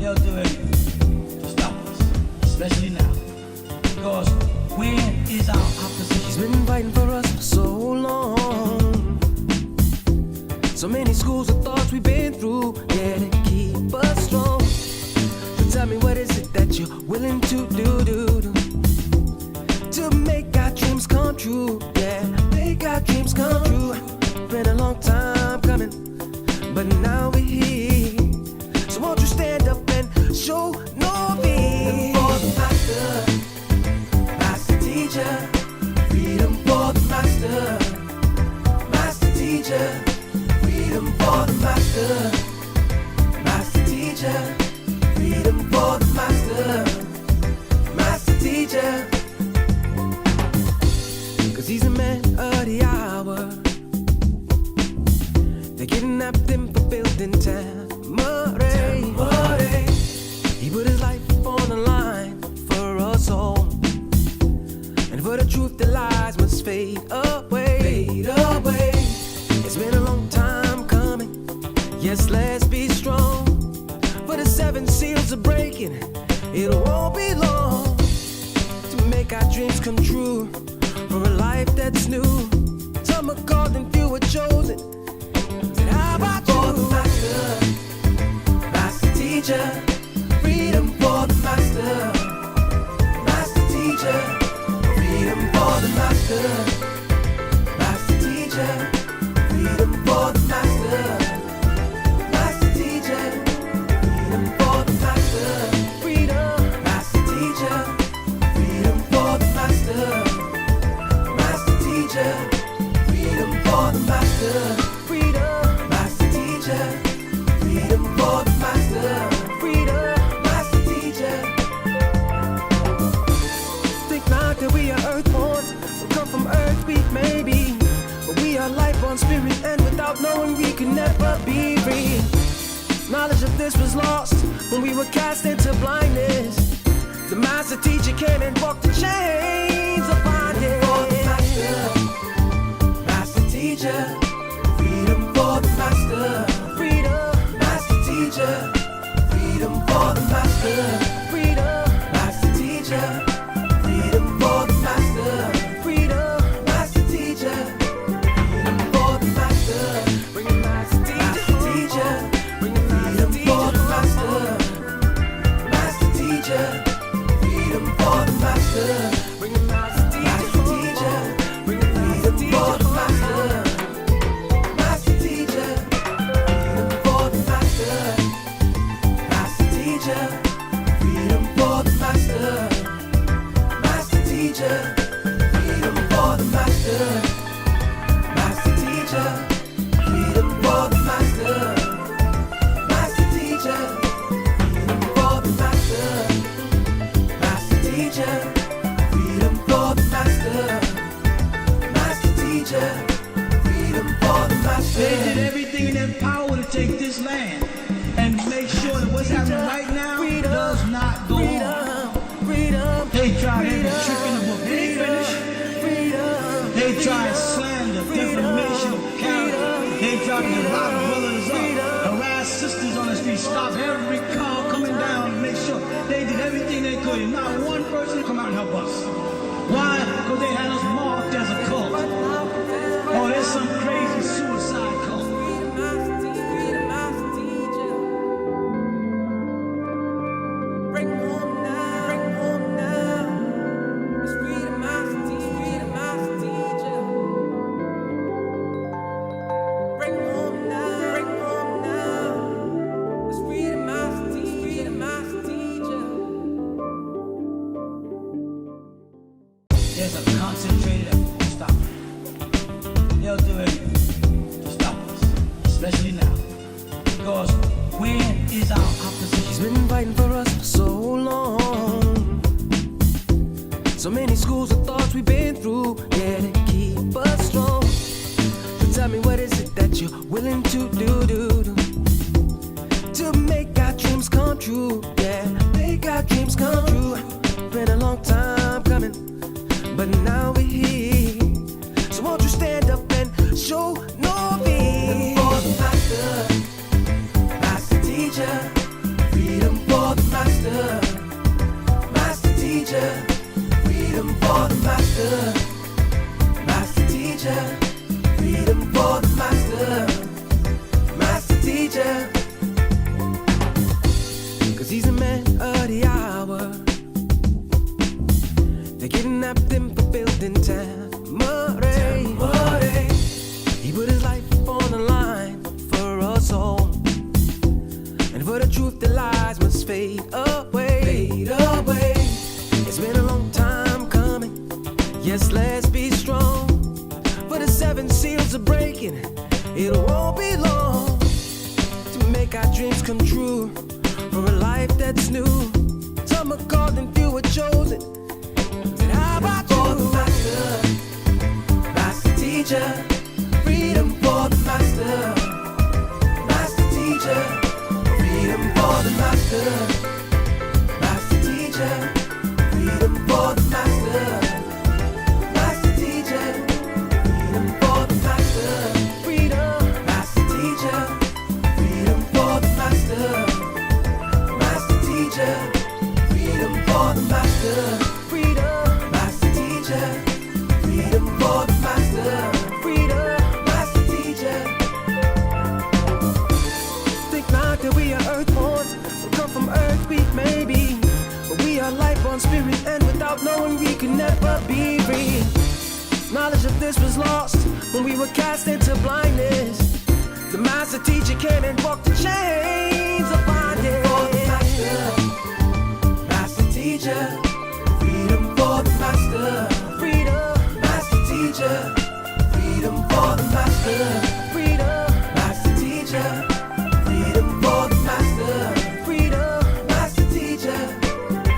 They'll do anything to stop us, especially now. Because when is our opposition? He's been fighting for us for so long. So many schools of thoughts we've been through, yeah, to keep us strong. So tell me, what is it that you're willing to do to make our dreams come true? Yeah, make our dreams come true. Been a long time coming, but now we're here. So won't you stand up and show no fear? For the master, master teacher. Freedom for the master, master teacher. Freedom for the master, master teacher. Freedom for the master, master teacher. 'Cause he's a man of the hour. They kidnapped him for building Tamarae. He put his life on the line for us all. And for the truth, the lies must fade away. Fade away. It's been a long time coming. Yes, let's be strong. For the 7 seals are breaking. It won't be long to make our dreams come true. For a life that's new. Some are called and few are chosen. Said, how about you? For the master, master teacher. Freedom for the master, master teacher. Freedom for the master, master teacher. Freedom for the master, master teacher. Freedom for the master, freedom, master teacher. Freedom for the master, master teacher. Freedom for the master, freedom, master teacher. Freedom for the master, freedom, master teacher. Think not that we are earthborn, we come from earth, we may be, but we are life-born spirit, and without knowing we can never be free. Knowledge of this was lost when we were cast into blindness. The master teacher came and broke the chains of bondage. For the master, master teacher. Freedom for the master, freedom, master teacher. Freedom for the master, freedom, master teacher. Freedom for the master, freedom, master teacher. Freedom for the master, bring it master teacher. Bring it freedom for the master, master teacher. Freedom for the master, bring it master teacher. Bring it freedom for the master, master teacher. Freedom for the master, master teacher. Freedom for the master, master teacher. Freedom for the master, master teacher. Freedom for the master, master teacher. Freedom for the master, master teacher. Freedom for the master, master teacher. Freedom for the master. They did everything in their power to take this land and make sure that what's happening right now does not go on. They tried every trick in the book. They ain't finished. They tried slander, defamation of character. They tried to lock brothers up, harass sisters on the street, stop every car coming down, make sure they did everything they could. And not one person come out and help us. Why? Because they had us marked as a cult. Oh, there's some crazy suicide cult. There's a concentrated effort to stop it. They'll do anything to stop us, especially now. Because when is our opposition? He's been fighting for us for so long. So many schools of thoughts we've been through, yeah, to keep us strong. So tell me, what is it that you're willing to do to make our dreams come true? Yeah, make our dreams come true. Been a long time coming, but now we're here. So won't you stand up and show no fear? For the master, master teacher. Freedom for master. Master teacher, freedom for the master. Master teacher, freedom for the master. Master teacher. Cause he's a man of the hour. They kidnapped him for building Tamare. He put his life on the line for us all. And for the truth the lies must fade away. Fade away. It's been a long time coming. Yes, let's be strong. For the 7 seals are breaking. It won't be long to make our dreams come true. For a life that's new. Some are called and few are chosen. Said, how about you? Master, master teacher, freedom for the master. Master teacher, freedom for the master. Master teacher, freedom for the master. Master teacher, freedom for the master. Freedom, master teacher, freedom for the master. Master teacher, freedom for the master. Freedom, master teacher, freedom for the master. Freedom, master teacher. Think not that we are earthborn, we come from earth, we may be, but we are life-born spirit, and without knowing we can never be free. Knowledge of this was lost when we were cast into blindness. The master teacher came and broke the chains of bondage. Master teacher, freedom for the master. Freedom, master teacher, freedom for the master. Freedom, master teacher, freedom for the master. Freedom, master teacher,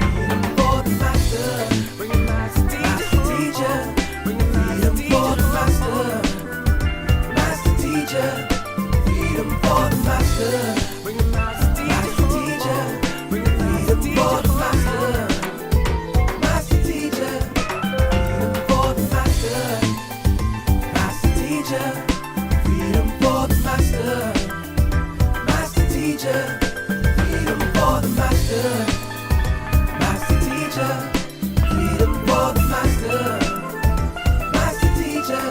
freedom for the master. Bring the master teacher, bring the freedom for the master. Master teacher, freedom for the master. Bring the master teacher, bring the freedom for the master. Master teacher, freedom for the master. Master teacher, freedom for the master. Master teacher, freedom for the master. Master teacher, freedom for the master. Master teacher,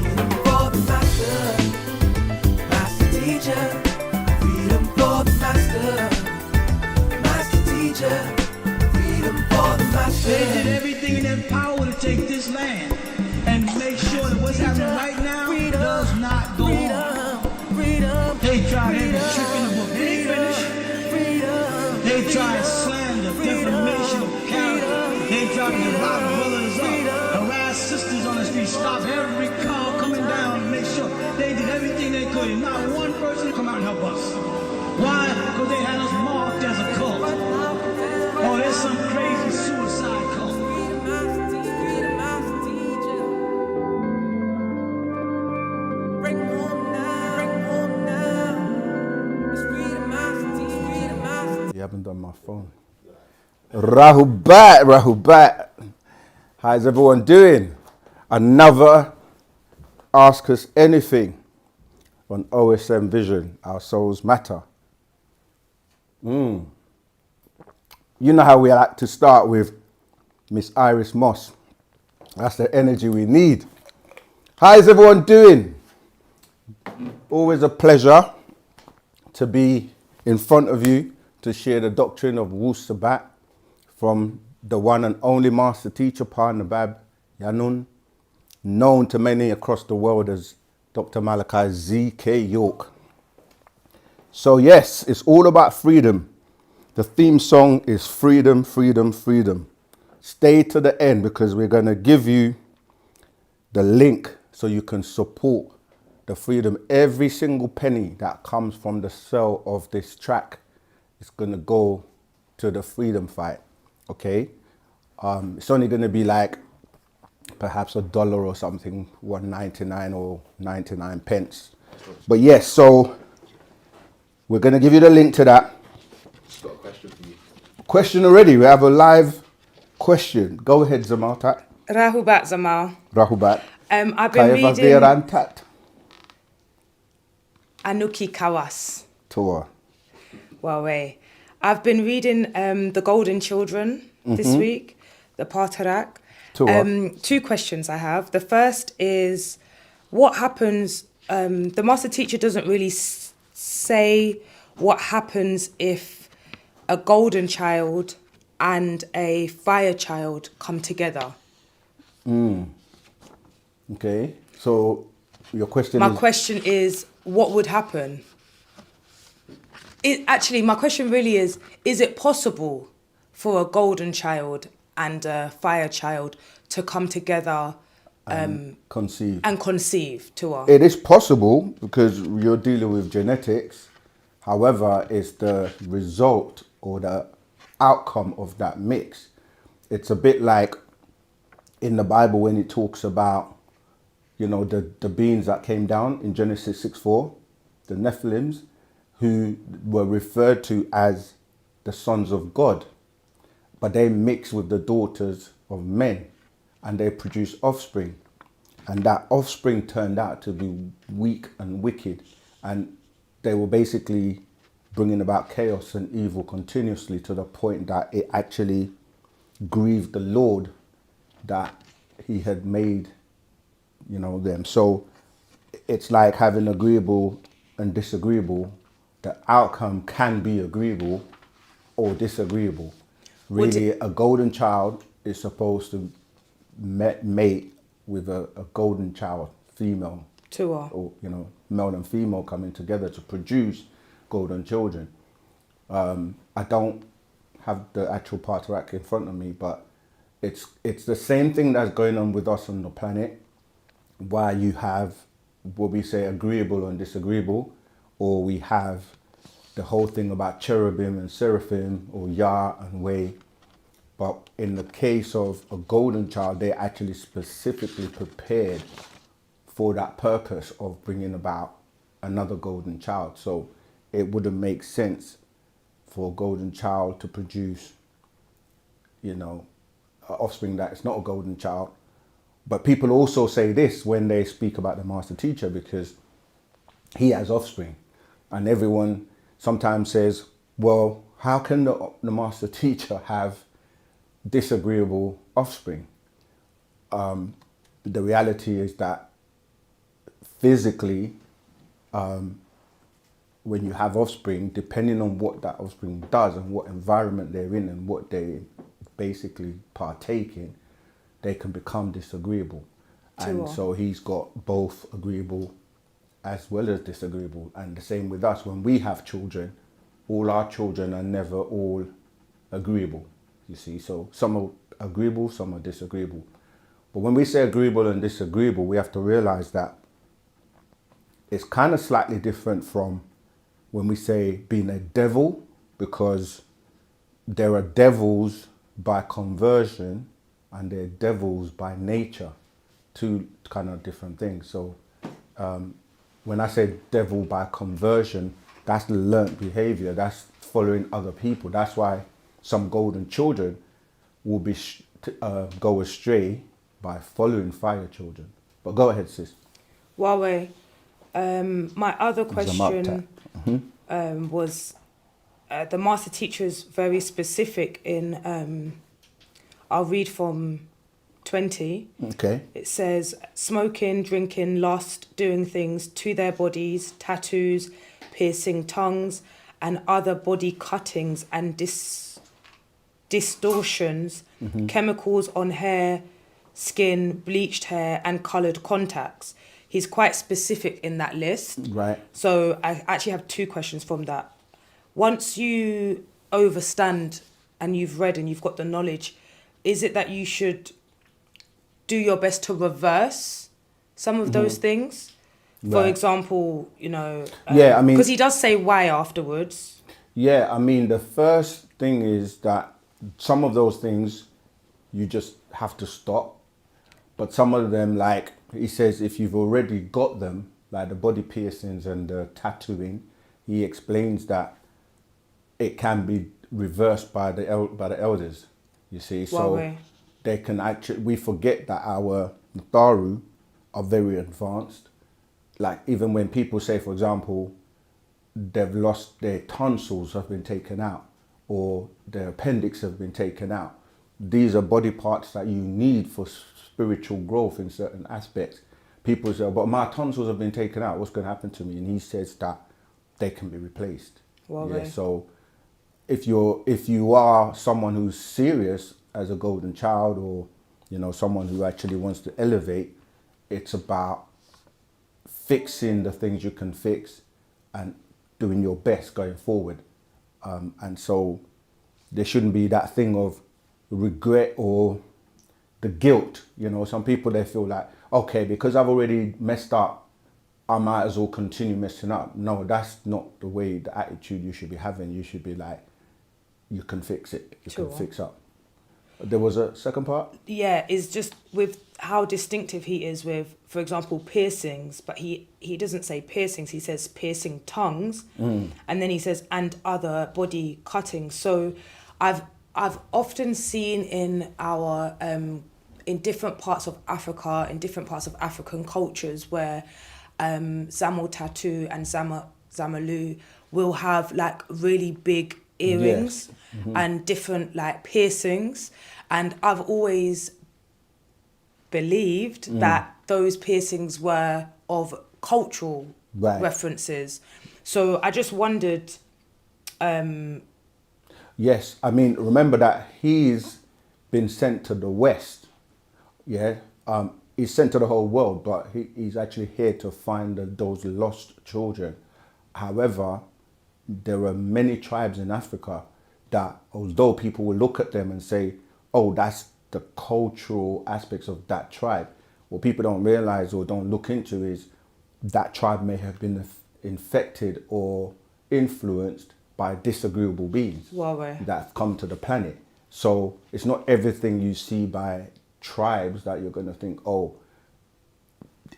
freedom for the master. Master teacher, freedom for the master. Master teacher, freedom for the master. They did everything in their power to take this land and make sure that what's happening right now does not go on. They tried every trick in the book. They ain't finished. They tried slander, defamation of character. They tried to divide brothers up, harass sisters on the street, stop every car coming down and make sure they did everything they could. And not one person come out and help us. Why? Because they had us marked as a cult. Oh, there's some crazy suicide cult. You haven't done my phone. Rahubat, Rahubat. How's everyone doing? Another Ask Us Anything on OSM Vision, Our Souls Matter. You know how we like to start with Miss Iris Moss. That's the energy we need. How's everyone doing? Always a pleasure to be in front of you to share the doctrine of Wu-Sabat from the one and only master teacher, Parnabab Yanun, known to many across the world as Dr. Malachi Z.K. York. So yes, it's all about freedom. The theme song is freedom, freedom, freedom. Stay to the end because we're going to give you the link so you can support the freedom. Every single penny that comes from the sale of this track is going to go to the freedom fight. Okay? It's only going to be like perhaps $1 or something, 1.99 or 99 pence. But yes, so we're going to give you the link to that. Just got a question for you. Question already. We have a live question. Go ahead, Zamal. Rahubat Zamal. Rahubat. I've been reading Rantat. Anuki Kawas. Tour. Wawe. I've been reading The Golden Children this week, the Partarak. Tua. Two questions I have. The first is, what happens, the master teacher doesn't really say what happens if a golden child and a fire child come together. Okay. So your question My is... question is, what would happen? Actually, my question really is it possible for a golden child and a fire child to come together Conceive. and conceive to her? It is possible because you're dealing with genetics. However, it's the result or the outcome of that mix. It's a bit like in the Bible when it talks about, you know, the beings that came down in Genesis 6:4, the Nephilims, who were referred to as the sons of God, but they mix with the daughters of men and they produce offspring. And that offspring turned out to be weak and wicked. And they were basically bringing about chaos and evil continuously to the point that it actually grieved the Lord that he had made, you know, them. So it's like having agreeable and disagreeable. The outcome can be agreeable or disagreeable. Really, a golden child is supposed to mate with a golden child, female, To her. or, you know, male and female coming together to produce golden children. I don't have the actual Partarak in front of me, but it's the same thing that's going on with us on the planet, where you have what we say agreeable and disagreeable, or we have the whole thing about cherubim and seraphim, or Yah and Wei. But in the case of a golden child, they actually specifically prepared for that purpose of bringing about another golden child. So it wouldn't make sense for a golden child to produce, you know, an offspring that is not a golden child. But people also say this when they speak about the master teacher, because he has offspring. And everyone sometimes says, well, how can the master teacher have disagreeable offspring? The reality is that physically, when you have offspring, depending on what that offspring does and what environment they're in and what they basically partake in, they can become disagreeable. And so he's got both agreeable as well as disagreeable. And the same with us. When we have children, all our children are never all agreeable, you see. So some are agreeable, some are disagreeable. But when we say agreeable and disagreeable, we have to realize that it's kind of slightly different from when we say being a devil, because there are devils by conversion and they're devils by nature, two kind of different things. So when I say devil by conversion, that's learnt behavior, that's following other people. That's why some golden children will be go astray by following fire children. But go ahead, sis. Huawei. My other question was the master teacher is very specific in, I'll read from 20. Okay. It says, smoking, drinking, lust, doing things to their bodies, tattoos, piercing tongues, and other body cuttings and distortions, chemicals on hair, skin, bleached hair, and coloured contacts. He's quite specific in that list. Right. So I actually have two questions from that. Once you overstand and you've read and you've got the knowledge, is it that you should do your best to reverse some of those things? For example, you know... yeah, I mean... because he does say why afterwards. Yeah, I mean, the first thing is that some of those things you just have to stop. But some of them, like he says, if you've already got them, like the body piercings and the tattooing, he explains that it can be reversed by the elders, you see. So they can actually, we forget that our Natharu are very advanced. Like even when people say, for example, they've lost their tonsils have been taken out, or their appendix have been taken out. These are body parts that you need for spiritual growth in certain aspects. People say, but my tonsils have been taken out, what's going to happen to me? And he says that they can be replaced. Well, yeah, right. so if you are someone who's serious as a golden child, or someone who actually wants to elevate, it's about fixing the things you can fix and doing your best going forward. And so there shouldn't be that thing of regret or the guilt. Some people, they feel like, okay, because I've already messed up, I might as well continue messing up. No, that's not the way, the attitude you should be having. You should be like, you can fix it. You Sure. can fix up. There was a second part? Yeah, is just with how distinctive he is with, for example, piercings, but he doesn't say piercings, he says piercing tongues, and then he says, and other body cuttings. So I've often seen in our, in different parts of Africa, in different parts of African cultures, where Zamo tattoo and Zamalu will have like really big earrings. Yes. And different like piercings, and I've always believed that those piercings were of cultural references. So I just wondered. Yes, I mean, remember that he's been sent to the West. Yeah, he's sent to the whole world, but he's actually here to find those lost children. However, there are many tribes in Africa that, although people will look at them and say, oh, that's the cultural aspects of that tribe, what people don't realize or don't look into is that tribe may have been infected or influenced by disagreeable beings that have come to the planet. So it's not everything you see by tribes that you're going to think, oh,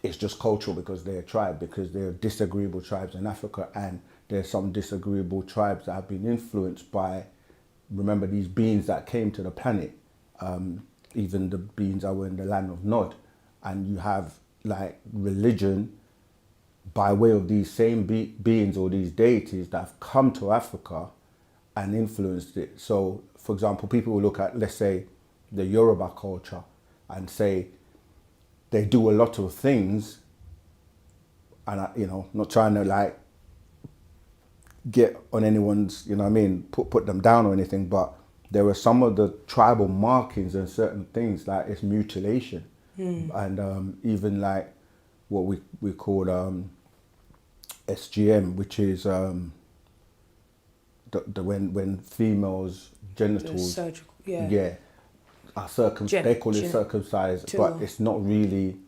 it's just cultural because they're a tribe, because there are disagreeable tribes in Africa, and there's some disagreeable tribes that have been influenced by, remember, these beings that came to the planet, even the beings that were in the land of Nod. And you have like religion by way of these same beings or these deities that have come to Africa and influenced it. So, for example, people will look at, let's say, the Yoruba culture and say they do a lot of things, and not trying to like get on anyone's, put them down or anything, but there are some of the tribal markings and certain things, like it's mutilation, and even like what we call SGM, which is when females' genitals surgical, are they call it circumcised, but it's not really.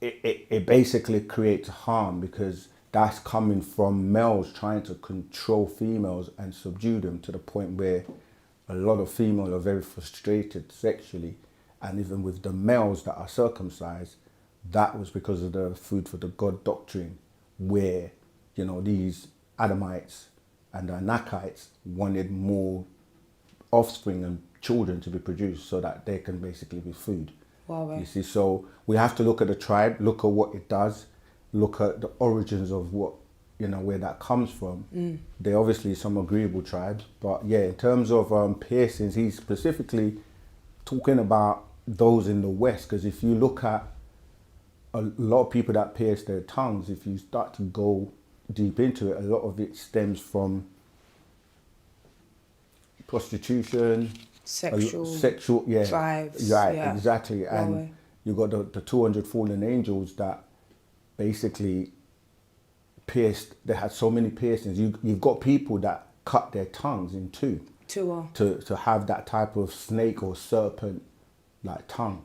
It basically creates harm because that's coming from males trying to control females and subdue them, to the point where a lot of females are very frustrated sexually. And even with the males that are circumcised, that was because of the food for the God doctrine, where, these Adamites and the Anakites wanted more offspring and children to be produced so that they can basically be food. Wow. You see, so we have to look at the tribe, look at what it does, look at the origins of what, where that comes from. There are obviously some agreeable tribes, but yeah, in terms of piercings, he's specifically talking about those in the West, because if you look at a lot of people that pierce their tongues, if you start to go deep into it, a lot of it stems from prostitution, sexual drives. Right, Yeah. exactly. And you got the 200 fallen angels that basically pierced. They had so many piercings. You've got people that cut their tongues in two to have that type of snake or serpent like tongue.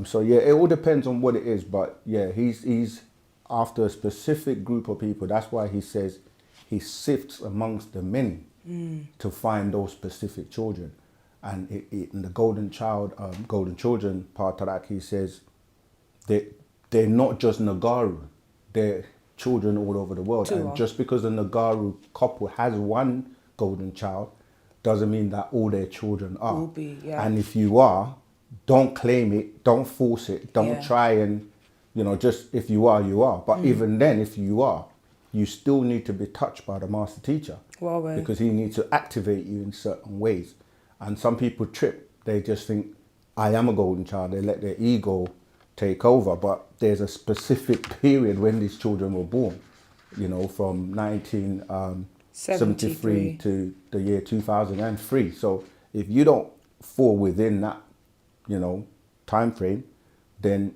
So yeah, it all depends on what it is, but yeah, he's after a specific group of people. That's why he says he sifts amongst the many to find those specific children. And in the golden children part of that, he says they're not just Nagaru, they're children all over the world. And just because the Nagaru couple has one golden child doesn't mean that all their children are. Will be, yeah. And if you are, don't claim it, don't force it, don't try and, just if you are, you are. But even then, if you are, you still need to be touched by the master teacher. Well, because he needs to activate you in certain ways. And some people trip. They just think, I am a golden child. They let their ego take over. But there's a specific period when these children were born, you know, from 1973 to the year 2003. So if you don't fall within that, you know, time frame, then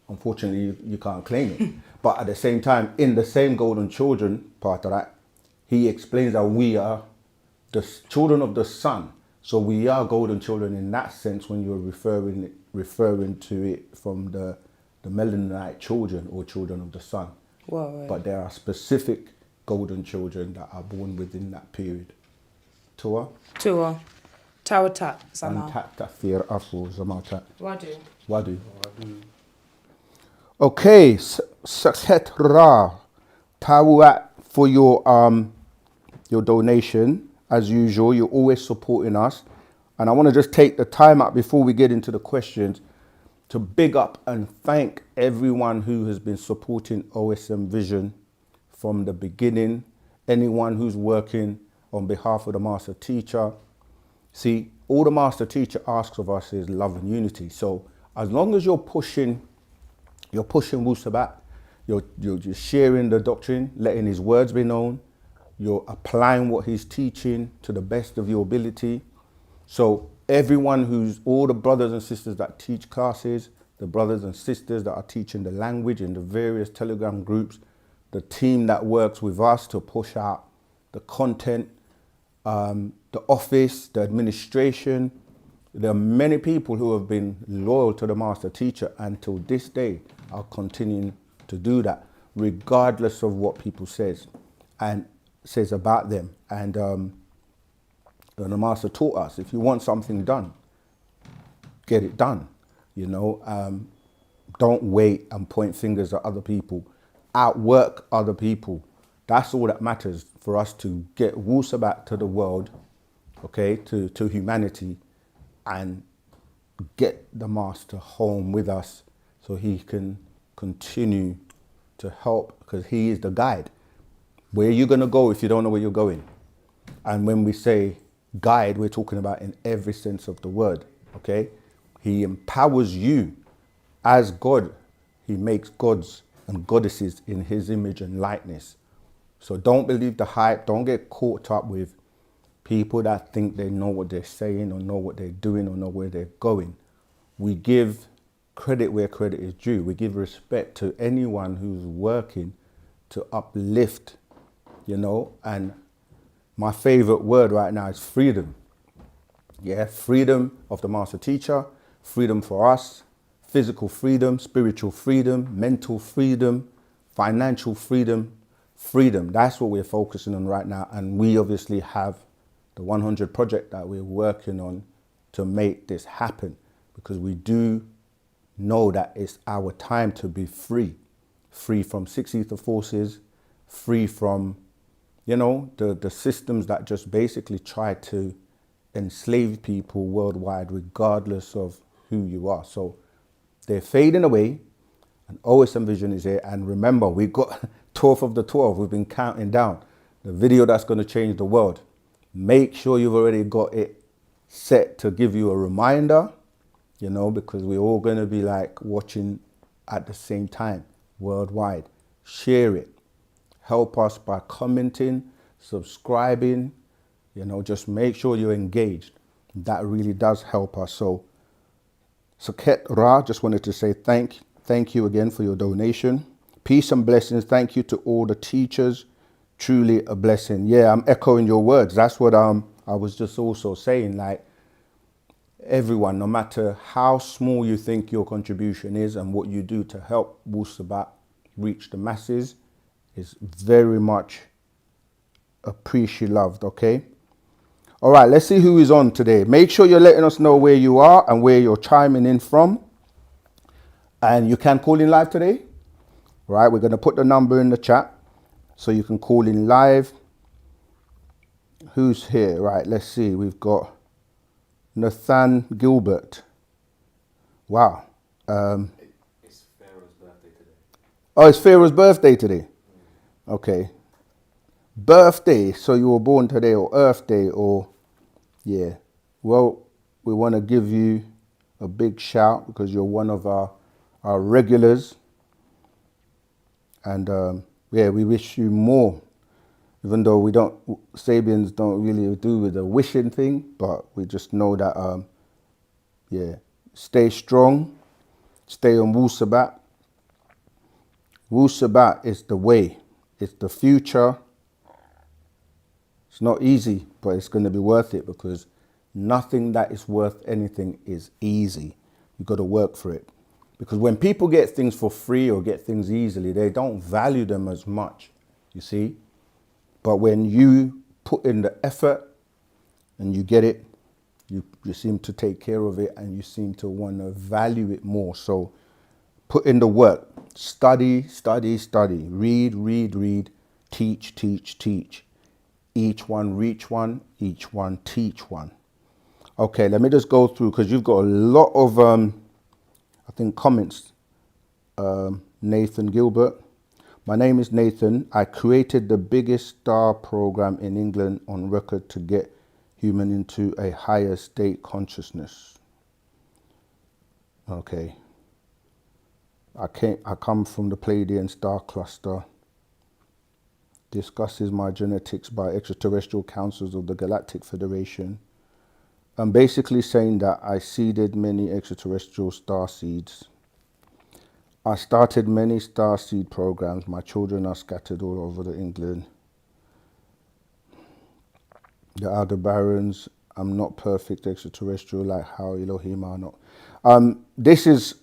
unfortunately you can't claim it. But at the same time, in the same golden children part of that, he explains that we are the children of the sun. So we are golden children in that sense when you're referring to it from the Melanite children or children of the sun. Well, But there are specific golden children that are born within that period. Tua? Tua. Tawata. Sama. Antak tafir afu zamata. Wadu. Wadu. Okay, Sakhet Ra. Tawat for your donation. As usual, you're always supporting us. And I want to just take the time out before we get into the questions to big up and thank everyone who has been supporting OSM Vision from the beginning. Anyone who's working on behalf of the Master Teacher. See, all the Master Teacher asks of us is love and unity. So as long as you're pushing Wu-Sabat, you're sharing the doctrine, letting his words be known, you're applying what he's teaching to the best of your ability. So everyone all the brothers and sisters that teach classes, the brothers and sisters that are teaching the language in the various Telegram groups, the team that works with us to push out the content, the office, the administration. There are many people who have been loyal to the Master Teacher and till this day are continuing to do that, regardless of what people says about them. And the Master taught us, if you want something done, get it done. You know, don't wait and point fingers at other people. Outwork other people. That's all that matters for us to get Wu-Sabat to the world, okay, to humanity, and get the Master home with us so he can continue to help, because he is the guide. Where are you going to go if you don't know where you're going? And when we say guide, we're talking about in every sense of the word, okay? He empowers you as God. He makes gods and goddesses in his image and likeness. So don't believe the hype. Don't get caught up with people that think they know what they're saying or know what they're doing or know where they're going. We give credit where credit is due. We give respect to anyone who's working to uplift, you know, and my favorite word right now is freedom. Yeah, freedom of the Master Teacher, freedom for us, physical freedom, spiritual freedom, mental freedom, financial freedom, freedom. That's what we're focusing on right now. And we obviously have the 100 project that we're working on to make this happen, because we do know that it's our time to be free from 6 ether forces, free from, you know, the systems that just basically try to enslave people worldwide, regardless of who you are. So they're fading away, and OSM Vision is here. And remember, we got 12 of the 12. We've been counting down the video that's going to change the world. Make sure you've already got it set to give you a reminder, you know, because we're all going to be like watching at the same time worldwide. Share it. Help us by commenting, subscribing, you know, just make sure you're engaged. That really does help us. So Sakhet Ra, just wanted to say thank you again for your donation. Peace and blessings. Thank you to all the teachers. Truly a blessing. Yeah, I'm echoing your words. That's what I was just also saying, like, everyone, no matter how small you think your contribution is and what you do to help Wu-Sabat reach the masses is very much appreciated, loved, okay? All right, let's see who is on today. Make sure you're letting us know where you are and where you're chiming in from. And you can call in live today. All right, we're going to put the number in the chat so you can call in live. Who's here? Right, let's see. We've got Nathan Gilbert. Wow. It's Pharaoh's birthday today. Oh, it's Pharaoh's birthday today. Okay. birthday, so you were born today, or Earth Day, or yeah, well, we want to give you a big shout because you're one of our regulars, and yeah, we wish you more. Even though Sabians don't really do with the wishing thing, but we just know that yeah, stay strong, stay on Wu-Sabat. Wu-Sabat is the way, it's the future. It's not easy, but it's going to be worth it, because nothing that is worth anything is easy. You've got to work for it. Because when people get things for free or get things easily, they don't value them as much, you see. But when you put in the effort and you get it, you seem to take care of it, and you seem to want to value it more. So put in the work. Study, study, study. Read, read, read. Teach, teach, teach. Each one reach one, each one teach one. Okay, let me just go through, because you've got a lot of, I think, comments. Nathan Gilbert. My name is Nathan. I created the biggest star program in England on record to get human into a higher state consciousness. Okay. I come from the Pleiadian star cluster. Discusses my genetics by extraterrestrial councils of the Galactic Federation. I'm basically saying that I seeded many extraterrestrial star seeds. I started many star seed programs. My children are scattered all over England. The Aldebarans, I'm not perfect extraterrestrial like how Elohim are not. This is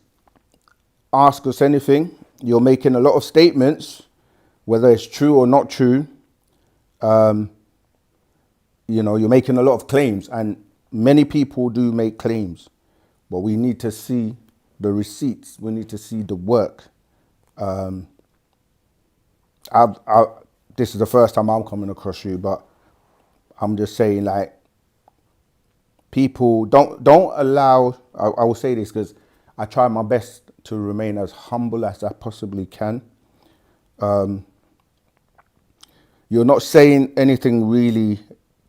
Ask Us Anything. You're making a lot of statements, whether it's true or not true. You know, you're making a lot of claims, and many people do make claims, but we need to see the receipts. We need to see the work. This is the first time I'm coming across you, but I'm just saying, like, people don't allow, I will say this because I try my best to remain as humble as I possibly can. You're not saying anything really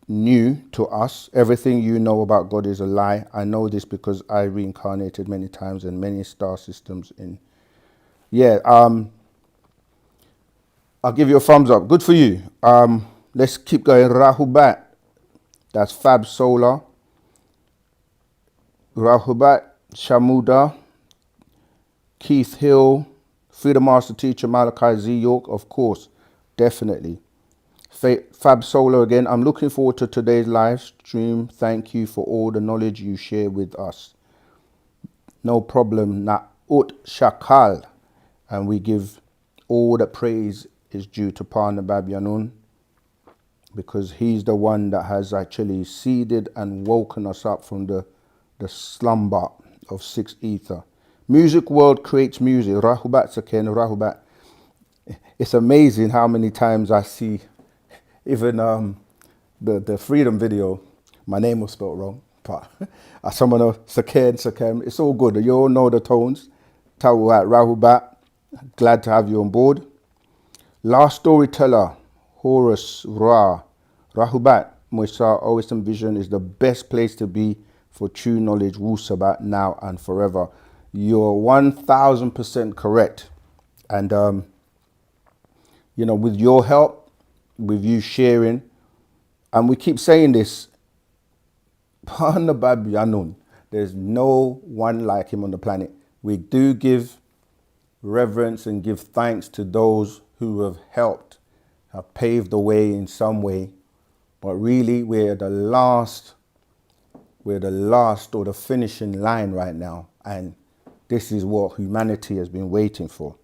new to us. Everything you know about God is a lie. I know this because I reincarnated many times in many star systems. I'll give you a thumbs up. Good for you. Let's keep going. Rahubat. That's Fab Solar. Rahubat, Shamuda, Keith Hill, Freedom Master Teacher Malachi Z. York, of course, definitely. Fab Solar again. I'm looking forward to today's live stream. Thank you for all the knowledge you share with us. No problem. Na'ut Shakal. And we give all the praise is due to Pana Babyanun, because he's the one that has actually seeded and woken us up from the slumber of six ether. Music world creates music. Rahubat Saken, Rahubat. It's amazing how many times I see even the Freedom video. My name was spelled wrong, but someone else, Saken, it's all good. You all know the tones. Tawat, Rahubat. Glad to have you on board. Last storyteller, Horus Ra. Rahubat, Moisa, OSM Vision is the best place to be for true knowledge, Wu-Sabat, now and forever. You're 1000% correct. And, you know, with your help, with you sharing, and we keep saying this, there's no one like him on the planet. We do give reverence and give thanks to those who have helped, have paved the way in some way. But really, we're the last or the finishing line right now. And this is what humanity has been waiting for.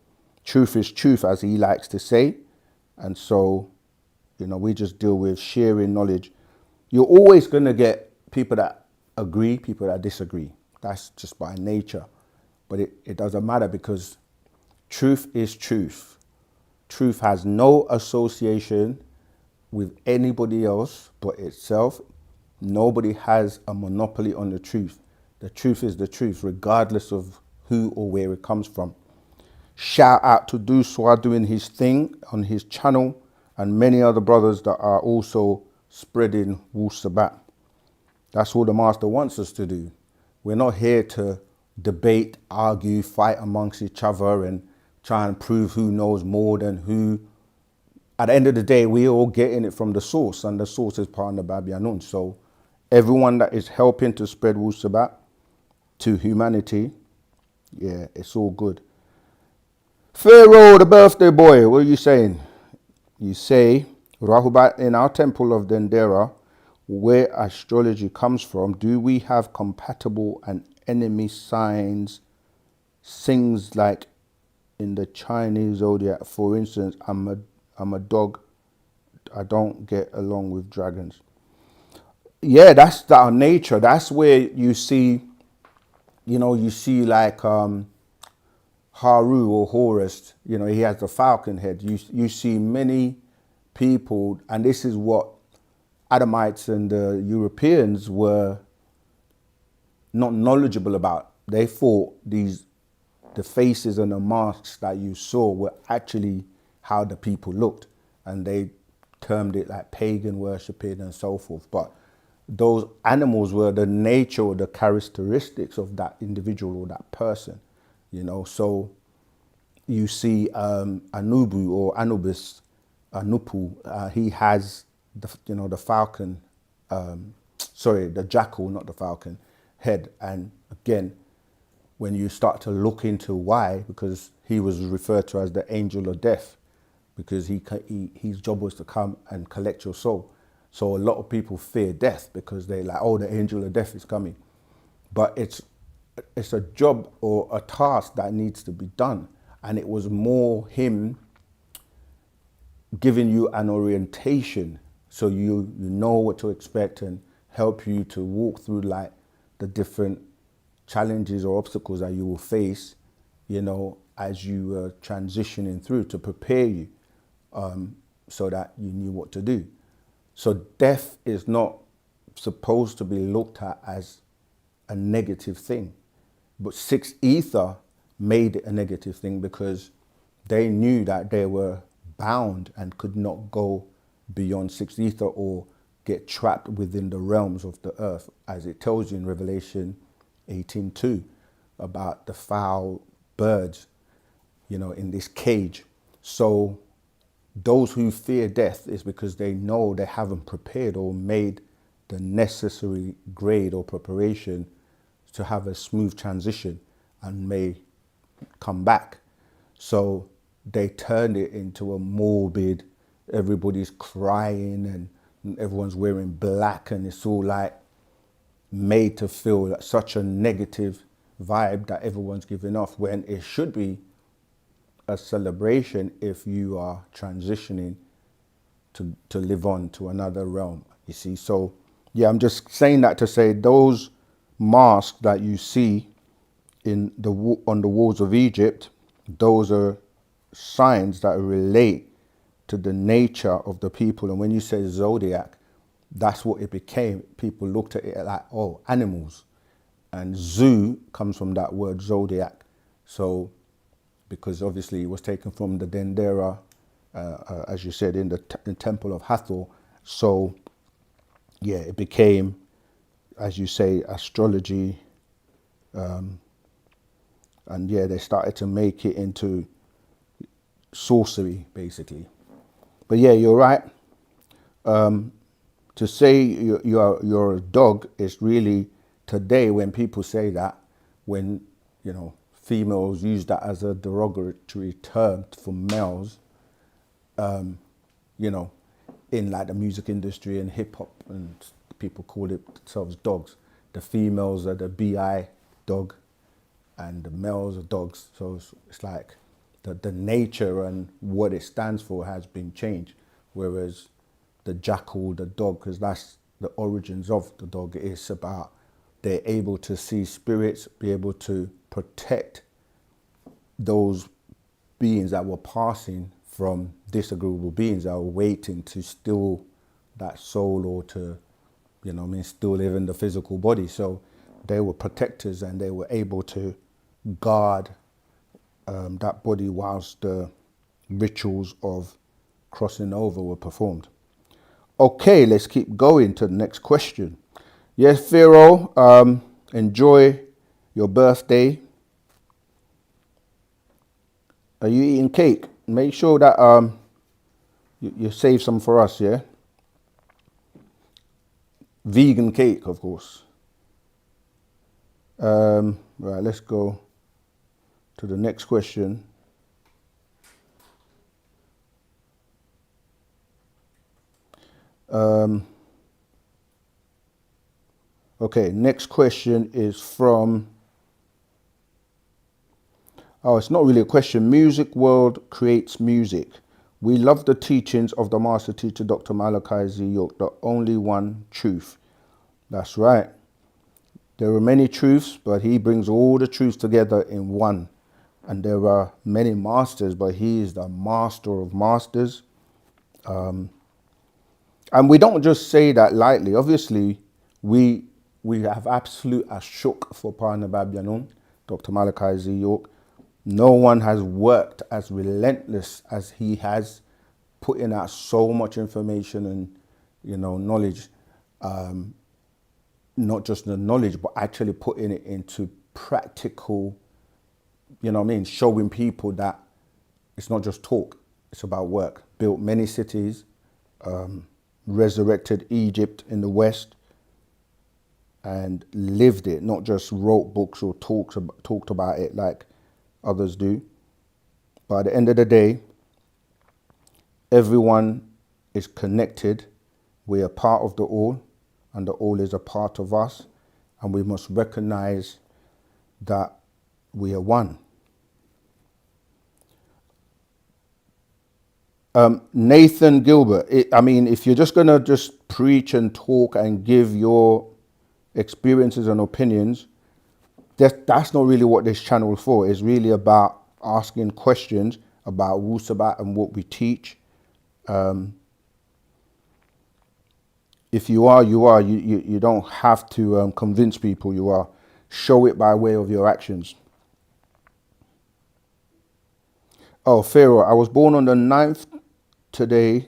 Truth is truth, as he likes to say. And so, you know, we just deal with sharing knowledge. You're always going to get people that agree, people that disagree. That's just by nature. But it doesn't matter, because truth is truth. Truth has no association with anybody else but itself. Nobody has a monopoly on the truth. The truth is the truth, regardless of who or where it comes from. Shout out to Duswa doing his thing on his channel. and many other brothers that are also spreading Wu-Sabat. That's all the Master wants us to do. We're not here to debate, argue, fight amongst each other and try and prove who knows more than who. At the end of the day, we're all getting it from the source, and the source is part of the Bab Yanun. So everyone that is helping to spread Wu-Sabat to humanity, yeah, it's all good. Pharaoh, the birthday boy, what are you saying? You say, Rahubat, in our temple of Dendera, where astrology comes from, do we have compatible and enemy signs, things like in the Chinese zodiac? For instance, I'm a dog, I don't get along with dragons. Yeah, that's our nature. That's where you see, you see like Haru or Horus, he has the falcon head. You see many people, and this is what Adamites and the Europeans were not knowledgeable about. They thought the faces and the masks that you saw were actually how the people looked, and they termed it like pagan worshipping and so forth. But those animals were the nature or the characteristics of that individual or that person, So you see Anubu or Anubis, Nupu, he has the falcon, the jackal, not the falcon, head. And again, when you start to look into why, because he was referred to as the angel of death, because his job was to come and collect your soul. So a lot of people fear death because they're like, oh, the angel of death is coming. But it's a job or a task that needs to be done. And it was more him giving you an orientation so you know what to expect and help you to walk through like the different challenges or obstacles that you will face, as you are transitioning through, to prepare you so that you knew what to do. So death is not supposed to be looked at as a negative thing. But Sixth Ether made it a negative thing because they knew that they were bound and could not go beyond Sixth Ether or get trapped within the realms of the earth, as it tells you in Revelation 18:2 about the foul birds, in this cage. So those who fear death is because they know they haven't prepared or made the necessary grade or preparation to have a smooth transition and may come back. So they turned it into a morbid, everybody's crying and everyone's wearing black, and it's all like made to feel like such a negative vibe that everyone's giving off, when it should be a celebration if you are transitioning to live on to another realm, you see. So yeah, I'm just saying that to say those masks that you see on the walls of Egypt, those are signs that relate to the nature of the people. And when you say zodiac, that's what it became. People looked at it like, oh, animals. And zoo comes from that word zodiac. So, because obviously it was taken from the Dendera, as you said, in the temple of Hathor. So, yeah, it became, as you say, astrology. And yeah, they started to make it into sorcery, basically. But yeah, you're right. To say you're a dog is really, today when people say that, when females use that as a derogatory term for males, in like the music industry and hip hop, and people call it themselves dogs. The females are the bi dog, and the males are dogs. So it's like the nature and what it stands for has been changed. Whereas the jackal, the dog, because that's the origins of the dog, is about they're able to see spirits, be able to protect those beings that were passing from disagreeable beings that were waiting to steal that soul or to, still live in the physical body. So they were protectors and they were able to guard that body whilst the rituals of crossing over were performed. Okay, let's keep going to the next question. Yes, Pharaoh, enjoy your birthday. Are you eating cake? Make sure that you save some for us, yeah? Vegan cake, of course. Right, let's go to the next question. Okay, next question is from, oh, it's not really a question. Music World creates music. We love the teachings of the master teacher, Dr. Malachi Z. York, the only one truth. That's right. There are many truths, but he brings all the truths together in one. And there are many masters, but he is the master of masters. And we don't just say that lightly. Obviously, we have absolute ashuk for Partner Babyanun, Dr. Malachi Z. York. No one has worked as relentless as he has, putting out so much information and, knowledge. Not just the knowledge, but actually putting it into practical, showing people that it's not just talk, it's about work. Built many cities, resurrected Egypt in the West, and lived it, not just wrote books or talked about it like others do. But at the end of the day, everyone is connected. We are part of the all, and the all is a part of us, and we must recognize that we are one. Nathan Gilbert, if you're just going to just preach and talk and give your experiences and opinions, that's not really what this channel is for. It's really about asking questions about Wu-Sabat and what we teach. If you are, you are. You don't have to convince people you are. Show it by way of your actions. Oh, Pharaoh, I was born on the 9th today.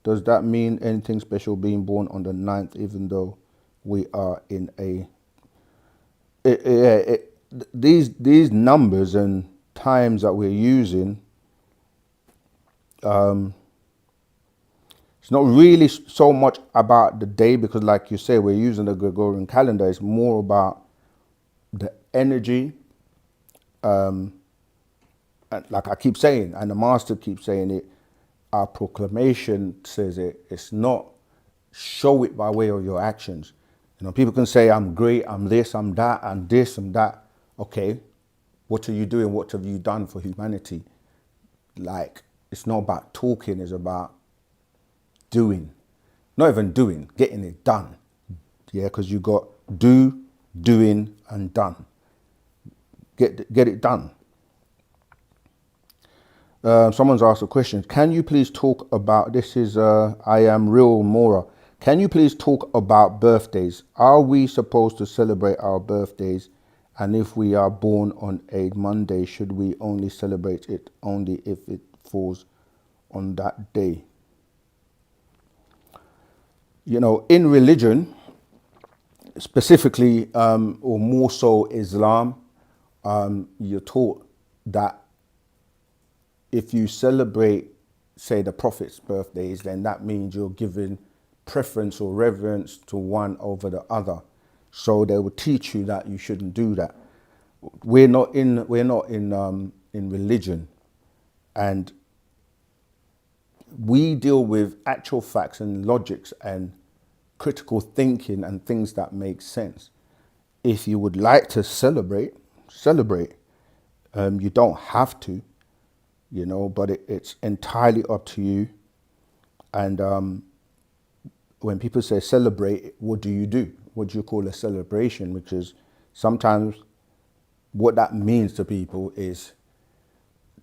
Does that mean anything special being born on the 9th, even though we are in a... These numbers and times that we're using, it's not really so much about the day, because like you say, we're using the Gregorian calendar. It's more about the energy. And like I keep saying, and the master keeps saying it, our proclamation says it. It's not show it by way of your actions. People can say, I'm great, I'm this, I'm that, and this, and that. Okay, what are you doing? What have you done for humanity? Like, it's not about talking, it's about doing. Not even doing, getting it done. Yeah, because you got do, doing, and done. Get it done. Someone's asked a question. Can you please talk about, this is I am real Mora. Can you please talk about birthdays? Are we supposed to celebrate our birthdays? And if we are born on a Monday, should we only celebrate it only if it falls on that day? In religion, specifically, or more so Islam, you're taught that if you celebrate, say, the Prophet's birthdays, then that means you're giving preference or reverence to one over the other. So they will teach you that you shouldn't do that. We're not in religion, and we deal with actual facts and logics and critical thinking and things that make sense. If you would like to celebrate. You don't have to, but it's entirely up to you. And when people say celebrate, what do you do? What do you call a celebration? Because sometimes what that means to people is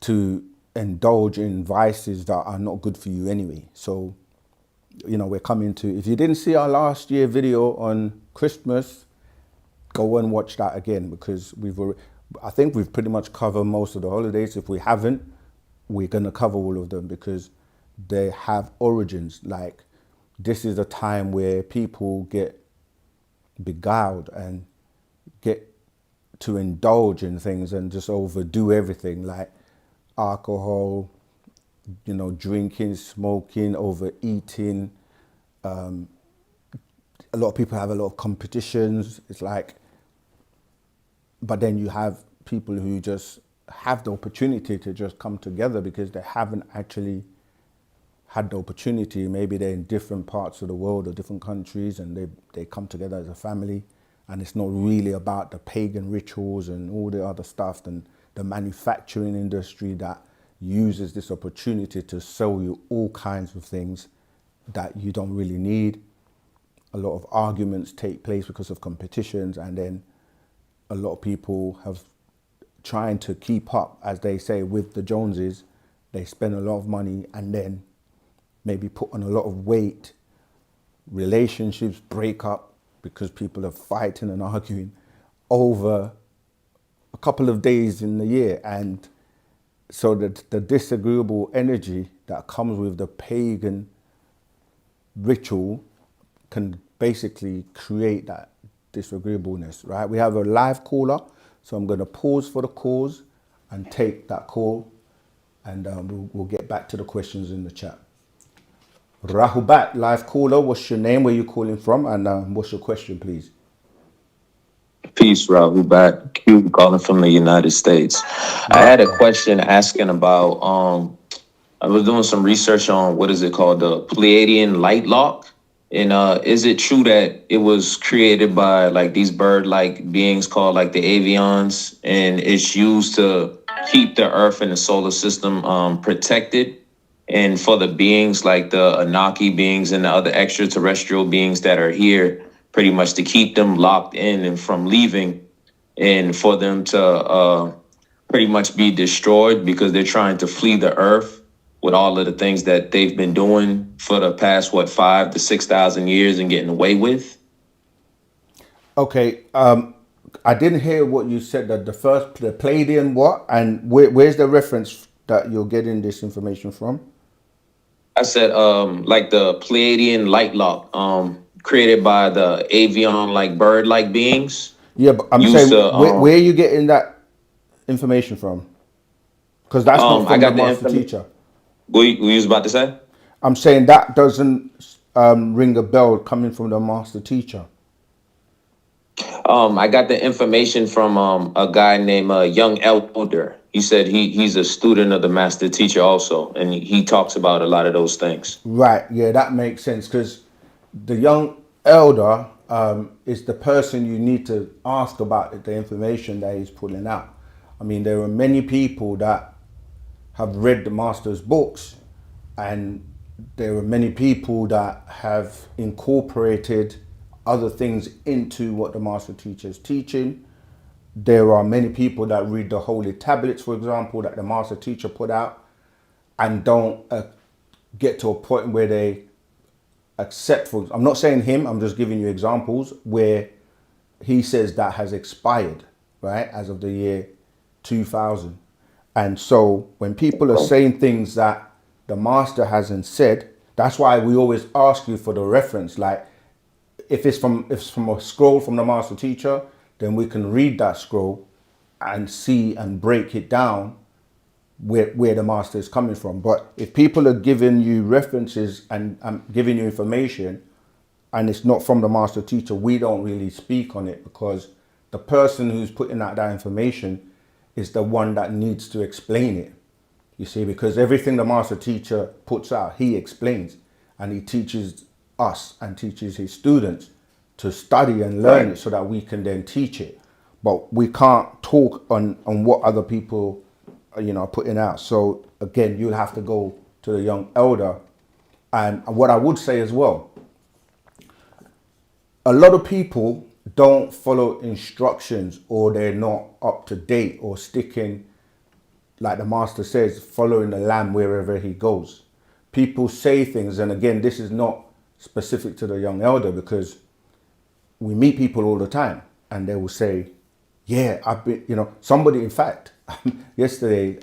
to indulge in vices that are not good for you anyway. So, we're coming to, if you didn't see our last year video on Christmas, go and watch that again, because I think we've pretty much covered most of the holidays. If we haven't, we're going to cover all of them, because they have origins. Like, this is a time where people get beguiled and get to indulge in things and just overdo everything, like alcohol, drinking, smoking, overeating. A lot of people have a lot of competitions. It's like, but then you have people who just have the opportunity to just come together because they haven't actually had the opportunity. Maybe they're in different parts of the world or different countries, and they come together as a family, and it's not really about the pagan rituals and all the other stuff and the manufacturing industry that uses this opportunity to sell you all kinds of things that you don't really need. A lot of arguments take place because of competitions, and then a lot of people have trying to keep up, as they say, with the Joneses. They spend a lot of money and then maybe put on a lot of weight. Relationships break up because people are fighting and arguing over a couple of days in the year. And so the disagreeable energy that comes with the pagan ritual can basically create that disagreeableness, right? We have a live caller, so I'm going to pause for the calls and take that call, and we'll get back to the questions in the chat. Rahubat, live caller, what's your name, where you calling from, and what's your question, please? Peace, Rahubat. Q calling from the United States. I had a question asking about, I was doing some research on, what is it called, the Pleiadian light lock. And is it true that it was created by like these bird-like beings called like the avians, and it's used to keep the Earth and the solar system protected? And for the beings like the Anaki beings and the other extraterrestrial beings that are here, pretty much to keep them locked in and from leaving, and for them to pretty much be destroyed because they're trying to flee the Earth with all of the things that they've been doing for the past, 5,000 to 6,000 years and getting away with? Okay, I didn't hear what you said, that the Pleiadian what? And where's the reference that you're getting this information from? I said, like the Pleiadian light lock, created by the avian, like bird-like beings. Yeah, but I'm saying, where are you getting that information from? Because that's not from the master teacher. What you was about to say? I'm saying that doesn't ring a bell coming from the master teacher. I got the information from a guy named Young Elder. He said he's a student of the master teacher also, and he talks about a lot of those things. Right, yeah, that makes sense, because the Young Elder is the person you need to ask about the information that he's pulling out. I mean, there are many people that have read the master's books, and there are many people that have incorporated other things into what the master teacher is teaching. There are many people that read the holy tablets, for example, that the master teacher put out, and don't get to a point where they accept, I'm not saying him, I'm just giving you examples where he says that has expired, right, as of the year 2000. And so when people are saying things that the master hasn't said, that's why we always ask you for the reference. Like, if it's from a scroll from the master teacher, then we can read that scroll and see and break it down where the master is coming from. But if people are giving you references and giving you information and it's not from the master teacher, we don't really speak on it, because the person who's putting out that information is the one that needs to explain it. You see, because everything the master teacher puts out, he explains, and he teaches us and teaches his students to study and learn it so that we can then teach it. But we can't talk on what other people are putting out. So again, you'll have to go to the Young Elder. And what I would say as well, a lot of people don't follow instructions, or they're not up to date or sticking, like the master says, following the lamb wherever he goes. People say things, and again, this is not specific to the Young Elder, because we meet people all the time and they will say, yeah, I've been, somebody, in fact, yesterday,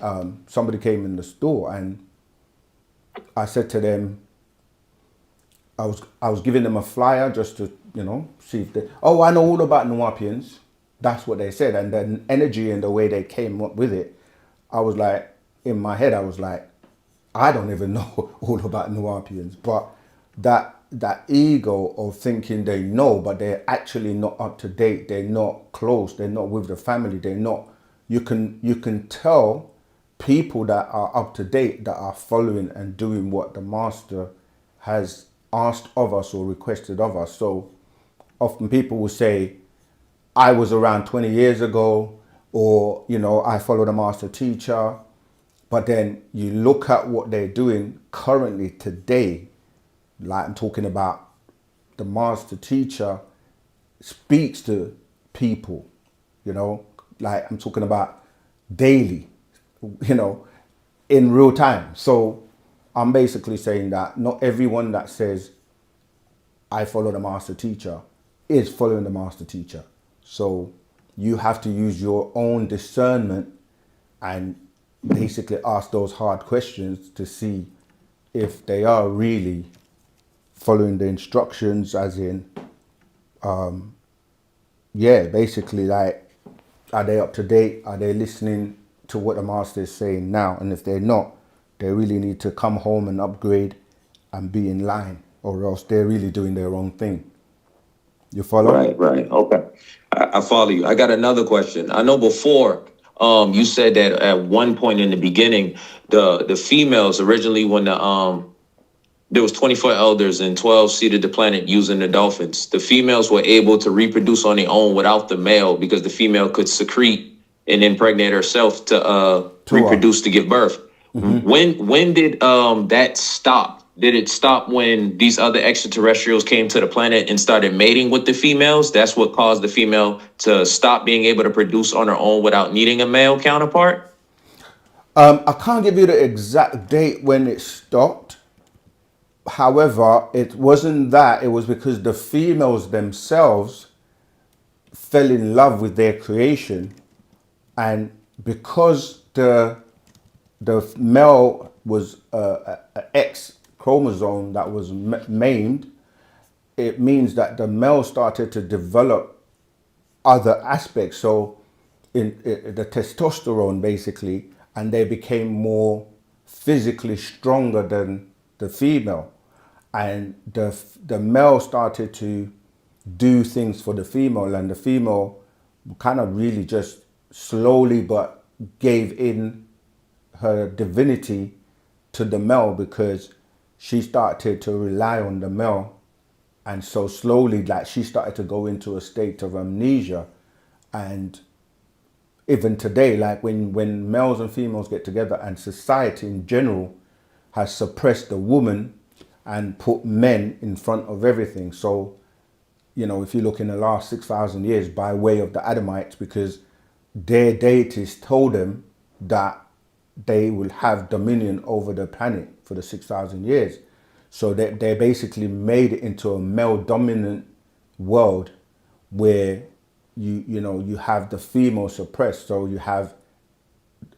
somebody came in the store and I said to them, I was giving them a flyer just to, see if they, oh, I know all about Nuwapians. That's what they said. And the energy and the way they came up with it, I was like, in my head, I was like, I don't even know all about Nuwapians. But that ego of thinking they know, but they're actually not up to date. They're not close. They're not with the family. They're not, you can tell people that are up to date, that are following and doing what the master has asked of us or requested of us. So often people will say, I was around 20 years ago, or, I followed a master teacher. But then you look at what they're doing currently today, like I'm talking about the master teacher speaks to people, like I'm talking about daily, in real time. So I'm basically saying that not everyone that says, I follow the master teacher, is following the master teacher. So you have to use your own discernment and basically ask those hard questions to see if they are really following the instructions, as in, basically, like, are they up to date? Are they listening to what the master is saying now? And if they're not, they really need to come home and upgrade and be in line, or else they're really doing their own thing. You follow? Right. Okay. I follow you. I got another question. I know before, you said that at one point in the beginning, the females originally, when there was 24 elders and 12 seeded the planet using the dolphins, the females were able to reproduce on their own without the male, because the female could secrete and impregnate herself to reproduce, to give birth. Mm-hmm. When did that stop? Did it stop when these other extraterrestrials came to the planet and started mating with the females? That's what caused the female to stop being able to produce on her own without needing a male counterpart? I can't give you the exact date when it stopped. However, it wasn't that. It was because the females themselves fell in love with their creation. And because the male was an X chromosome that was maimed, it means that the male started to develop other aspects. So in the testosterone, basically, and they became more physically stronger than the female. And the male started to do things for the female, and the female kind of really just slowly but gave in her divinity to the male, because she started to rely on the male. And so slowly, like, she started to go into a state of amnesia. And even today, like when males and females get together, and society in general has suppressed the woman and put men in front of everything. So, if you look in the last 6,000 years, by way of the Adamites, because their deities told them that they will have dominion over the planet for the 6,000 years. So they basically made it into a male dominant world where you have the female suppressed. So you have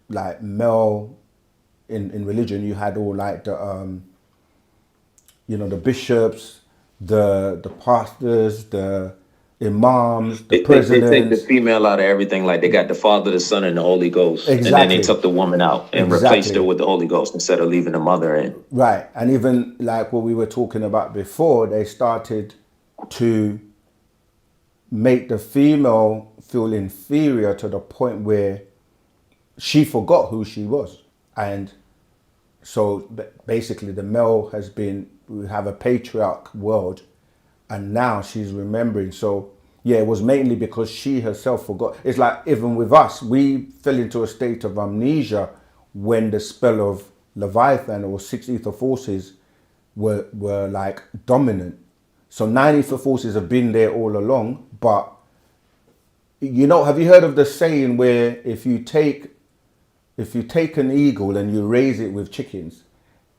like male in religion, you had all like the the bishops, the pastors, the imams, the presidents. They take the female out of everything. Like, they got the Father, the Son, and the Holy Ghost. Exactly. And then they took the woman out and replaced her with the Holy Ghost instead of leaving the mother in. Right. And even like what we were talking about before, they started to make the female feel inferior to the point where she forgot who she was. And so basically the male we have a patriarch world, and now she's remembering. So yeah, it was mainly because she herself forgot. It's like, even with us, we fell into a state of amnesia when the spell of Leviathan or 6 ether forces were like dominant. So 9 ether forces have been there all along, but have you heard of the saying where if you take an eagle and you raise it with chickens,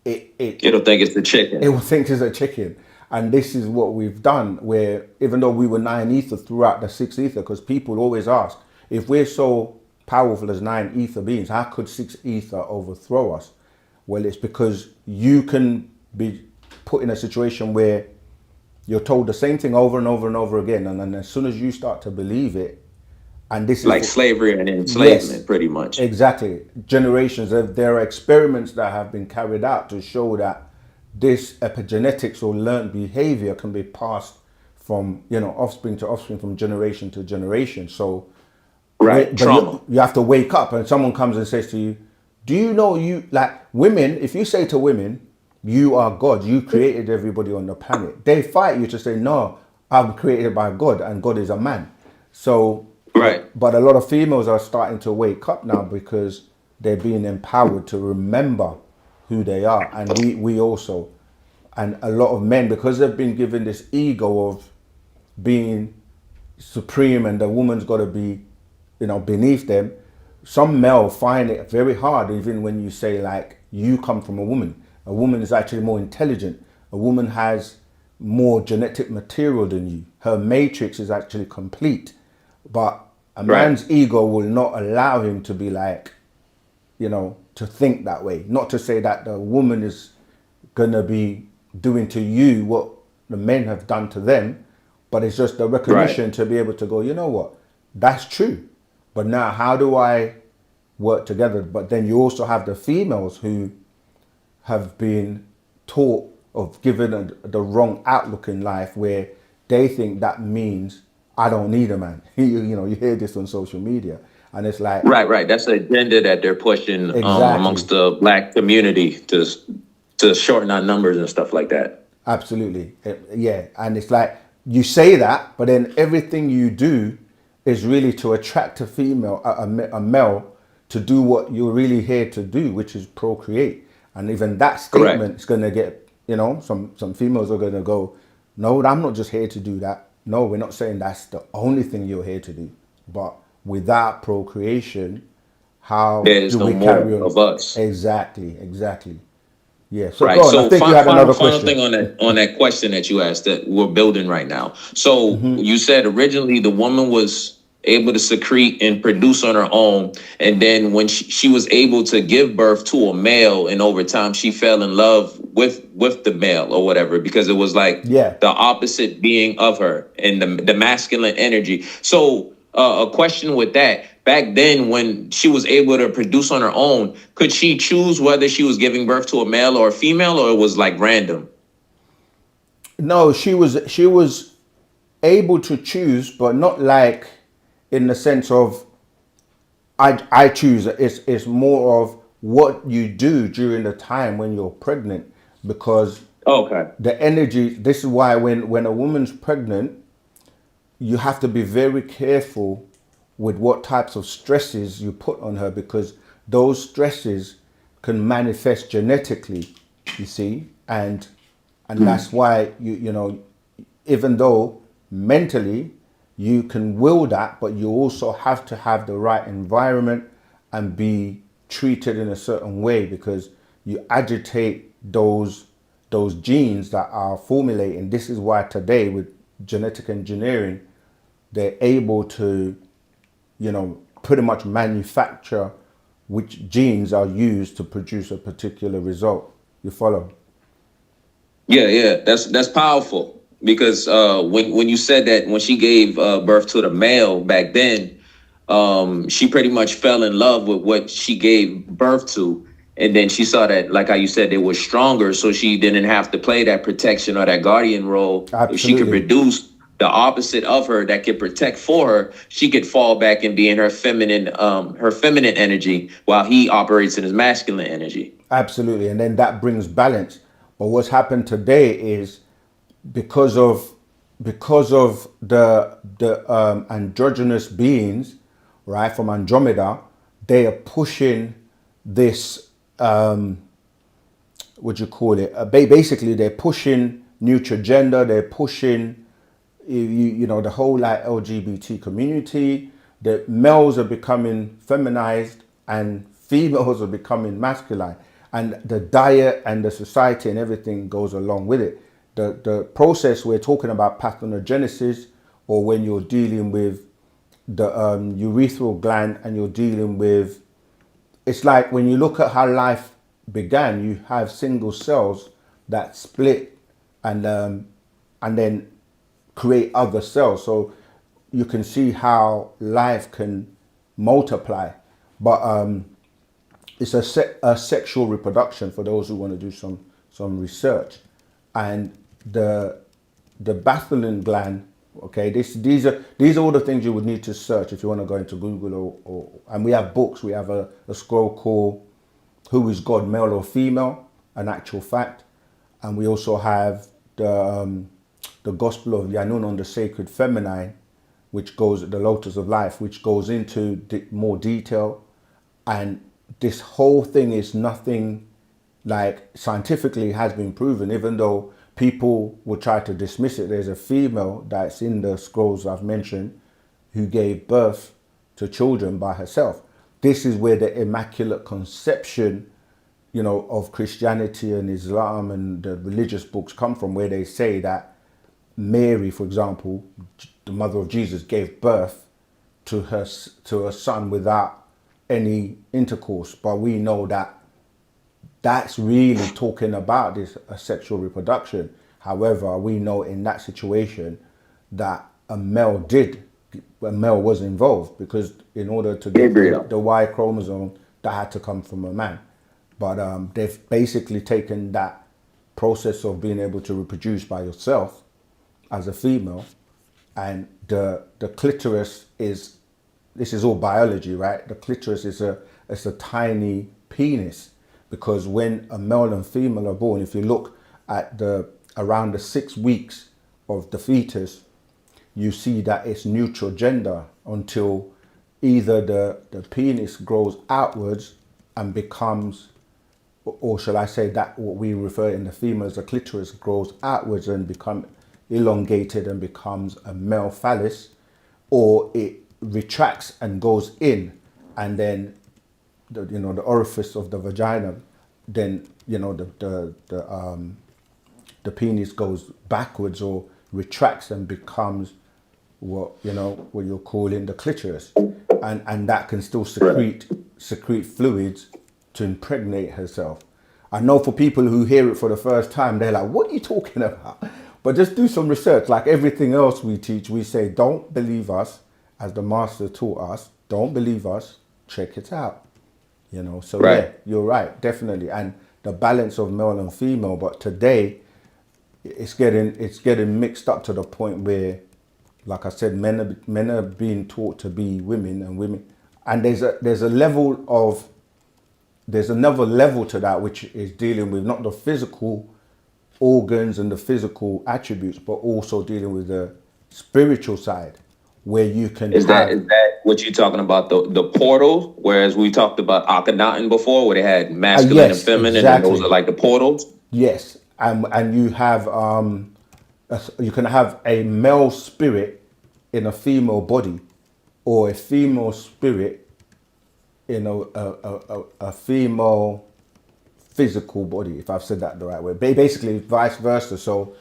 it'll think it's the chicken. It will think it's a chicken. And this is what we've done, where even though we were 9 ether throughout the 6 ether, because people always ask, if we're so powerful as 9 ether beings, how could 6 ether overthrow us? Well, it's because you can be put in a situation where you're told the same thing over and over and over again, and then as soon as you start to believe it, and this is Like slavery and enslavement, pretty much. exactly. Generations. There are experiments that have been carried out to show that this epigenetics or learned behavior can be passed from offspring to offspring, from generation to generation. So, Right. but Trauma. you have to wake up, and someone comes and says to you, "Do you know you like women?" If you say to women, "You are God. You created everybody on the planet," they fight you to say, "No, I'm created by God, and God is a man." So. Right. But a lot of females are starting to wake up now because they're being empowered to remember who they are. And we also, and a lot of men, because they've been given this ego of being supreme and the woman's got to be, beneath them. Some male find it very hard, even when you say like, you come from a woman. A woman is actually more intelligent. A woman has more genetic material than you. Her matrix is actually complete. But a man's ego will not allow him to be like, to think that way. Not to say that the woman is going to be doing to you what the men have done to them, but it's just the recognition to be able to go, you know what, that's true. But now how do I work together? But then you also have the females who have been taught of given the wrong outlook in life, where they think that means I don't need a man. You hear this on social media, and it's like Right. That's the agenda that they're pushing Exactly. amongst the black community to shorten our numbers and stuff like that. absolutely, yeah. And it's like you say that, but then everything you do is really to attract a female, a male, to do what you're really here to do, which is procreate. And even that statement is going to get, some females are going to go, no, I'm not just here to do that. No, we're not saying that's the only thing you're here to do. But without procreation, how There is do no we more carry on? of us. Exactly. Yeah. So Right. go on. I So think you had another final question. thing on that question that you asked that we're building right now. So you said originally the woman was able to secrete and produce on her own, and then when she was able to give birth to a male, and over time she fell in love with the male or whatever, because it was like Yeah. the opposite being of her and the masculine energy. So a question with that. Back then, when she was able to produce on her own, could she choose whether she was giving birth to a male or a female, or it was like random? No, she was able to choose, but not like in the sense of I choose. It's more of what you do during the time when you're pregnant, because Okay. the energy. This is why when a woman's pregnant, you have to be very careful with what types of stresses you put on her, because those stresses can manifest genetically, you see, and that's why even though mentally you can will that, but you also have to have the right environment and be treated in a certain way, because you agitate those genes that are formulating. This is why today with genetic engineering, they're able to, pretty much manufacture which genes are used to produce a particular result. You follow? Yeah, that's powerful, because when you said that when she gave birth to the male back then, she pretty much fell in love with what she gave birth to, and then she saw that, like how you said, they were stronger, so she didn't have to play that protection or that guardian role. If she could Absolutely. produce the opposite of her that could protect for her, she could fall back and be in her feminine energy, while he operates in his masculine energy. Absolutely. And then that brings balance. But what's happened today is because of the androgynous beings, right, from Andromeda, they are pushing this what do you call it? Basically, they're pushing gender. They're pushing, the whole like LGBT community. The males are becoming feminized and females are becoming masculine, and the diet and the society and everything goes along with it. The process we're talking about, parthenogenesis, or when you're dealing with the urethral gland and you're dealing with, it's like when you look at how life began, you have single cells that split and then create other cells. So you can see how life can multiply. But it's a sexual reproduction for those who want to do some research. And the baffling gland, okay, these are all the things you would need to search if you want to go into Google or and we have books. We have a scroll called Who is God, Male or Female, an actual fact. And we also have the Gospel of Yanun on the Sacred Feminine, which goes, the Lotus of Life, which goes into more detail. And this whole thing is nothing like scientifically has been proven, even though people will try to dismiss it. There's a female that's in the scrolls I've mentioned who gave birth to children by herself. This is where the Immaculate Conception, you know, of Christianity and Islam and the religious books come from, where they say that Mary, for example, the mother of Jesus, gave birth to her son without any intercourse. But we know that that's really talking about this sexual reproduction. However, we know in that situation that a male was involved, because in order to get the Y chromosome, that had to come from a man. But they've basically taken that process of being able to reproduce by yourself as a female, and the clitoris is, this is all biology, right? The clitoris is a tiny penis, because when a male and female are born, if you look at around the 6 weeks of the fetus, you see that it's neutral gender until either the penis grows outwards and becomes, or shall I say that what we refer in the female as the clitoris grows outwards and become elongated and becomes a male phallus, or it retracts and goes in, and then the orifice of the vagina, then the penis goes backwards or retracts and becomes what you're calling the clitoris, and that can still secrete fluids to impregnate herself. I know for people who hear it for the first time, they're like, what are you talking about? But just do some research. Like everything else we teach, we say, don't believe us, as the master taught us. Don't believe us, check it out. So right. Yeah, you're right, definitely. And the balance of male and female, but today it's getting mixed up to the point where, like I said, men are being taught to be women, and there's another level to that, which is dealing with not the physical organs and the physical attributes, but also dealing with the spiritual side, where you can is that what you're talking about, the portal, whereas we talked about Akhenaten before, where they had masculine yes, and feminine, exactly. And those are like the portals? Yes, and you have you can have a male spirit in a female body, or a female spirit in a female physical body, if I've said that the right way. Basically, vice versa. So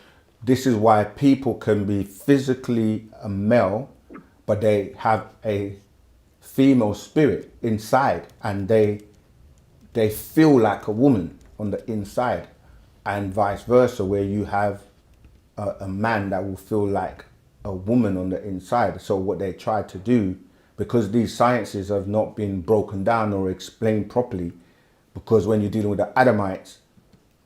this is why people can be physically a male, but they have a female spirit inside, and they feel like a woman on the inside, and vice versa, where you have a man that will feel like a woman on the inside. So what they try to do, because these sciences have not been broken down or explained properly, because when you're dealing with the Adamites,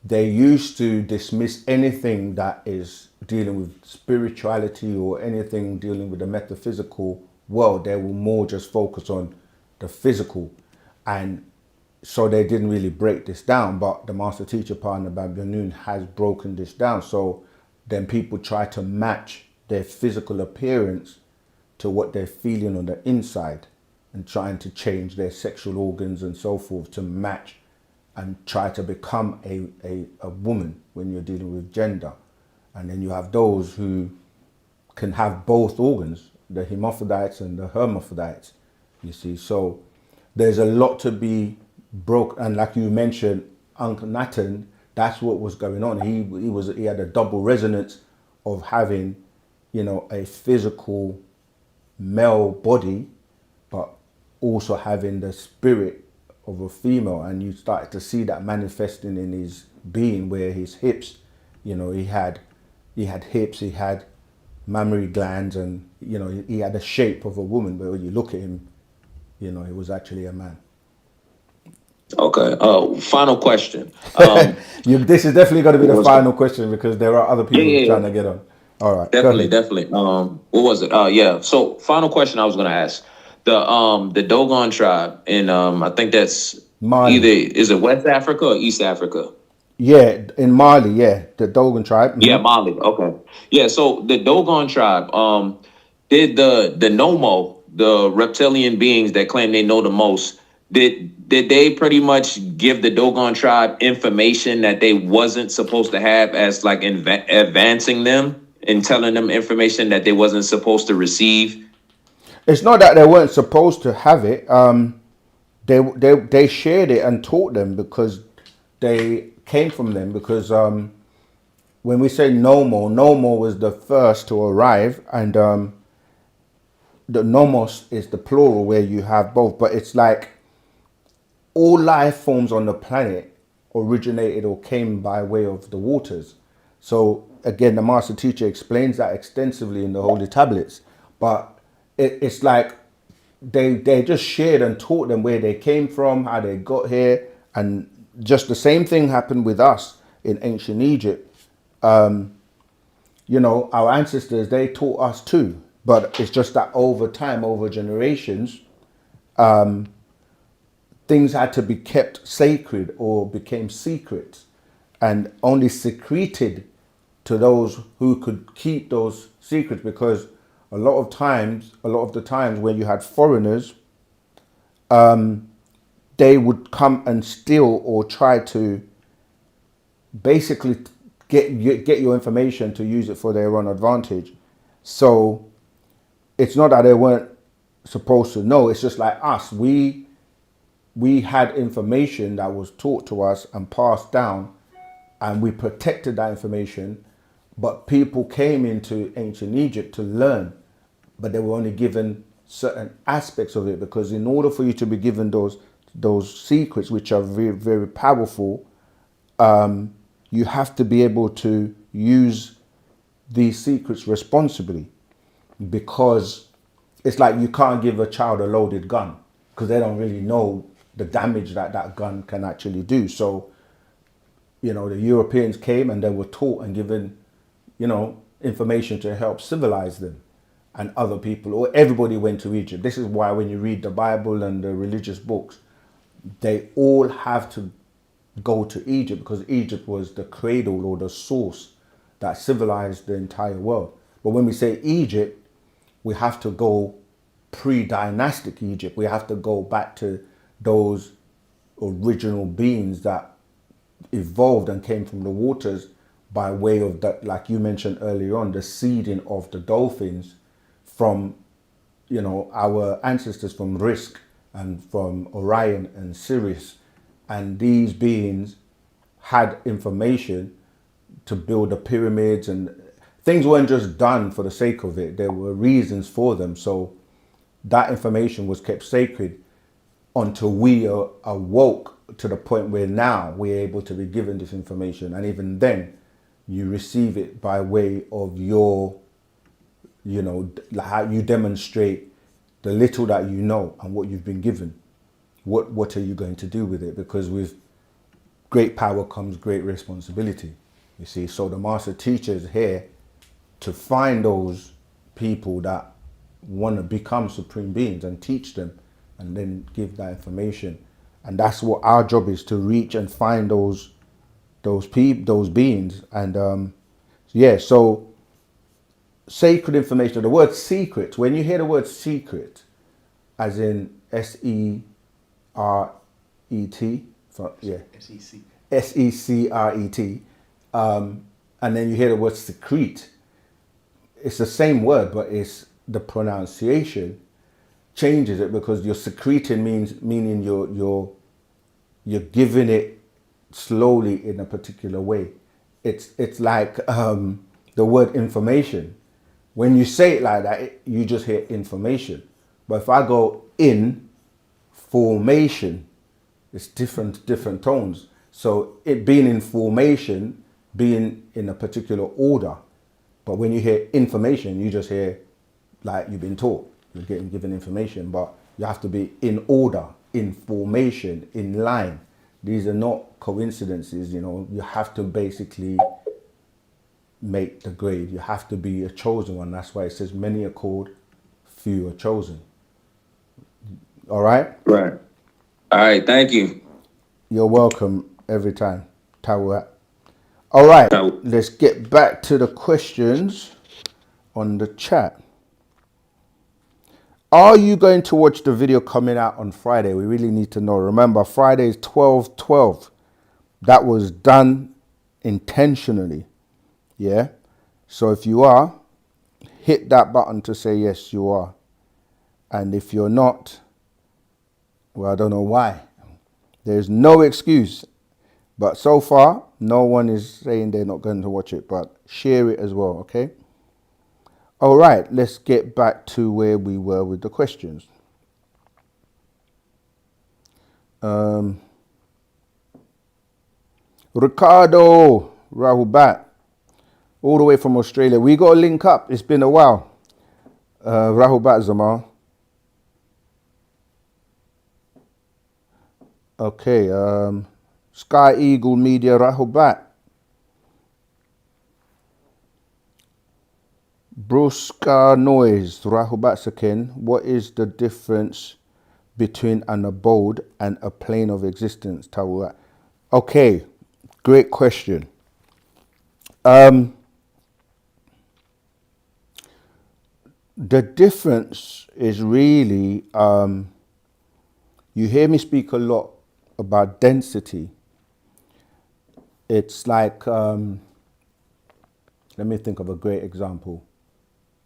they used to dismiss anything that is dealing with spirituality or anything dealing with the metaphysical world. They will more just focus on the physical, and so they didn't really break this down. But the master teacher partner Babyanun has broken this down. So then people try to match their physical appearance to what they're feeling on the inside, and trying to change their sexual organs and so forth to match and try to become a woman when you're dealing with gender. And then you have those who can have both organs, the hermaphrodites and the hermaphrodites, you see. So there's a lot to be broke. And like you mentioned, Uncle Nathan, that's what was going on. He had a double resonance of having, a physical male body, but also having the spirit of a female, and you started to see that manifesting in his being, where his hips, you know, he had hips, he had mammary glands, and you know, he had the shape of a woman, but when you look at him, you know, he was actually a man. Okay. Final question. This is definitely going to be What the was it? final question because there are other Yeah, people yeah, trying yeah. to get on. All right, go Definitely, ahead. definitely. What was it? Yeah. So, final question I was gonna ask the Dogon tribe, and I think that's either Mali. is it West Africa or East Africa? Yeah, in Mali, yeah, the Dogon tribe. Yeah, Mali. Okay. Yeah. So the Dogon tribe, did the Nomo, the reptilian beings that claim they know the most, did they pretty much give the Dogon tribe information that they wasn't supposed to have, as like advancing them and telling them information that they wasn't supposed to receive? It's not that they weren't supposed to have it. They shared it and taught them because they came from them. Because when we say Nomo was the first to arrive, and the Nomos is the plural where you have both. But it's like all life forms on the planet originated or came by way of the waters. So again, the master teacher explains that extensively in the holy tablets. But it's like they just shared and taught them where they came from, how they got here, and just the same thing happened with us in ancient Egypt. You know, our ancestors, they taught us too, but it's just that over time, over generations, things had to be kept sacred or became secrets and only secreted to those who could keep those secrets, because a lot of the times when you had foreigners, they would come and steal or try to basically get your information to use it for their own advantage. So it's not that they weren't supposed to know. It's just like us. We had information that was taught to us and passed down, and we protected that information. But people came into ancient Egypt to learn, but they were only given certain aspects of it, because in order for you to be given those secrets, which are very, very powerful, you have to be able to use these secrets responsibly, because it's like you can't give a child a loaded gun because they don't really know the damage that that gun can actually do. So, you know, the Europeans came and they were taught and given, you know, information to help civilize them, and other people, or everybody went to Egypt. This is why when you read the Bible and the religious books, they all have to go to Egypt, because Egypt was the cradle or the source that civilized the entire world. But when we say Egypt, we have to go pre-dynastic Egypt. We have to go back to those original beings that evolved and came from the waters by way of that, like you mentioned earlier on, the seeding of the dolphins from, you know, our ancestors from Risk and from Orion and Sirius. And these beings had information to build the pyramids, and things weren't just done for the sake of it. There were reasons for them. So that information was kept sacred until we awoke to the point where now we're able to be given this information. And even then, you receive it by way of your, you know, how you demonstrate the little that you know and what you've been given. What are you going to do with it? Because with great power comes great responsibility, you see. So the master teacher is here to find those people that want to become supreme beings and teach them, and then give that information. And that's what our job is, to reach and find those beings. And yeah, so sacred information, the word secret, when you hear the word secret, as in SERET, so yeah, SECRET, and then you hear the word secrete, it's the same word, but it's the pronunciation changes it, because you're secreting meaning you're giving it slowly in a particular way. It's like the word information. When you say it like that, you just hear information. But if I go in formation, It's different tones. So it being in formation, being in a particular order. But when you hear information, you just hear like you've been taught. You're getting given information, but you have to be in order, in formation, in line. These are not coincidences, you know. You have to basically make the grade. You have to be a chosen one. That's why it says many are called, few are chosen. All right? Right. All right. Thank you. You're welcome every time. Tawat. All right, Now, let's get back to the questions on the chat. Are you going to watch the video coming out on Friday? We really need to know. Remember, Friday is 12/12. That was done intentionally. Yeah? So if you are, hit that button to say yes, you are. And if you're not, well, I don't know why. There's no excuse. But so far, no one is saying they're not going to watch it, but share it as well, okay? All right, let's get back to where we were with the questions. Ricardo Rahubat, all the way from Australia. We got to link up. It's been a while. Rahubat Zamal. Okay, Sky Eagle Media Rahubat. Bruska Noise Rahubat Sakin. What is the difference between an abode and a plane of existence? Tawat. Okay, great question. The difference is really, you hear me speak a lot about density. It's like, let me think of a great example.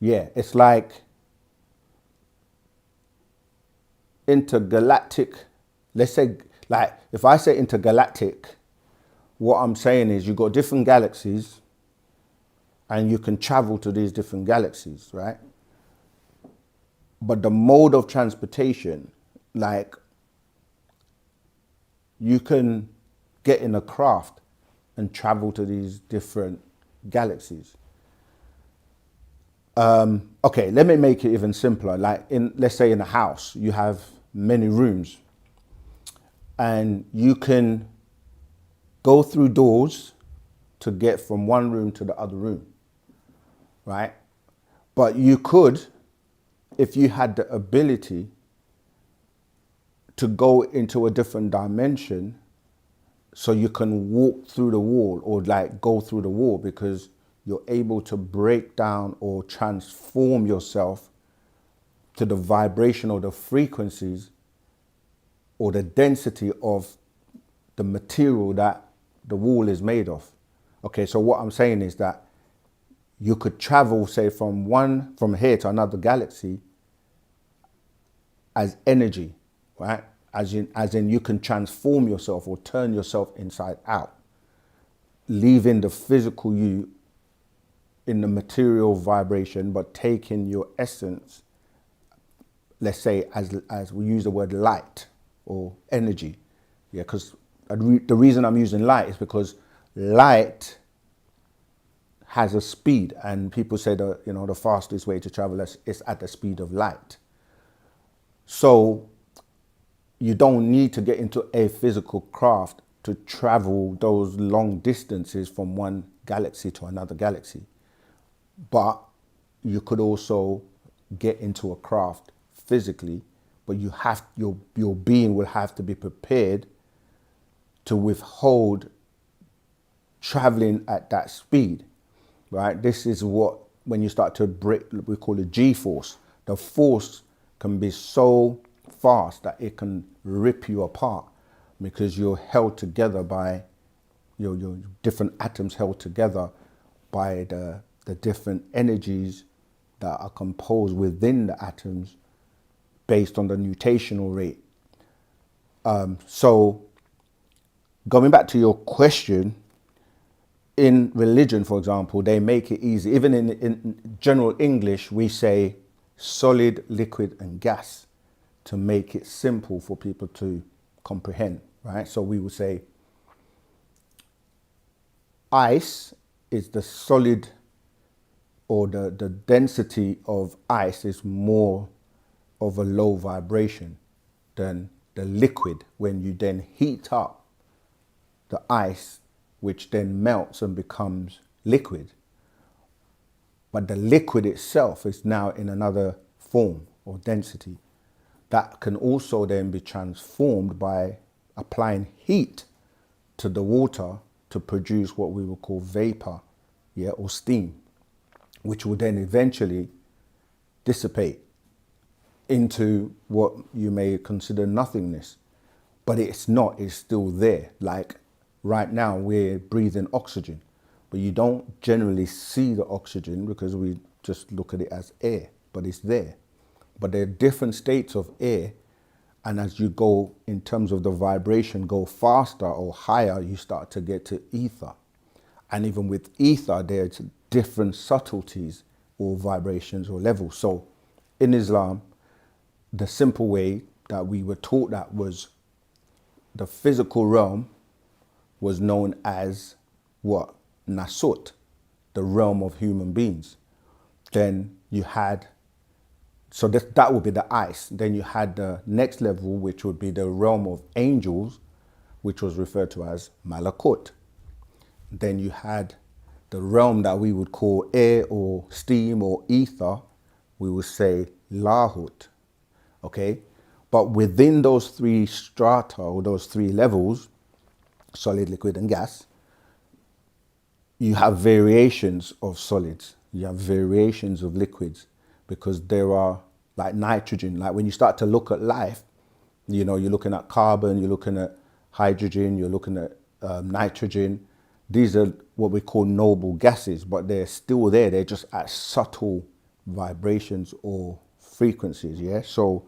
Yeah, it's like intergalactic. Let's say, like, if I say intergalactic, what I'm saying is you've got different galaxies and you can travel to these different galaxies, right? But the mode of transportation, like, you can get in a craft and travel to these different galaxies. Okay, let me make it even simpler. Like, let's say in a house, you have many rooms and you can go through doors to get from one room to the other room, right? But you could, if you had the ability to go into a different dimension, so you can walk through the wall or like go through the wall, because you're able to break down or transform yourself to the vibration or the frequencies or the density of the material that the wall is made of. Okay, so what I'm saying is that you could travel, say, from here to another galaxy as energy, right? As in you can transform yourself or turn yourself inside out, leaving the physical you in the material vibration, but taking your essence, let's say, as we use the word light or energy. Yeah, because the reason I'm using light is because light has a speed, and people say that, you know, the fastest way to travel is at the speed of light. So you don't need to get into a physical craft to travel those long distances from one galaxy to another galaxy. But you could also get into a craft physically, but you have, your being will have to be prepared to withhold traveling at that speed, right? This is what, when you start to break, we call it G-force. The force can be so fast that it can rip you apart, because you're held together by your different atoms, held together by the different energies that are composed within the atoms based on the nutational rate. So going back to your question, in religion, for example, they make it easy. Even in general English, we say solid, liquid, and gas to make it simple for people to comprehend. right? So we would say ice is the solid, or the density of ice is more of a low vibration than the liquid. When you then heat up the ice, which then melts and becomes liquid, but the liquid itself is now in another form or density that can also then be transformed by applying heat to the water to produce what we would call vapor, yeah, or steam, which will then eventually dissipate into what you may consider nothingness. But it's not, it's still there. Like right now we're breathing oxygen, but you don't generally see the oxygen because we just look at it as air, but it's there. But there are different states of air, and as you go, in terms of the vibration, go faster or higher, you start to get to ether. And even with ether, there's different subtleties or vibrations or levels. So in Islam, the simple way that we were taught that was the physical realm was known as what? Nasut, the realm of human beings. Then you had, so that would be the ice. Then you had the next level, which would be the realm of angels, which was referred to as Malakut. Then you had the realm that we would call air or steam or ether, we would say Lahut, okay? But within those three strata or those three levels, solid, liquid, and gas, you have variations of solids, you have variations of liquids, because there are like nitrogen. Like when you start to look at life, you know, you're looking at carbon, you're looking at hydrogen, you're looking at nitrogen. These are what we call noble gases, but they're still there. They're just at subtle vibrations or frequencies, yeah? So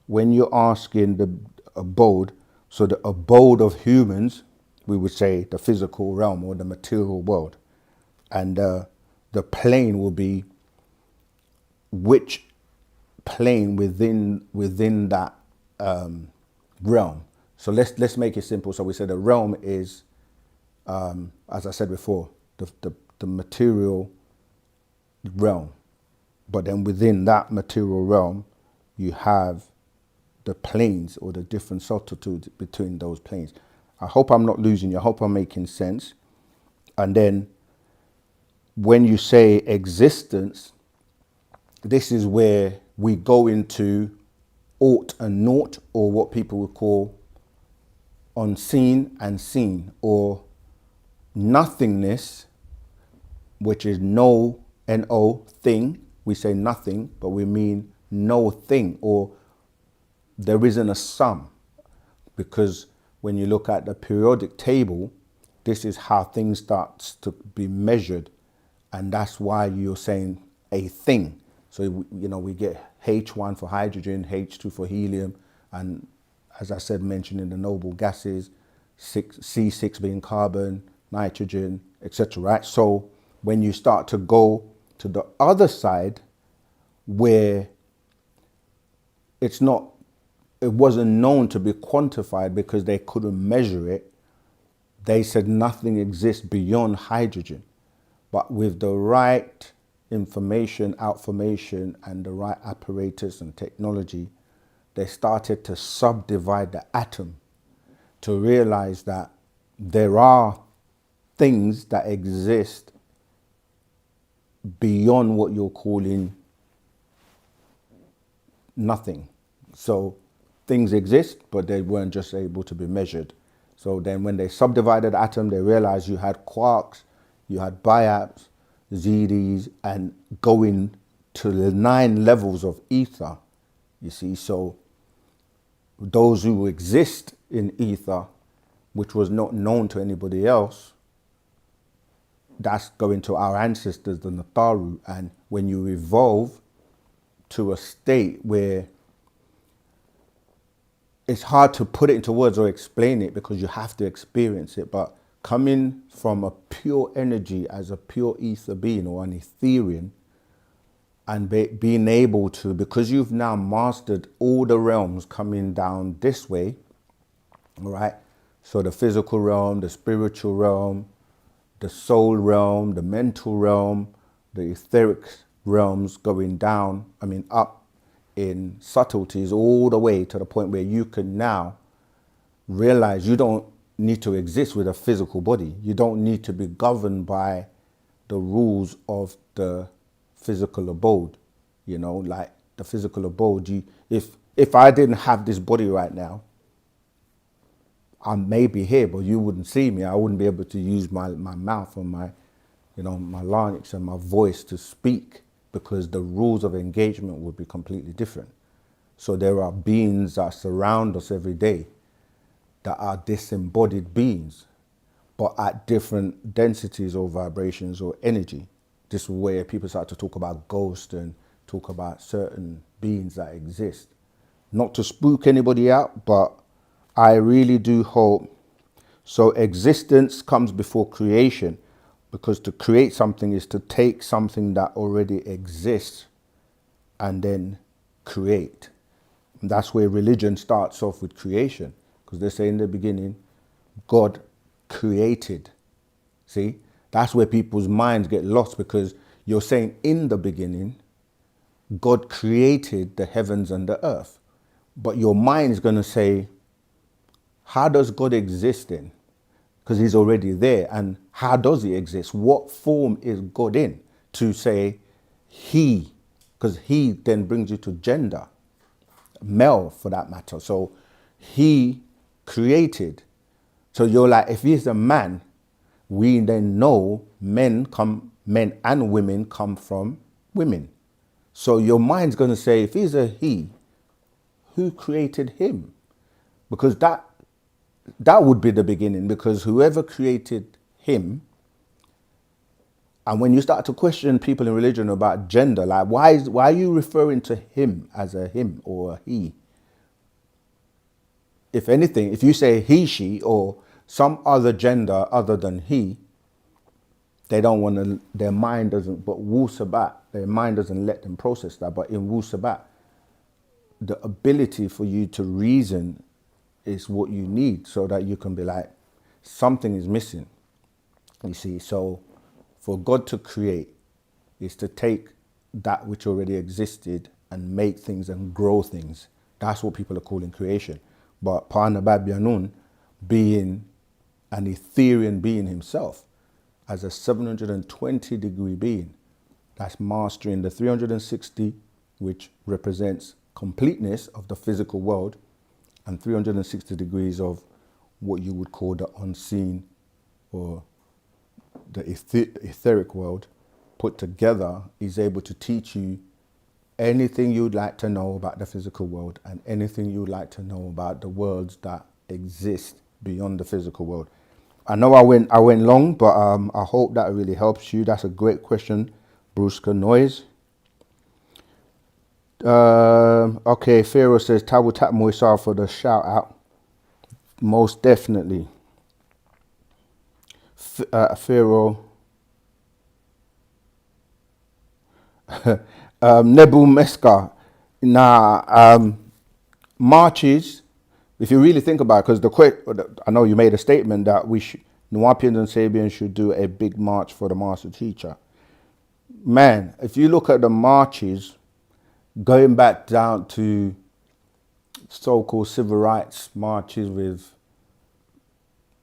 when you're asking the abode, so the abode of humans, we would say the physical realm or the material world. And the plane will be which plane within that realm. So let's make it simple. So we said the realm is, as I said before, the material realm. But then within that material realm, you have the planes or the different subtleties between those planes. I hope I'm not losing you. I hope I'm making sense. And then when you say existence, this is where we go into ought and naught, or what people would call unseen and seen, or nothingness, which is no, N-O, thing. We say nothing, but we mean no thing, or there isn't a sum. Because when you look at the periodic table, this is how things start to be measured. And that's why you're saying a thing. So, you know, we get H1 for hydrogen, H2 for helium, and as I said, mentioning the noble gases, C6 being carbon, nitrogen, etc. Right? So when you start to go to the other side, where it wasn't known to be quantified because they couldn't measure it, they said nothing exists beyond hydrogen. But with the right information, outformation, and the right apparatus and technology, they started to subdivide the atom to realize that there are things that exist beyond what you're calling nothing. So things exist, but they weren't just able to be measured. So then when they subdivided the atom, they realized you had quarks, you had biaps, ZDs, and going to the 9 levels of ether, you see. So those who exist in ether, which was not known to anybody else, that's going to our ancestors, the Natharu. And when you evolve to a state where it's hard to put it into words or explain it because you have to experience it, but coming from a pure energy as a pure ether being or an Etherian, and being able to, because you've now mastered all the realms coming down this way, all right, So the physical realm, the spiritual realm, the soul realm, the mental realm, the etheric realms going down, up in subtleties all the way to the point where you can now realize you don't need to exist with a physical body. You don't need to be governed by the rules of the physical abode. Like the physical abode, if I didn't have this body right now, I may be here, but you wouldn't see me. I wouldn't be able to use my mouth and my larynx and my voice to speak, because the rules of engagement would be completely different. So there are beings that surround us every day that are disembodied beings, but at different densities or vibrations or energy. This is where people start to talk about ghosts and talk about certain beings that exist. Not to spook anybody out, but I really do hope. So existence comes before creation, because to create something is to take something that already exists and then create. And that's where religion starts off with creation, because they say in the beginning, God created. See, that's where people's minds get lost, because you're saying in the beginning, God created the heavens and the earth. But your mind is going to say, how does God exist then? Because he's already there. And how does he exist? What form is God in? To say he, because he then brings you to gender, male for that matter. So he created. So you're like, if he's a man, we then know men and women come from women. So your mind's going to say, if he's a he, who created him? Because that would be the beginning, because whoever created him. And when you start to question people in religion about gender, like why are you referring to him as a him or a he? If anything, if you say he, she, or some other gender other than he, they don't want to, their mind doesn't, but Wu-Sabat, their mind doesn't let them process that. But in Wu-Sabat, the ability for you to reason is what you need, so that you can be like, something is missing. You see, so for God to create is to take that which already existed and make things and grow things. That's what people are calling creation. But Parnabab Yanun, being an Etherian being himself, as a 720-degree being, that's mastering the 360, which represents completeness of the physical world, and 360 degrees of what you would call the unseen or the etheric world put together, is able to teach you anything you'd like to know about the physical world and anything you'd like to know about the worlds that exist beyond the physical world. I know I went long, but I hope that really helps you. That's a great question, Brusca Noise. Okay, Pharaoh says, Tabu Tap Moisar for the shout out. Most definitely. Pharaoh. Nebu Meska. Marches, if you really think about it, because I know you made a statement that Nuwapians and Sabians should do a big march for the master teacher. Man, if you look at the marches, going back down to so-called civil rights marches with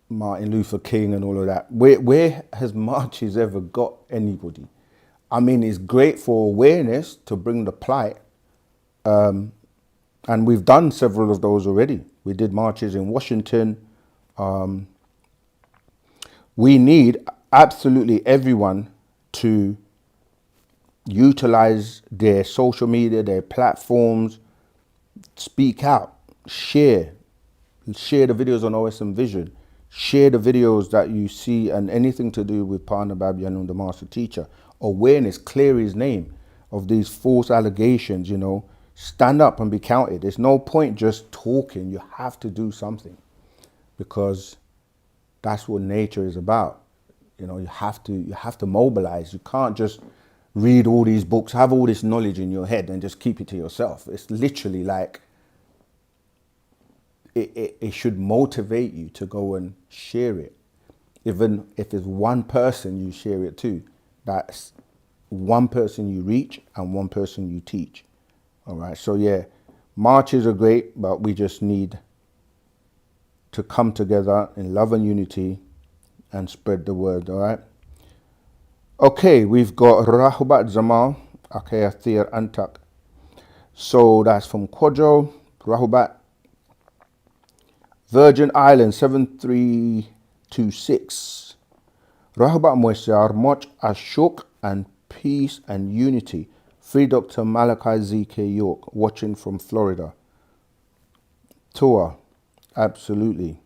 Martin Luther King and all of that, where has marches ever got anybody? I mean, it's great for awareness to bring the plight. And we've done several of those already. We did marches in Washington. We need absolutely everyone to utilize their social media, their platforms, speak out, share the videos on OSM Vision, share the videos that you see and anything to do with Parnabab Yanun, the master teacher. Awareness, clear his name of these false allegations, stand up and be counted. There's no point just talking. You have to do something, because that's what nature is about. You have to mobilize. You can't just read all these books, have all this knowledge in your head and just keep it to yourself. It's literally like, it should motivate you to go and share it. Even if it's one person you share it to, that's one person you reach and one person you teach. All right. So yeah, marches are great, but we just need to come together in love and unity and spread the word. All right. Okay, we've got Rahubat Zamal, okay, Athir Antak. So that's from Quadro, Rahubat. Virgin Islands 7326. Rahubat Moisar, much ashok and peace and unity. Free Dr. Malachi Z.K. York, watching from Florida. Tour, absolutely.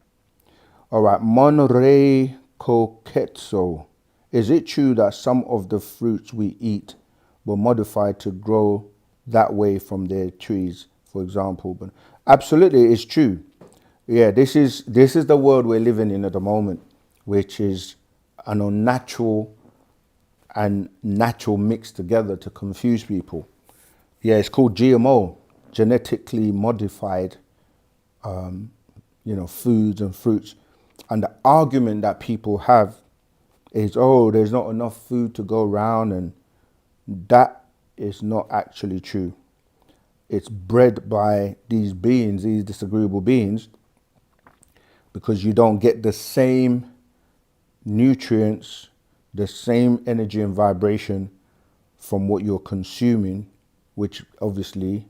All right, Monterey Coquetso. Is it true that some of the fruits we eat were modified to grow that way from their trees, for example? But absolutely, it's true. Yeah, this is the world we're living in at the moment, which is an unnatural and natural mixed together to confuse people. Yeah, it's called GMO, genetically modified, foods and fruits. And the argument that people have is, oh, there's not enough food to go around, and that is not actually true. It's bred by these beings, these disagreeable beings, because you don't get the same nutrients, the same energy and vibration from what you're consuming, which obviously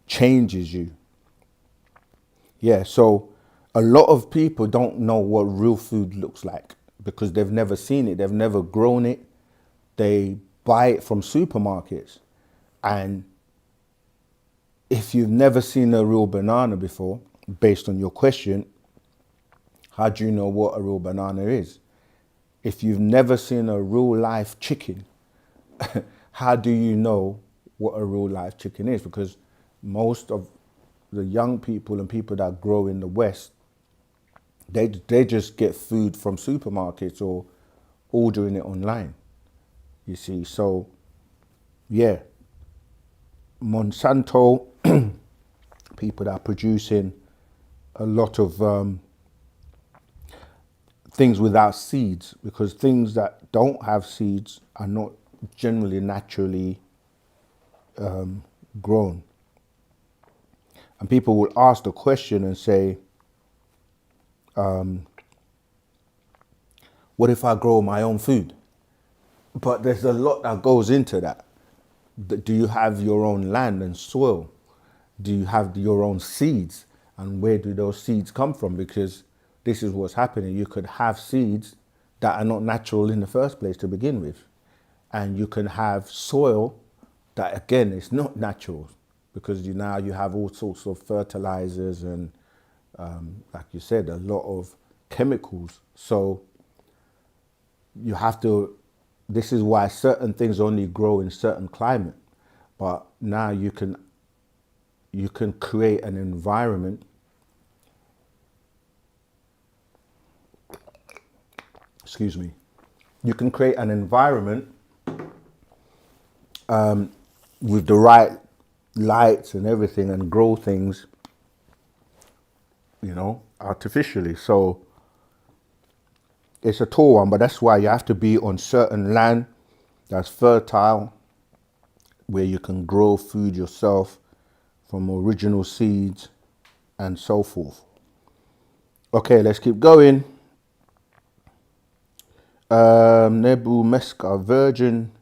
changes you. Yeah, so a lot of people don't know what real food looks like because they've never seen it, they've never grown it. They buy it from supermarkets. And if you've never seen a real banana before, based on your question, how do you know what a real banana is? If you've never seen a real life chicken, how do you know what a real life chicken is? Because most of the young people and people that grow in the West, they just get food from supermarkets or ordering it online, you see. So, yeah, Monsanto, people that are producing a lot of things without seeds, because things that don't have seeds are not generally naturally grown. And people will ask the question and say, what if I grow my own food? But there's a lot that goes into that. Do you have your own land and soil? Do you have your own seeds? And where do those seeds come from? Because this is what's happening. You could have seeds that are not natural in the first place to begin with. And you can have soil that, again, is not natural, because now you have all sorts of fertilizers and, like you said, a lot of chemicals. So you have to, this is why certain things only grow in certain climate. But now you can create an environment. Excuse me. You can create an environment with the right lights and everything and grow things, artificially. So it's a tall one, but that's why you have to be on certain land that's fertile, where you can grow food yourself from original seeds and so forth. Okay, let's keep going. Nebu Mesca, Virgin.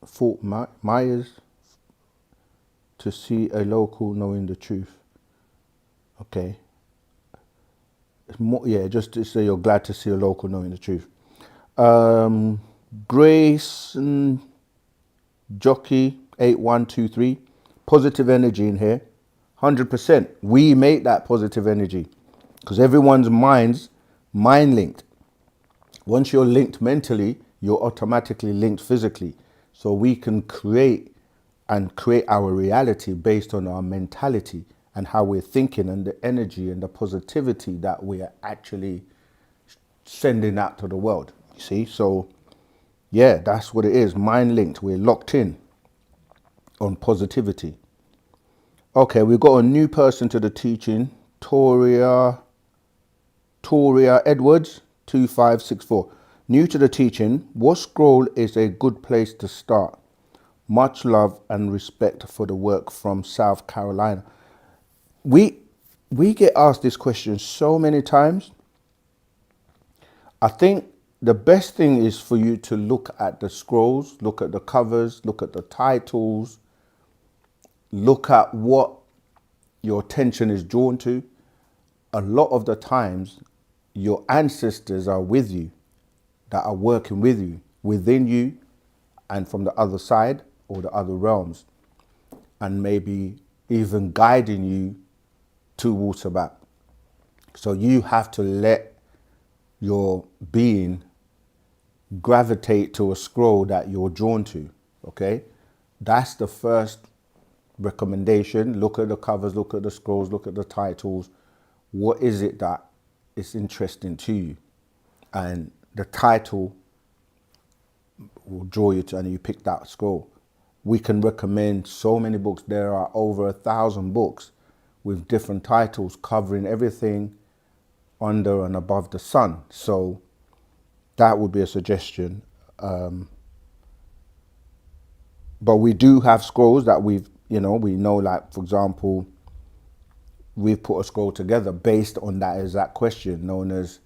Fort Myers, to see a local knowing the truth. Okay. It's more, yeah, just to say you're glad to see a local knowing the truth. Grace Jockey 8123. Positive energy in here. 100%. We make that positive energy because everyone's mind linked. Once you're linked mentally, you're automatically linked physically. So we can create our reality based on our mentality and how we're thinking and the energy and the positivity that we are actually sending out to the world. You see? So yeah, that's what it is. Mind linked. We're locked in on positivity. Okay, we've got a new person to the teaching. Toria Edwards, 2564. New to the teaching. What scroll is a good place to start? Much love and respect for the work from South Carolina. We get asked this question so many times. I think the best thing is for you to look at the scrolls, look at the covers, look at the titles, look at what your attention is drawn to. A lot of the times, your ancestors are with you, that are working with you, within you, and from the other side or the other realms, and maybe even guiding you to Wu-Sabat. So you have to let your being gravitate to a scroll that you're drawn to, okay? That's the first recommendation. Look at the covers, look at the scrolls, look at the titles. What is it that is interesting to you? And the title will draw you to, and you pick that scroll. We can recommend so many books. There are over 1,000 books with different titles covering everything under and above the sun. So that would be a suggestion. But we do have scrolls that we know, like, for example, we've put a scroll together based on that exact question, known as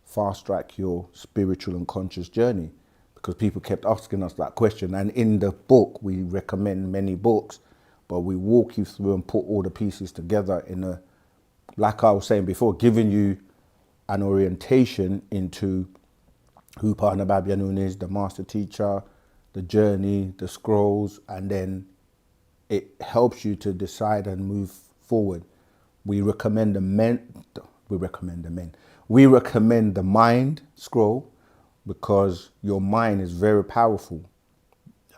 Fast Track Your Spiritual and Conscious Journey, because people kept asking us that question. And in the book, we recommend many books, but we walk you through and put all the pieces together in a, like I was saying before, giving you an orientation into who Partner Babyanun is, the master teacher, the journey, the scrolls, and then it helps you to decide and move forward. We recommend the mind scroll, because your mind is very powerful,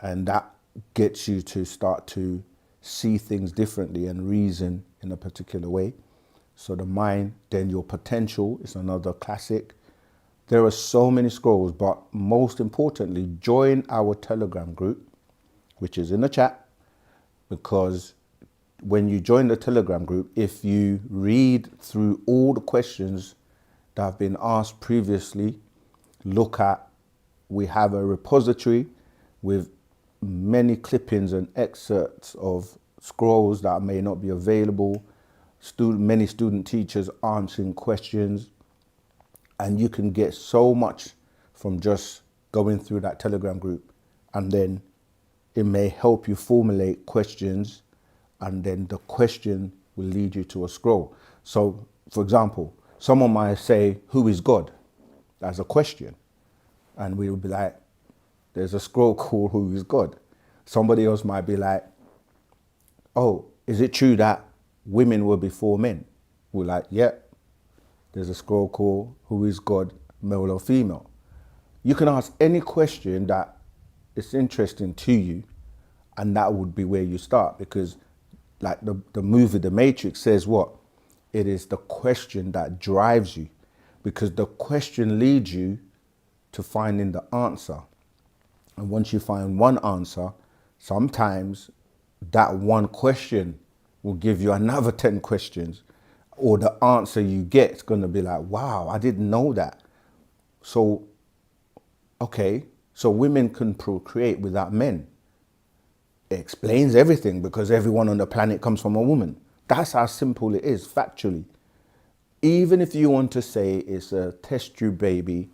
and that gets you to start to see things differently and reason in a particular way. So the mind, then your potential is another classic. There are so many scrolls, but most importantly, join our Telegram group, which is in the chat, because when you join the Telegram group, if you read through all the questions that have been asked previously, we have a repository with many clippings and excerpts of scrolls that may not be available, many student teachers answering questions, and you can get so much from just going through that Telegram group. And then it may help you formulate questions, and then the question will lead you to a scroll. So, for example, someone might say, who is God? That's a question. And we will be like, there's a scroll called Who is God? Somebody else might be like, oh, is it true that women were before men? We're like, yeah. There's a scroll called Who is God, male or female? You can ask any question that is interesting to you, and that would be where you start, because like the movie The Matrix says what? It is the question that drives you, because the question leads you to finding the answer. And once you find one answer, sometimes that one question will give you another 10 questions, or the answer you get is going to be like, wow, I didn't know that. So, okay, so women can procreate without men. It explains everything, because everyone on the planet comes from a woman. That's how simple it is, factually. Even if you want to say it's a test tube baby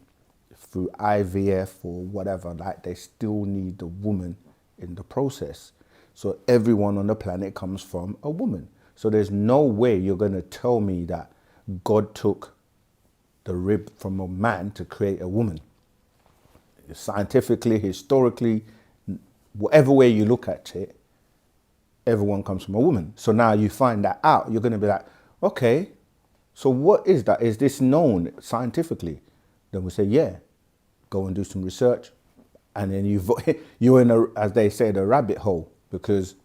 through IVF or whatever, like, they still need the woman in the process. So everyone on the planet comes from a woman. So there's no way you're going to tell me that God took the rib from a man to create a woman. Scientifically, historically, whatever way you look at it, everyone comes from a woman. So now you find that out, you're going to be like, okay, so what is that? Is this known scientifically? Then we say, yeah, go and do some research. And then you're in, as they say, the rabbit hole, because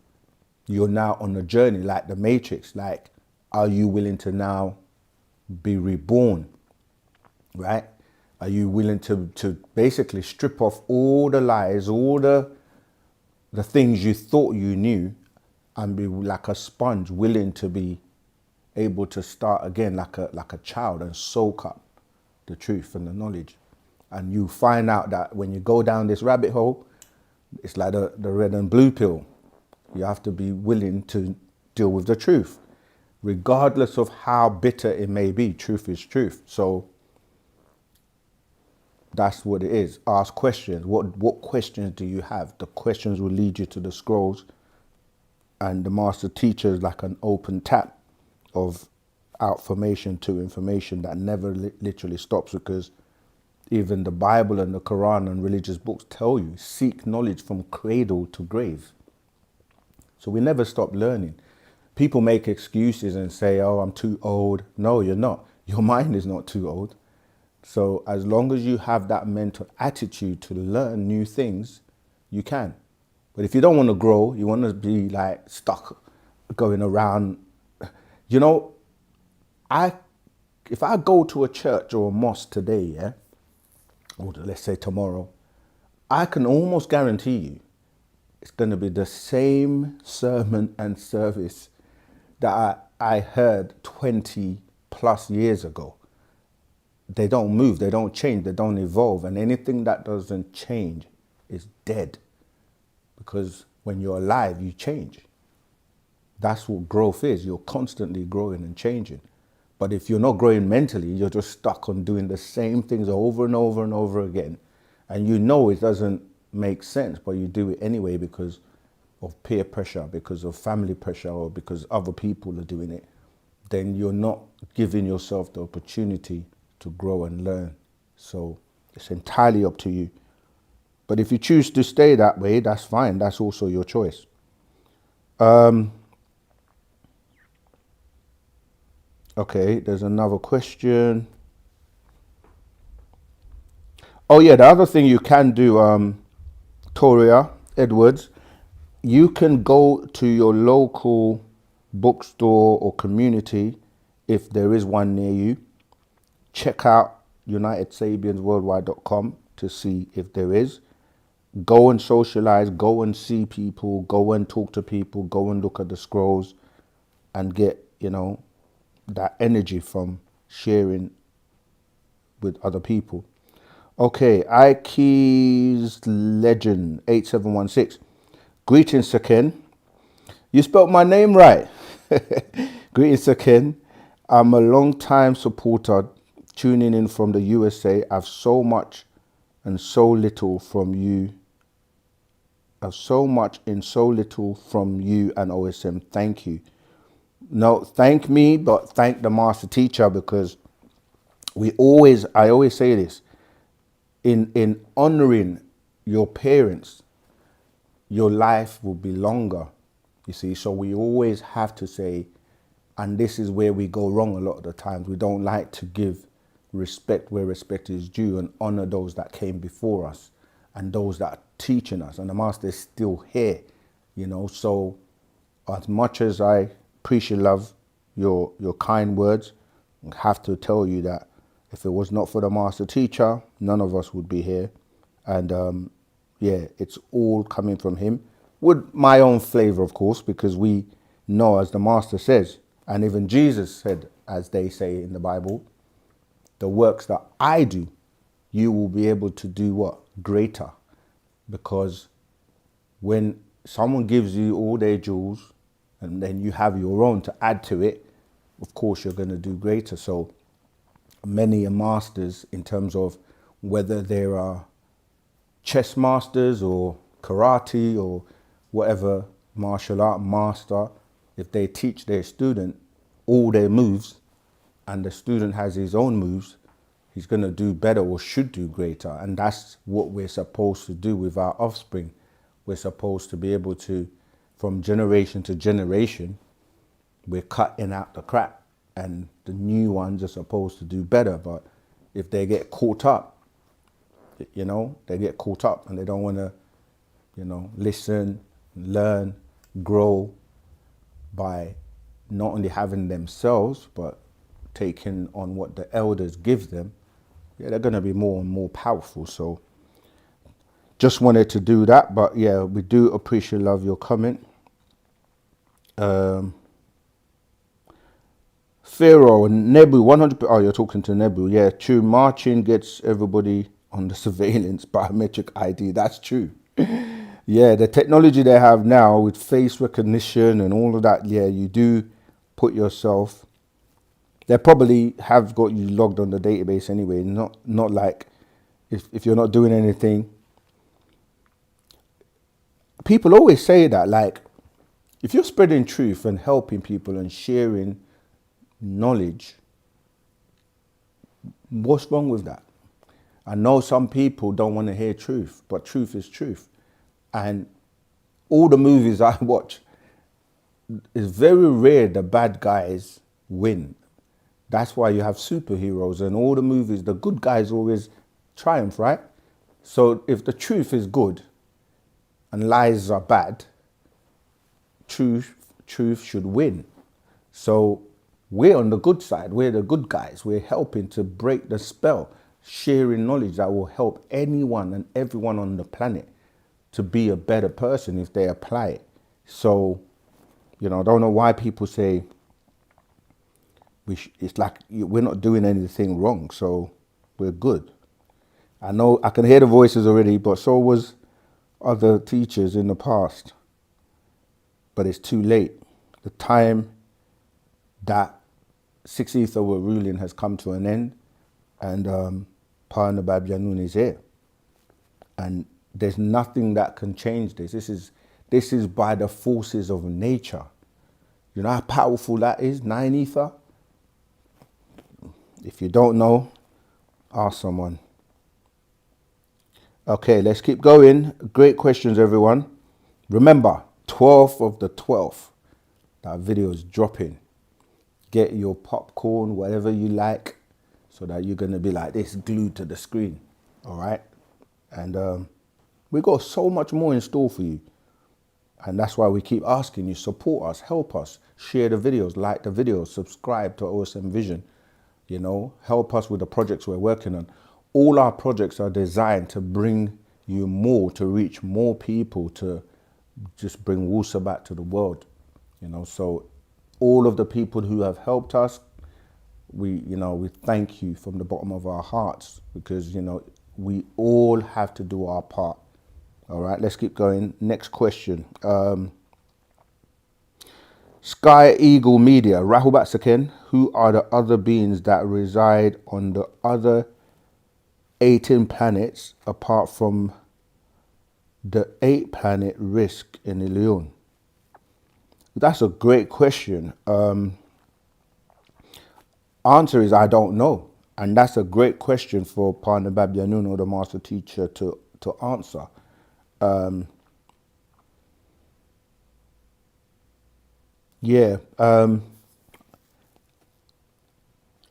you're now on a journey like the Matrix. Like, are you willing to now be reborn, right? Are you willing to basically strip off all the lies, all the things you thought you knew, and be like a sponge, willing to be able to start again like a child and soak up the truth and the knowledge. And you find out that when you go down this rabbit hole, it's like the red and blue pill. You have to be willing to deal with the truth. Regardless of how bitter it may be, truth is truth. So that's what it is. Ask questions. What questions do you have? The questions will lead you to the scrolls, and the master teacher is like an open tap of outformation to information that never literally stops, because even the Bible and the Quran and religious books tell you, seek knowledge from cradle to grave. So we never stop learning. People make excuses and say, oh, I'm too old. No, you're not. Your mind is not too old. So as long as you have that mental attitude to learn new things, you can. But if you don't want to grow, you want to be like stuck going around. You know, if I go to a church or a mosque today, yeah, or let's say tomorrow, I can almost guarantee you it's going to be the same sermon and service that I heard 20 plus years ago. They don't move, they don't change, they don't evolve. And anything that doesn't change is dead. Because when you're alive, you change. That's what growth is. You're constantly growing and changing. But if you're not growing mentally, you're just stuck on doing the same things over and over and over again. And you know it doesn't make sense, but you do it anyway because of peer pressure, because of family pressure, or because other people are doing it. Then you're not giving yourself the opportunity to grow and learn. So it's entirely up to you. But if you choose to stay that way, that's fine. That's also your choice. Okay, there's another question. Oh yeah, the other thing you can do, Toria Edwards, you can go to your local bookstore or community, if there is one near you. Check out UnitedSabiansWorldwide.com to see if there is. Go and socialize, go and see people, go and talk to people, go and look at the scrolls and get, that energy from sharing with other people. Okay, Ike's Legend 8716. Greetings, Saken. You spelled my name right. Greetings, Saken. I'm a long-time supporter tuning in from the USA. I've so much and so little from you. I've so much in so little from you and OSM. Thank you. No, thank me, but thank the master teacher, because I always say this, in honoring your parents, your life will be longer, you see. So we always have to say, and this is where we go wrong a lot of the times, we don't like to give respect where respect is due and honor those that came before us and those that are teaching us. And the master is still here, so as much as I appreciate love your kind words, I have to tell you that if it was not for the master teacher, none of us would be here. And it's all coming from him, with my own flavor, of course, because we know, as the master says, and even Jesus said, as they say in the Bible, the works that I do, you will be able to do what? Greater. Because when someone gives you all their jewels and then you have your own to add to it, of course you're going to do greater. So many are masters in terms of whether there are chess masters or karate or whatever martial art master. If they teach their student all their moves and the student has his own moves, he's going to do better or should do greater. And that's what we're supposed to do with our offspring. We're supposed to be able to, from generation to generation, we're cutting out the crap and the new ones are supposed to do better. But if they get caught up, they get caught up and they don't want to, listen, learn, grow by not only having themselves, but taking on what the elders give them, they're going to be more and more powerful. So just wanted to do that. But yeah, we do appreciate, love your comment. Pharaoh, Nebu, 100. Oh, you're talking to Nebu. Yeah, true. Marching gets everybody on the surveillance biometric ID. That's true. Yeah, the technology they have now with face recognition and all of that. Yeah, you do put yourself. They probably have got you logged on the database anyway. Not like if you're not doing anything. People always say that, like, if you're spreading truth and helping people and sharing knowledge, what's wrong with that? I know some people don't want to hear truth, but truth is truth. And all the movies I watch, it's very rare the bad guys win. That's why you have superheroes and all the movies, the good guys always triumph, right? So if the truth is good and lies are bad, truth should win. So we're on the good side. We're the good guys. We're helping to break the spell, sharing knowledge that will help anyone and everyone on the planet to be a better person if they apply it. So, I don't know why people say it's like we're not doing anything wrong, so we're good. I know I can hear the voices already, but so was other teachers in the past. But it's too late. The time that 6 Ether were ruling has come to an end, and Parnabab Yanun is here. And there's nothing that can change this. This is by the forces of nature. You know how powerful that is, 9 Ether? If you don't know, ask someone. Okay, let's keep going. Great questions, everyone. Remember, 12th of the 12th, that video is dropping. Get your popcorn, whatever you like, so that you're going to be like this, glued to the screen. All right? And we got so much more in store for you. And that's why we keep asking you, support us, help us, share the videos, like the videos, subscribe to OSM Vision. Help us with the projects we're working on. All our projects are designed to bring you more, to reach more people, to just bring Wu-Sabat to the world. So all of the people who have helped us, we thank you from the bottom of our hearts, because, we all have to do our part. All right, let's keep going. Next question. Sky Eagle Media, Rahul Batsaken, who are the other beings that reside on the other 18 planets apart from the 8 planet Risk in Ilion? That's a great question. Answer is I don't know. And that's a great question for Parnabab Yanun, or the master teacher, to answer.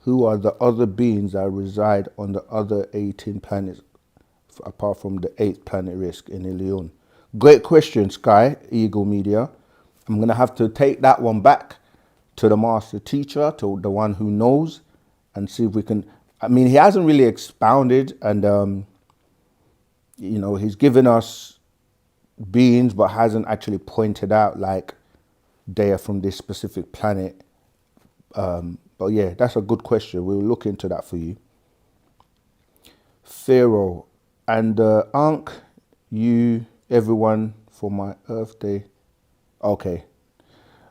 Who are the other beings that reside on the other 18 planets apart from the 8th planet Risk in Ilion? Great question, Sky Eagle Media. I'm going to have to take that one back to the master teacher, to the one who knows, and see if we can. I mean, he hasn't really expounded, and he's given us beings, but hasn't actually pointed out like they are from this specific planet. But yeah, that's a good question. We'll look into that for you. Pharaoh, and Ankh, you, everyone, for my Earth Day. Okay.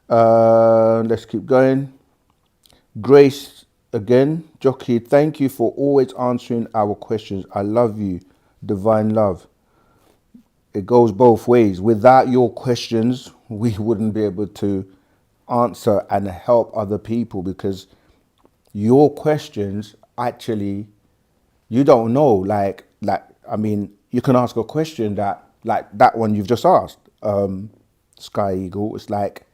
Let's keep going. Grace again. Jockey, thank you for always answering our questions. I love you. Divine love. It goes both ways. Without your questions, we wouldn't be able to answer and help other people, because your questions actually, you don't know, like I mean, you can ask a question that, like that one you've just asked, Sky Eagle. It's like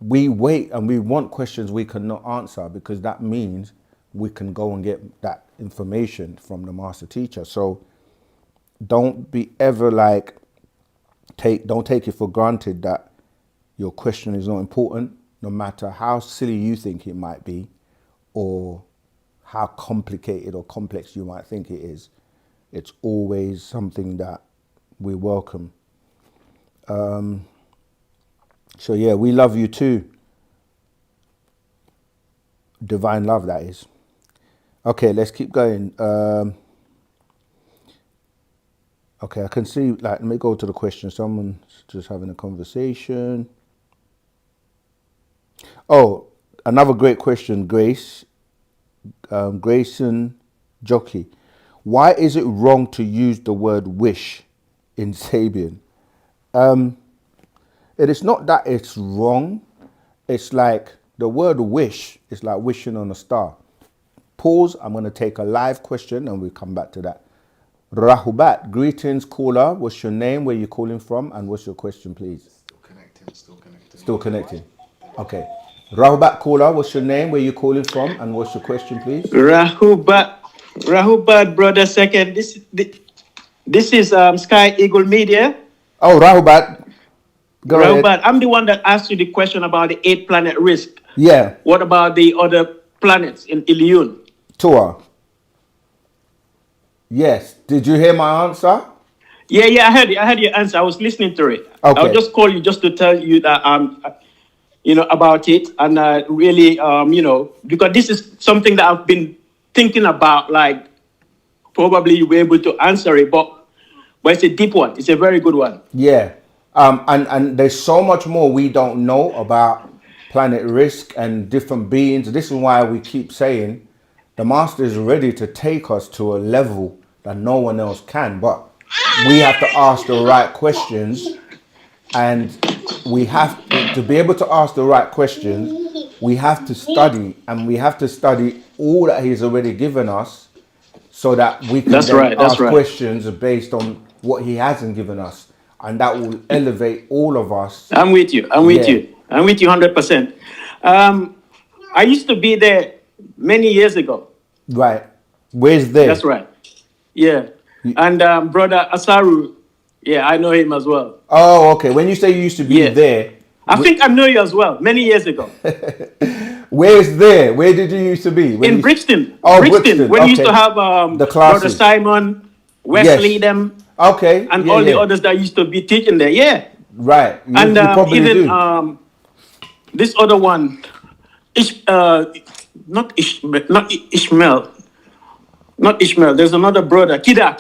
we wait and we want questions we cannot answer, because that means we can go and get that information from the master teacher. So don't be ever like, don't take it for granted that your question is not important, no matter how silly you think it might be, or how complicated or complex you might think it is. It's always something that we welcome. So yeah, we love you too. Divine love, that is. Okay, let's keep going. Okay, I can see, like, let me go to the question. Someone's just having a conversation. Oh, another great question, Grace. Grayson Jockey. Why is it wrong to use the word wish in Sabian? It is not that it's wrong. It's like the word wish is like wishing on a star. Pause. I'm going to take a live question and we'll come back to that. Rahubat, greetings, caller. What's your name? Where you calling from? And what's your question, please? Still connecting. Okay. Rahubat, caller. What's your name? Where you calling from? And what's your question, please? Rahubat, brother. Second, this is Sky Eagle Media. Oh, Rahubat. Go ahead. Rahubat, I'm the one that asked you the question about the 8-planet risk. Yeah. What about the other planets in Ilion? Tour. Yes. Did you hear my answer? Yeah, I heard it. I heard your answer. I was listening to it. Okay. I'll just call you just to tell you that about it, and really, because this is something that I've been thinking about. Like, probably you'll be able to answer it, but it's a deep one. It's a very good one. Yeah. And there's so much more we don't know about planet risk and different beings. This is why we keep saying the master is ready to take us to a level that no one else can, but we have to ask the right questions, and we have to be able to ask the right questions. We have to study, and we have to study all that he's already given us, so that we can ask questions based on what he hasn't given us, and that will elevate all of us. I'm with you. I'm with you 100%. I used to be there many years ago. Right. Where's there? That's right. Yeah. And brother Asaru, yeah, I know him as well. Oh, okay. When you say you used to be there, I think I know you as well, many years ago. Where's there? Where did you used to be? In Brixton. Oh, Brixton. When you used to have the Brother Simon, Wesley, them. Okay. And all the others that used to be teaching there. Yeah. Right. And even this other one, not Ishmael. Not Ishmael. There's another brother, Kida.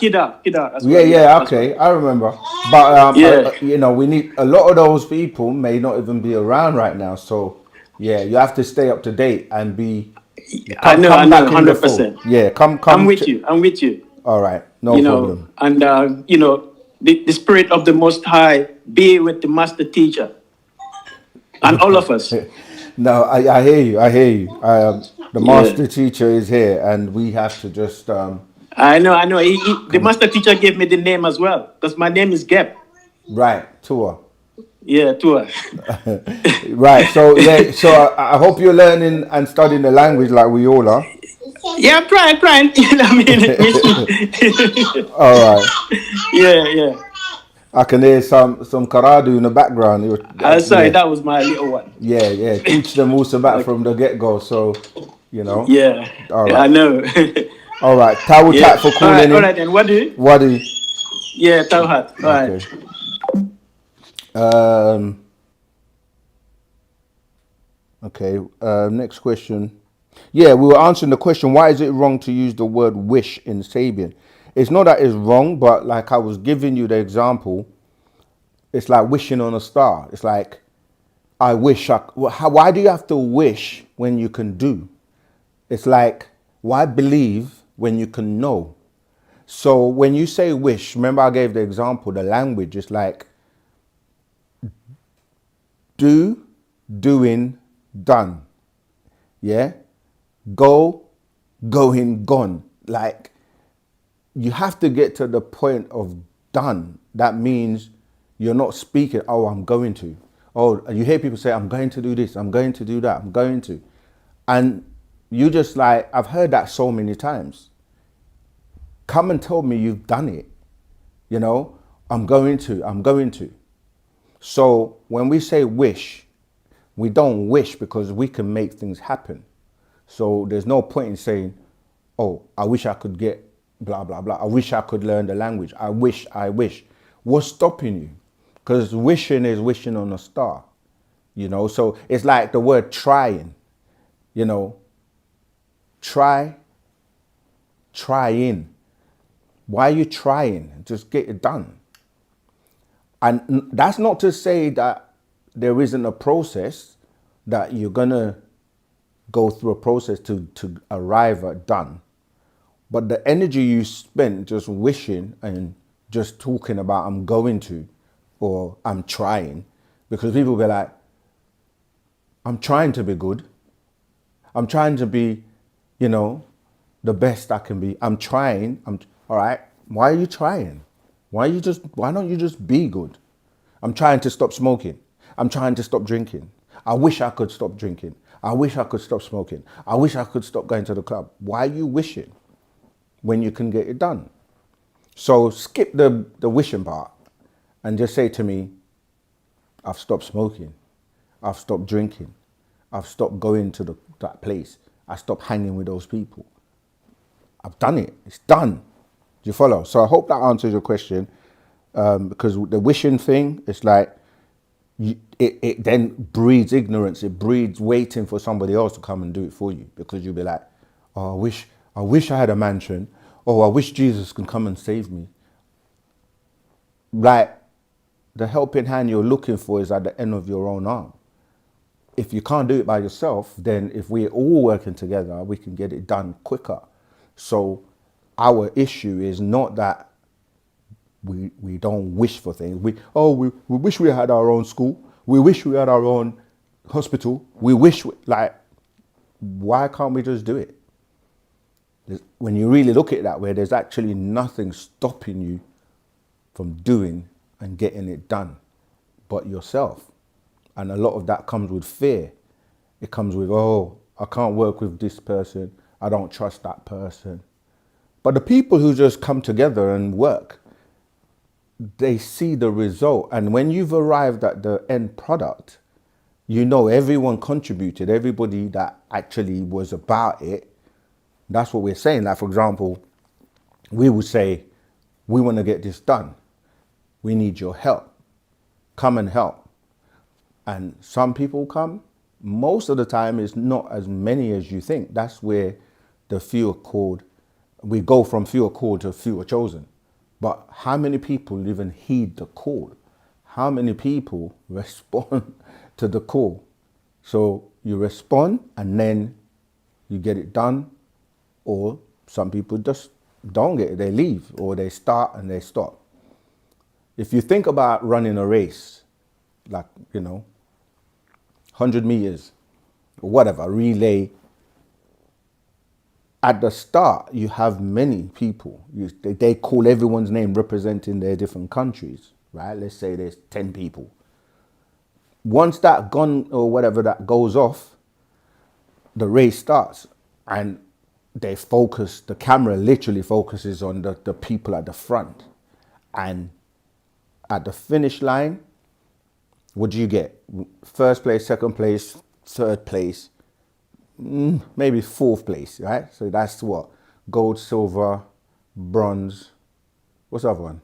Okay, I remember. But we need a lot of those people may not even be around right now. So yeah, you have to stay up to date and be. I know, 100%. Yeah, come. I'm with you. All right, no problem. And the spirit of the Most High be with the master teacher and all of us. No, I hear you. The master teacher is here, and we have to just. I know. The master teacher gave me the name as well, because my name is Geb. Right, Tua. Yeah, Tua. Right. So I hope you're learning and studying the language like we all are. Yeah, I'm trying. You know what I mean? All right. Yeah. I can hear some karadu in the background. Sorry, that was my little one. Yeah. Teach them Wu-Sabat from the get-go, so, Yeah. All right. I know. All right. Tawutat for calling in. All right, then. Wadi. Yeah, Tawhat. All right. Okay. Next question. Yeah, we were answering the question, why is it wrong to use the word wish in Sabian? It's not that it's wrong, but like I was giving you the example, it's like wishing on a star. It's like, I wish why do you have to wish when you can do? It's like, why believe when you can know? So when you say wish, remember I gave the example, the language is like do, doing, done. Yeah? Go, going, gone. Like, you have to get to the point of done. That means you're not speaking, oh, I'm going to. Oh, you hear people say, I'm going to do this, I'm going to do that, I'm going to. And you just like, I've heard that so many times. Come and tell me you've done it. I'm going to. So when we say wish, we don't wish because we can make things happen. So there's no point in saying, oh, I wish I could get blah, blah, blah. I wish I could learn the language. I wish. What's stopping you? Because wishing is wishing on a star. you know. So it's like the word trying, you know. Trying. Why are you trying? Just get it done. And that's not to say that there isn't a process, that you're gonna go through a process to arrive at done. But the energy you spend just wishing and just talking about I'm going to, or I'm trying, because people be like, I'm trying to be good. I'm trying to be, you know, the best I can be. I'm trying. All right. Why are you trying? Why don't you just be good? I'm trying to stop smoking. I'm trying to stop drinking. I wish I could stop drinking. I wish I could stop smoking. I wish I could stop going to the club. Why are you wishing when you can get it done? So skip the wishing part and just say to me, I've stopped smoking. I've stopped drinking. I've stopped going to that place. I stopped hanging with those people. I've done it. It's done. Do you follow? So I hope that answers your question. Because the wishing thing, it's like, it then breeds ignorance. It breeds waiting for somebody else to come and do it for you, because you'll be like, oh, I wish I had a mansion. Oh, I wish Jesus can come and save me. Like, the helping hand you're looking for is at the end of your own arm. If you can't do it by yourself, then if we're all working together, we can get it done quicker. So our issue is not that we don't wish for things. We wish we had our own school. We wish we had our own hospital. Why can't we just do it? When you really look at it that way, there's actually nothing stopping you from doing and getting it done but yourself. And a lot of that comes with fear. It comes with, oh, I can't work with this person. I don't trust that person. But the people who just come together and work, they see the result. And when you've arrived at the end product, you know everyone contributed, everybody that actually was about it. That's what we're saying. Like, for example, we would say, we want to get this done. We need your help. Come and help. And some people come. Most of the time, it's not as many as you think. That's where the few are called. We go from few are called to few are chosen. But how many people even heed the call? How many people respond to the call? So you respond and then you get it done, or some people just don't get it. They leave, or they start and they stop. If you think about running a race, like, 100 meters or whatever, relay, at the start, you have many people. They call everyone's name representing their different countries, right? Let's say there's 10 people. Once that gun or whatever that goes off, the race starts, and the camera literally focuses on the people at the front. And at the finish line, what do you get? First place, second place, third place, maybe fourth place, right? So that's what? Gold, silver, bronze. What's the other one?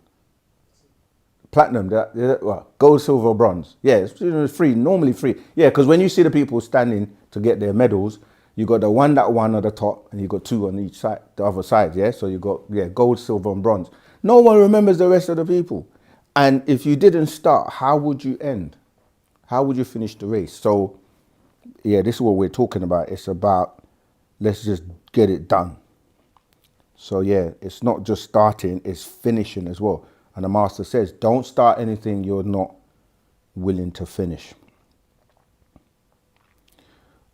Platinum. Gold, silver, bronze. Yeah, it's free, normally free. Yeah, because when you see the people standing to get their medals, you got the one that won at the top, and you got two on each side, the other side, yeah? So you got, gold, silver, and bronze. No one remembers the rest of the people. And if you didn't start, how would you end? How would you finish the race? So, yeah, this is what we're talking about. It's about, let's just get it done. So, yeah, it's not just starting, it's finishing as well. And the master says, don't start anything you're not willing to finish.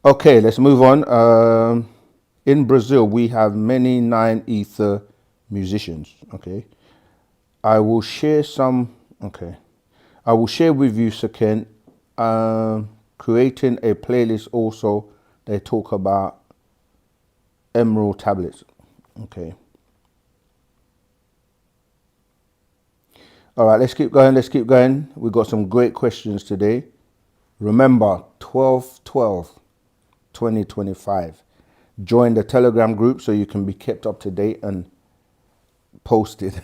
Okay, let's move on. In Brazil, we have many 9 ether musicians. Okay. I will share with you, Saken, creating a playlist also. They talk about emerald tablets. Okay. All right, let's keep going. We've got some great questions today. Remember, 12/12/2025. Join the Telegram group so you can be kept up to date and posted.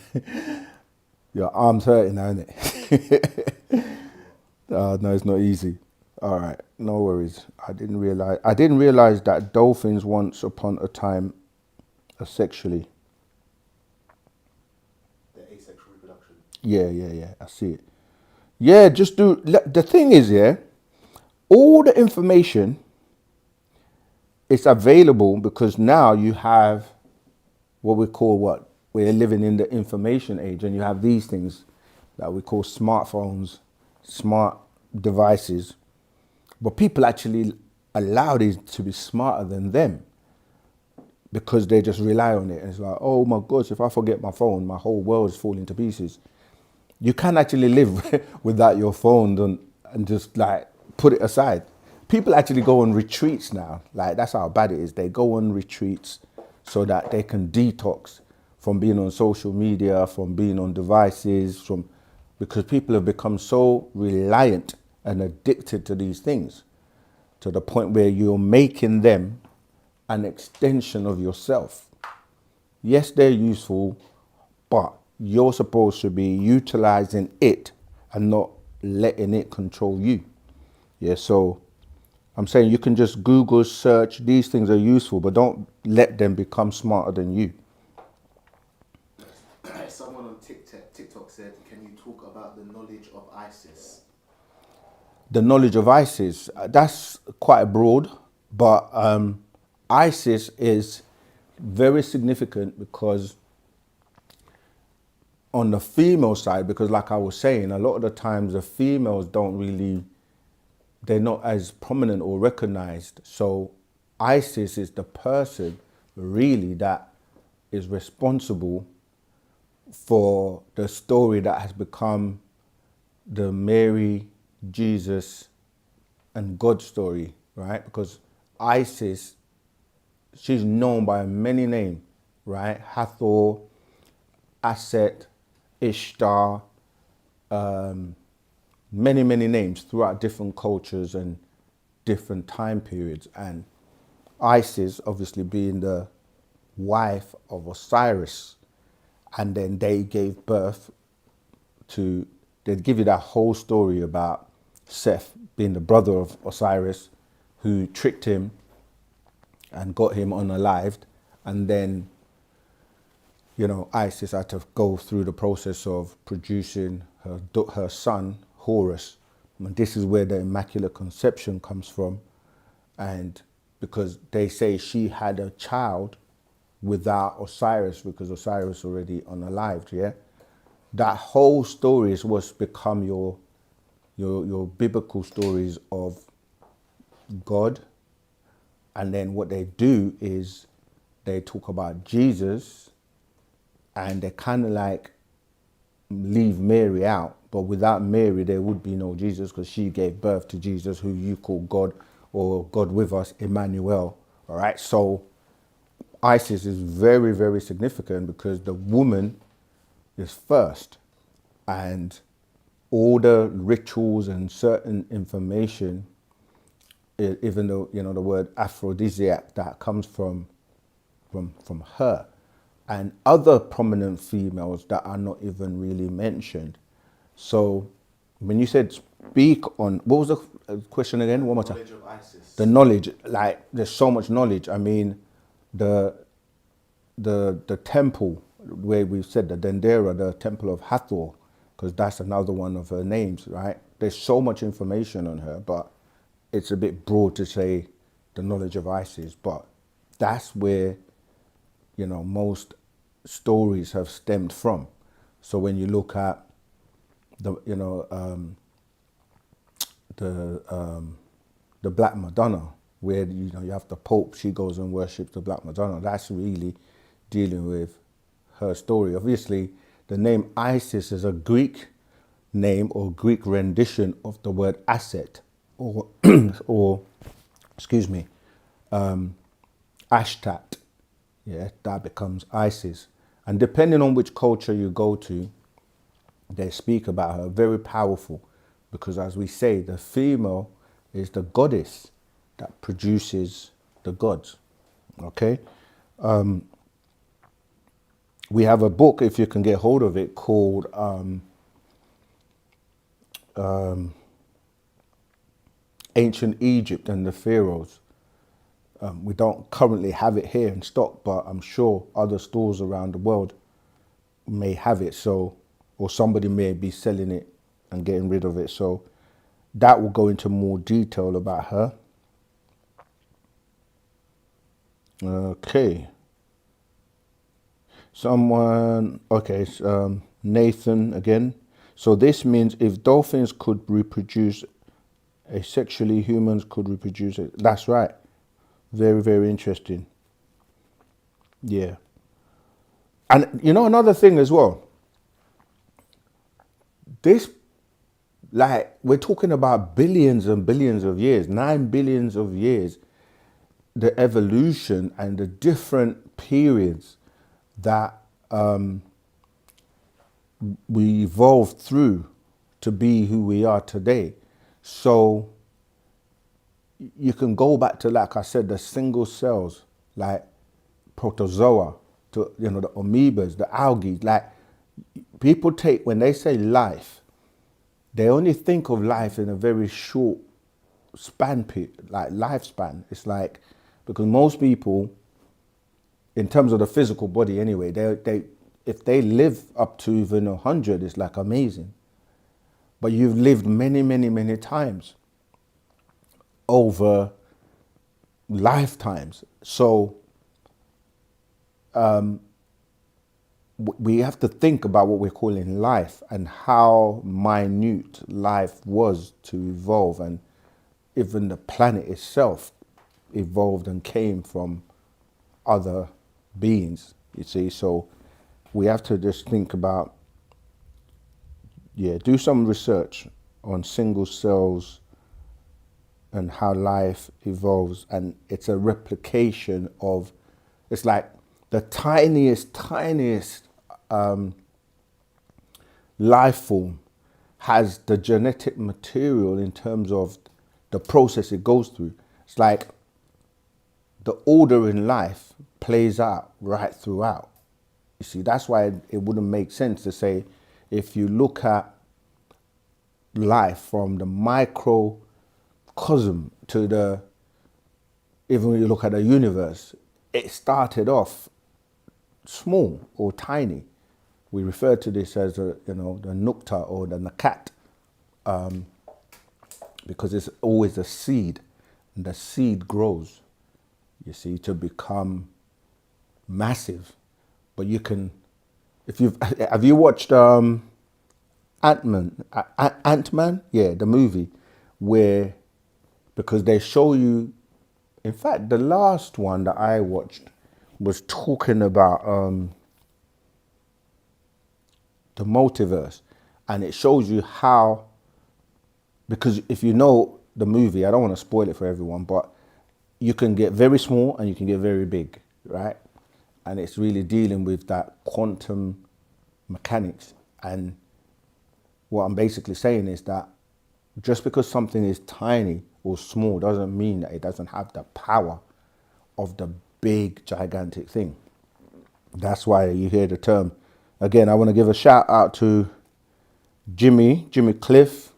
Your arm's hurting now, isn't it? No, it's not easy. All right, no worries. I didn't realize that dolphins once upon a time are sexually. The asexual reproduction. Yeah. I see it. Yeah, just do. The thing is, yeah, all the information is available because now you have what we call what we're living in the information age, and you have these things that we call smartphones, smart devices. But people actually allow these to be smarter than them because they just rely on it. And it's like, oh my gosh, if I forget my phone, my whole world is falling to pieces. You can actually live without your phone and just like put it aside. People actually go on retreats now. Like that's how bad it is. They go on retreats so that they can detox from being on social media, from being on devices, because people have become so reliant and addicted to these things to the point where you're making them an extension of yourself. Yes, they're useful, but you're supposed to be utilizing it and not letting it control you. Yeah, so I'm saying you can just Google search, these things are useful, but don't let them become smarter than you. Someone on TikTok said, can you talk about the knowledge of ISIS? The knowledge of ISIS, that's quite broad, but ISIS is very significant because on the female side, because like I was saying, a lot of the times the females they're not as prominent or recognized. So ISIS is the person really that is responsible for the story that has become the Mary, Jesus, and God story, right? Because Isis, she's known by many names, right? Hathor, Aset, Ishtar, many names throughout different cultures and different time periods. And Isis obviously being the wife of Osiris, and then they gave birth to, they'd give you that whole story about Seth being the brother of Osiris who tricked him and got him unalived, and then Isis had to go through the process of producing her son Horus, and this is where the Immaculate Conception comes from. And because they say she had a child without Osiris because Osiris already unalived, yeah? That whole story is what's become your biblical stories of God. And then what they do is they talk about Jesus, and they kind of like leave Mary out. But without Mary, there would be no Jesus, because she gave birth to Jesus, who you call God, or God with us, Emmanuel. All right. So Isis is very significant because the woman is first, and all the rituals and certain information, even though the word aphrodisiac, that comes from her, and other prominent females that are not even really mentioned. So when you said speak on, what was the question again? One more time. Knowledge of ISIS. The knowledge, like there's so much knowledge. I mean, the temple where we said the Dendera, the temple of Hathor, because that's another one of her names, right? There's so much information on her, but it's a bit broad to say the knowledge of Isis. But that's where most stories have stemmed from. So when you look at the Black Madonna, where you have the Pope, she goes and worships the Black Madonna. That's really dealing with her story. Obviously, the name Isis is a Greek name or Greek rendition of the word asset, or excuse me, Ashtat. Yeah, that becomes Isis. And depending on which culture you go to, they speak about her. Very powerful, because as we say, the female is the goddess that produces the gods. Okay? We have a book, if you can get hold of it, called ancient Egypt and the pharaohs. We don't currently have it here in stock, but I'm sure other stores around the world may have it. So, or somebody may be selling it and getting rid of it. So that will go into more detail about her. Okay. Nathan again. So this means if dolphins could reproduce asexually, humans could reproduce it. That's right. Very, very interesting. Yeah. And you know, another thing as well, this, like, we're talking about billions and billions of years, 9 billions of years, the evolution and the different periods that we evolved through to be who we are today. So you can go back to, like I said, the single cells, like protozoa, to, you know, the amoebas, the algae. Like, people take, when they say life, they only think of life in a very short span, like lifespan. It's like, because most people, in terms of the physical body anyway, they if they live up to even 100, it's like amazing. But you've lived many, many, many times over lifetimes. So we have to think about what we're calling life and how minute life was to evolve, and even the planet itself evolved and came from other beings, you see. So we have to just think about, do some research on single cells and how life evolves. And it's a replication of, it's like the tiniest life form has the genetic material in terms of the process it goes through. It's like the order in life plays out right throughout. You see, that's why it wouldn't make sense to say, if you look at life from the microcosm to the, even when you look at the universe, it started off small or tiny. We refer to this as the nukta or the nakat, because it's always a seed, and the seed grows, you see, to become massive. But you can, have you watched Ant-Man? Yeah, the movie, where, because they show you, in fact, the last one that I watched was talking about the multiverse, and it shows you how, because if you know the movie, I don't want to spoil it for everyone, but you can get very small and you can get very big, right? And it's really dealing with that quantum mechanics. And what I'm basically saying is that just because something is tiny or small doesn't mean that it doesn't have the power of the big, gigantic thing. That's why you hear the term. Again, I want to give a shout out to Jimmy Cliff,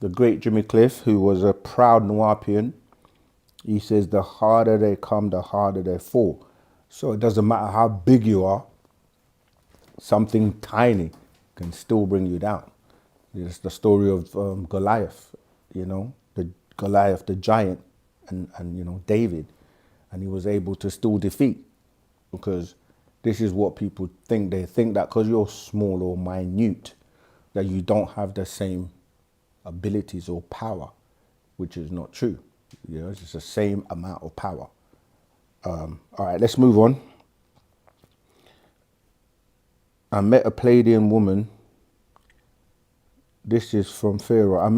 the great Jimmy Cliff, who was a proud Nuwapian. He says, the harder they come, the harder they fall. So it doesn't matter how big you are, something tiny can still bring you down. It's the story of Goliath, the Goliath, the giant, and David, and he was able to still defeat, because this is what people think. They think that because you're small or minute, that you don't have the same abilities or power, which is not true. It's just the same amount of power. All right, let's move on. I met a Pleiadian woman. This is from Pharaoh. I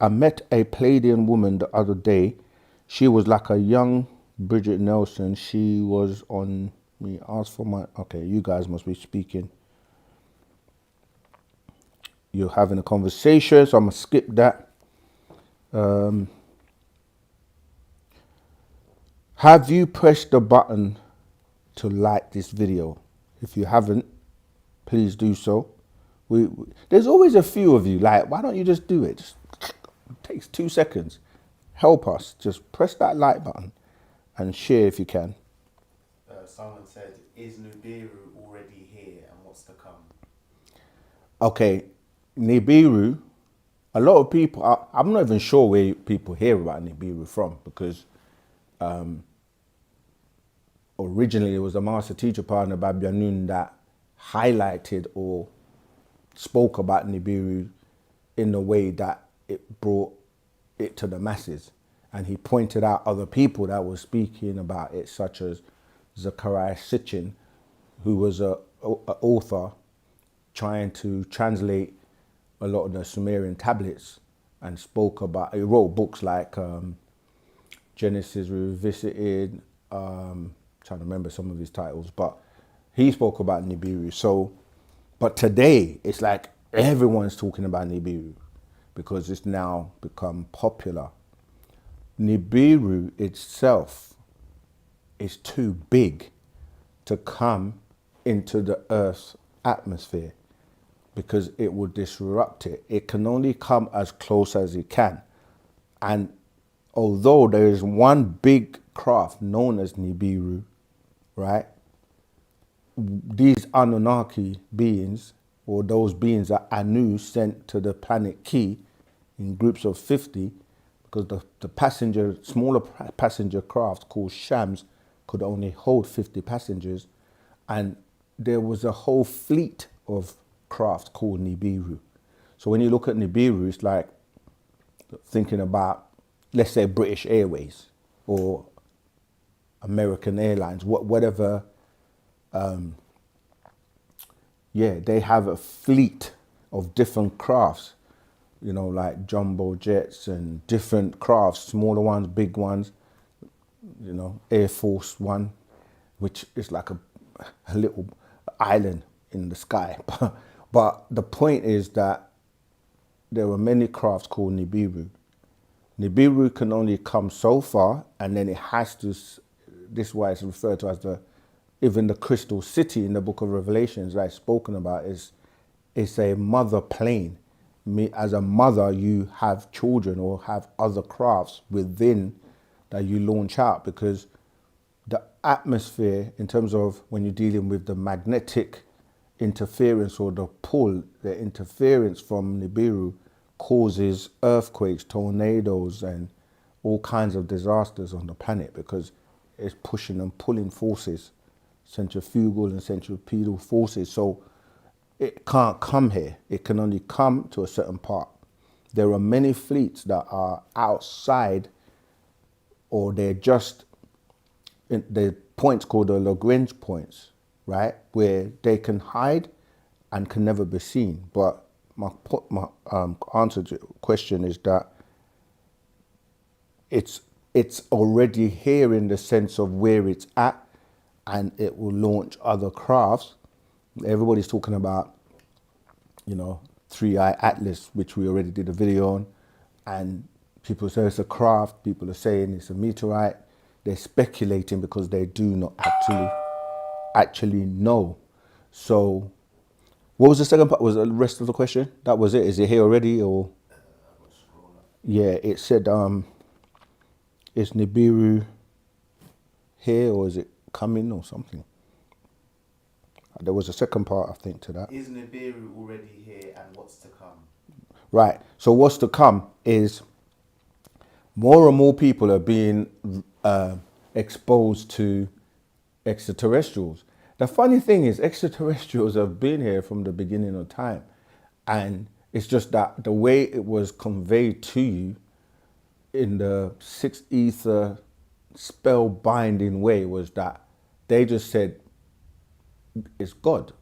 met a Pleiadian woman the other day. She was like a young Bridget Nelson. She was on me. Asked for my. Okay, you guys must be speaking. You're having a conversation, so I'm gonna skip that. Have you pressed the button to like this video? If you haven't, please do so. There's always a few of you, like, why don't you just do it? It takes 2 seconds. help us, just press that like button and share if you can. Someone said, is Nibiru already here and what's to come? Okay, Nibiru, a lot of people, I'm not even sure where people hear about Nibiru from, because originally it was a master teacher partner, Babyanun, that highlighted or spoke about Nibiru in the way that it brought it to the masses. And he pointed out other people that were speaking about it, such as Zachariah Sitchin, who was an author trying to translate a lot of the Sumerian tablets, and spoke about, he wrote books like Genesis Revisited, trying to remember some of his titles, but he spoke about Nibiru. So, but today it's like everyone's talking about Nibiru because it's now become popular. Nibiru itself is too big to come into the Earth's atmosphere because it will disrupt it. It can only come as close as it can. And although there is one big craft known as Nibiru, right? These Anunnaki beings, or those beings that Anu sent to the planet Ki in groups of 50, because the smaller passenger craft called Shams could only hold 50 passengers, and there was a whole fleet of craft called Nibiru. So when you look at Nibiru, it's like thinking about, let's say, British Airways or American Airlines, whatever. They have a fleet of different crafts, you know, like jumbo jets and different crafts, smaller ones, big ones, you know, Air Force One, which is like a little island in the sky. But the point is that there were many crafts called Nibiru. Nibiru can only come so far, and then it has to, this is why it's referred to as even the crystal city in the book of Revelations that I've spoken about is a mother plane. As a mother, you have children or have other crafts within that you launch out, because the atmosphere, in terms of when you're dealing with the magnetic interference or the pull, the interference from Nibiru causes earthquakes, tornadoes, and all kinds of disasters on the planet, because it's pushing and pulling forces, centrifugal and centripetal forces. So it can't come here. It can only come to a certain part. There are many fleets that are outside, or they're just in the points called the Lagrange points, right, where they can hide and can never be seen. But my answer to your question is that it's already here in the sense of where it's at, and it will launch other crafts. Everybody's talking about, you know, 3i Atlas, which we already did a video on, and people say it's a craft, people are saying it's a meteorite. They're speculating because they do not actually know. So what was the second part? Was the rest of the question? That was it. Is it here already, or? Yeah, it said, is Nibiru here, or is it coming, or something? There was a second part, I think, to that. Is Nibiru already here and what's to come? Right. So what's to come is more and more people are being exposed to extraterrestrials. The funny thing is, extraterrestrials have been here from the beginning of time. And it's just that the way it was conveyed to you in the sixth ether spellbinding way was that they just said it's God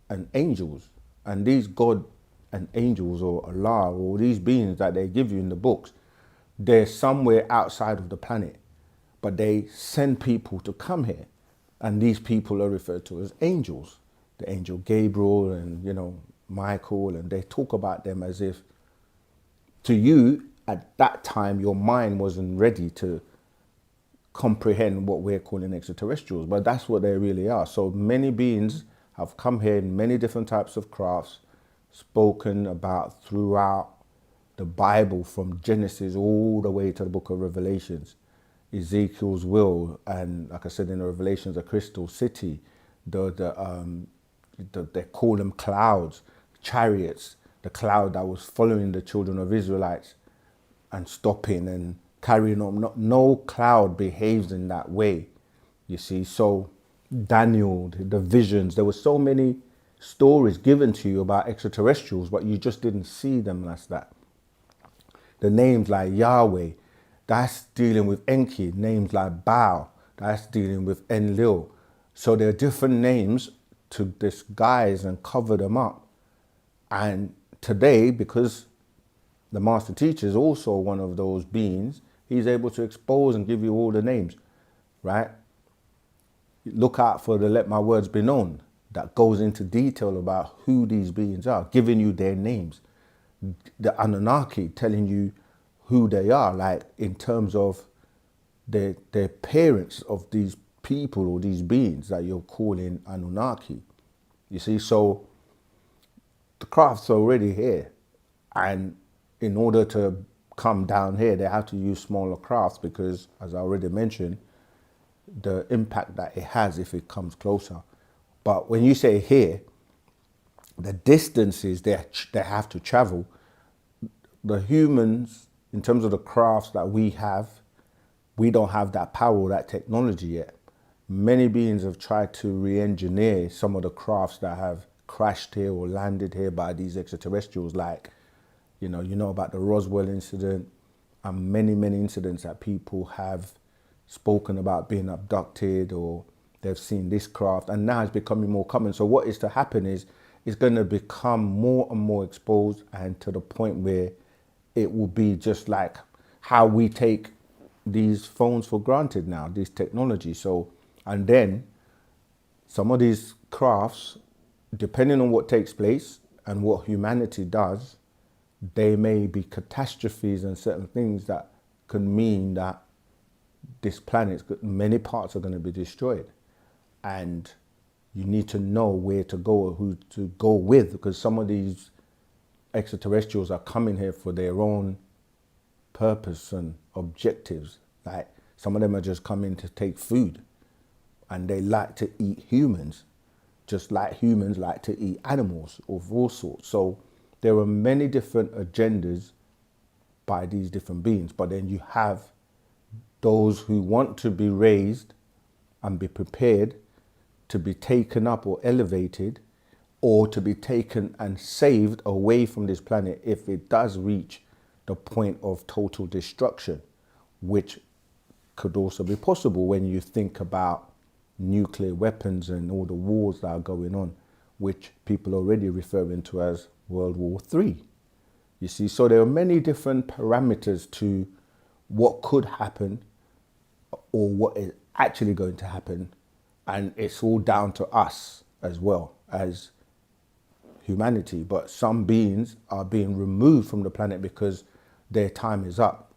and angels. And these God and angels, or Allah, or these beings that they give you in the books, they're somewhere outside of the planet. But they send people to come here. And these people are referred to as angels. The angel Gabriel and, you know, Michael, and they talk about them as if, to you, at that time, your mind wasn't ready to comprehend what we're calling extraterrestrials, but that's what they really are. So many beings have come here in many different types of crafts, spoken about throughout the Bible from Genesis all the way to the book of Revelations. Ezekiel's will, and like I said in the Revelations, the crystal city, they call them clouds, chariots, the cloud that was following the children of Israelites and stopping and carrying on. No cloud behaves in that way, you see. So Daniel, the visions, there were so many stories given to you about extraterrestrials, but you just didn't see them as that. The names like Yahweh, that's dealing with Enki. Names like Baal, that's dealing with Enlil. So there are different names to disguise and cover them up. And today, because the master teacher is also one of those beings, he's able to expose and give you all the names, right? Look out for the Let My Words Be Known. That goes into detail about who these beings are, giving you their names. The Anunnaki telling you who they are, like in terms of their parents of these people or these beings that you're calling Anunnaki. You see, so the craft's already here. And in order to come down here, they have to use smaller crafts because, as I already mentioned, the impact that it has if it comes closer. But when you say here, the distances they have to travel, the humans, in terms of the crafts that we have, we don't have that power or that technology yet. Many beings have tried to re-engineer some of the crafts that have crashed here or landed here by these extraterrestrials, like, you know about the Roswell incident and many incidents that people have spoken about being abducted, or they've seen this craft, and now it's becoming more common. So what is to happen is it's going to become more and more exposed, and to the point where it will be just like how we take these phones for granted now, this technology. So, and then some of these crafts, depending on what takes place and what humanity does, they may be catastrophes and certain things that can mean that this planet, many parts are going to be destroyed. And you need to know where to go or who to go with, because some of these extraterrestrials are coming here for their own purpose and objectives. Like some of them are just coming to take food, and they like to eat humans, just like humans like to eat animals of all sorts. So there are many different agendas by these different beings. But then you have those who want to be raised and be prepared to be taken up or elevated, or to be taken and saved away from this planet if it does reach the point of total destruction, which could also be possible when you think about nuclear weapons and all the wars that are going on, which people are already referring to as World War III. You see, so there are many different parameters to what could happen or what is actually going to happen. And it's all down to us as well as humanity. But some beings are being removed from the planet because their time is up.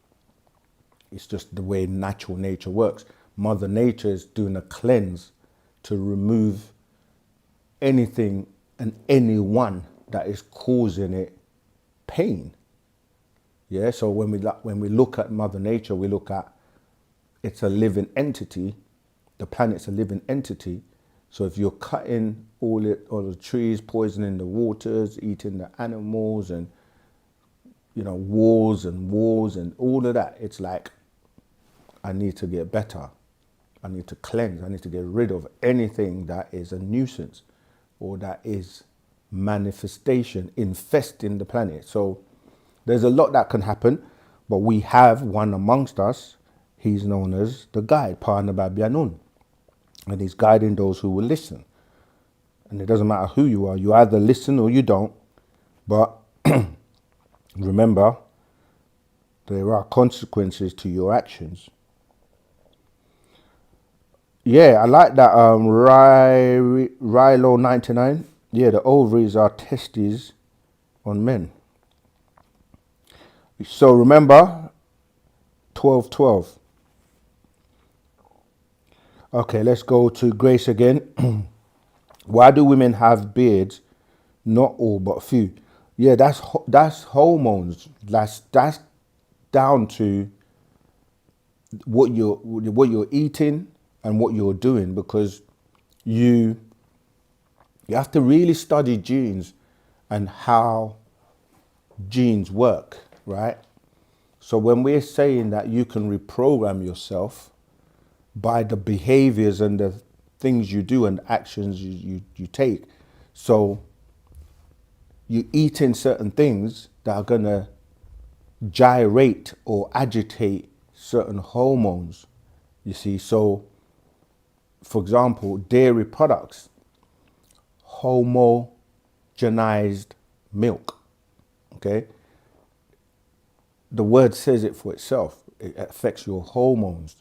It's just the way natural nature works. Mother Nature is doing a cleanse to remove anything and anyone that is causing it pain. Yeah, so when we look at Mother Nature, we look at it's a living entity. The planet's a living entity. So if you're cutting all the trees, poisoning the waters, eating the animals, and wars and all of that, it's like, I need to get better. I need to cleanse. I need to get rid of anything that is a nuisance or that is manifestation, infesting the planet. So there's a lot that can happen, but we have one amongst us. He's known as the guide, Parnababianun. And he's guiding those who will listen. And it doesn't matter who you are. You either listen or you don't. But remember, there are consequences to your actions. Yeah, I like that. Rilo 99. Yeah, the ovaries are testes on men. So remember, 12:12. Okay, let's go to Grace again. Why do women have beards? Not all, but few. Yeah, that's hormones. That's down to what you're eating and what you're doing, because you have to really study genes and how genes work, right? So when we're saying that you can reprogram yourself by the behaviors and the things you do and actions you take, so you eat in certain things that are going to gyrate or agitate certain hormones, you see. So for example, dairy products, homogenized milk, okay? The word says it for itself. It affects your hormones,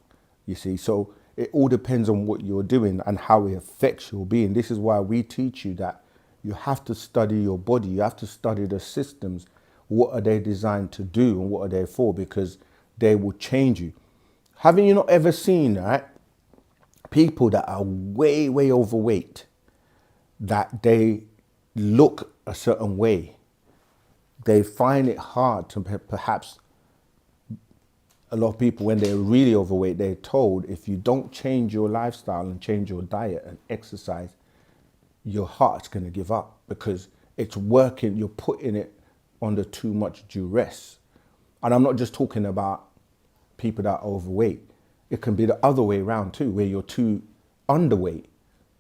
you see. So it all depends on what you're doing and how it affects your being. This is why we teach you that you have to study your body. You have to study the systems. What are they designed to do and what are they for? Because they will change you. Haven't you not ever seen, right, people that are way, way overweight, that they look a certain way? They find it hard to perhaps, a lot of people, when they're really overweight, they're told if you don't change your lifestyle and change your diet and exercise, your heart's going to give up because it's working, you're putting it under too much duress. And I'm not just talking about people that are overweight. It can be the other way around too, where you're too underweight,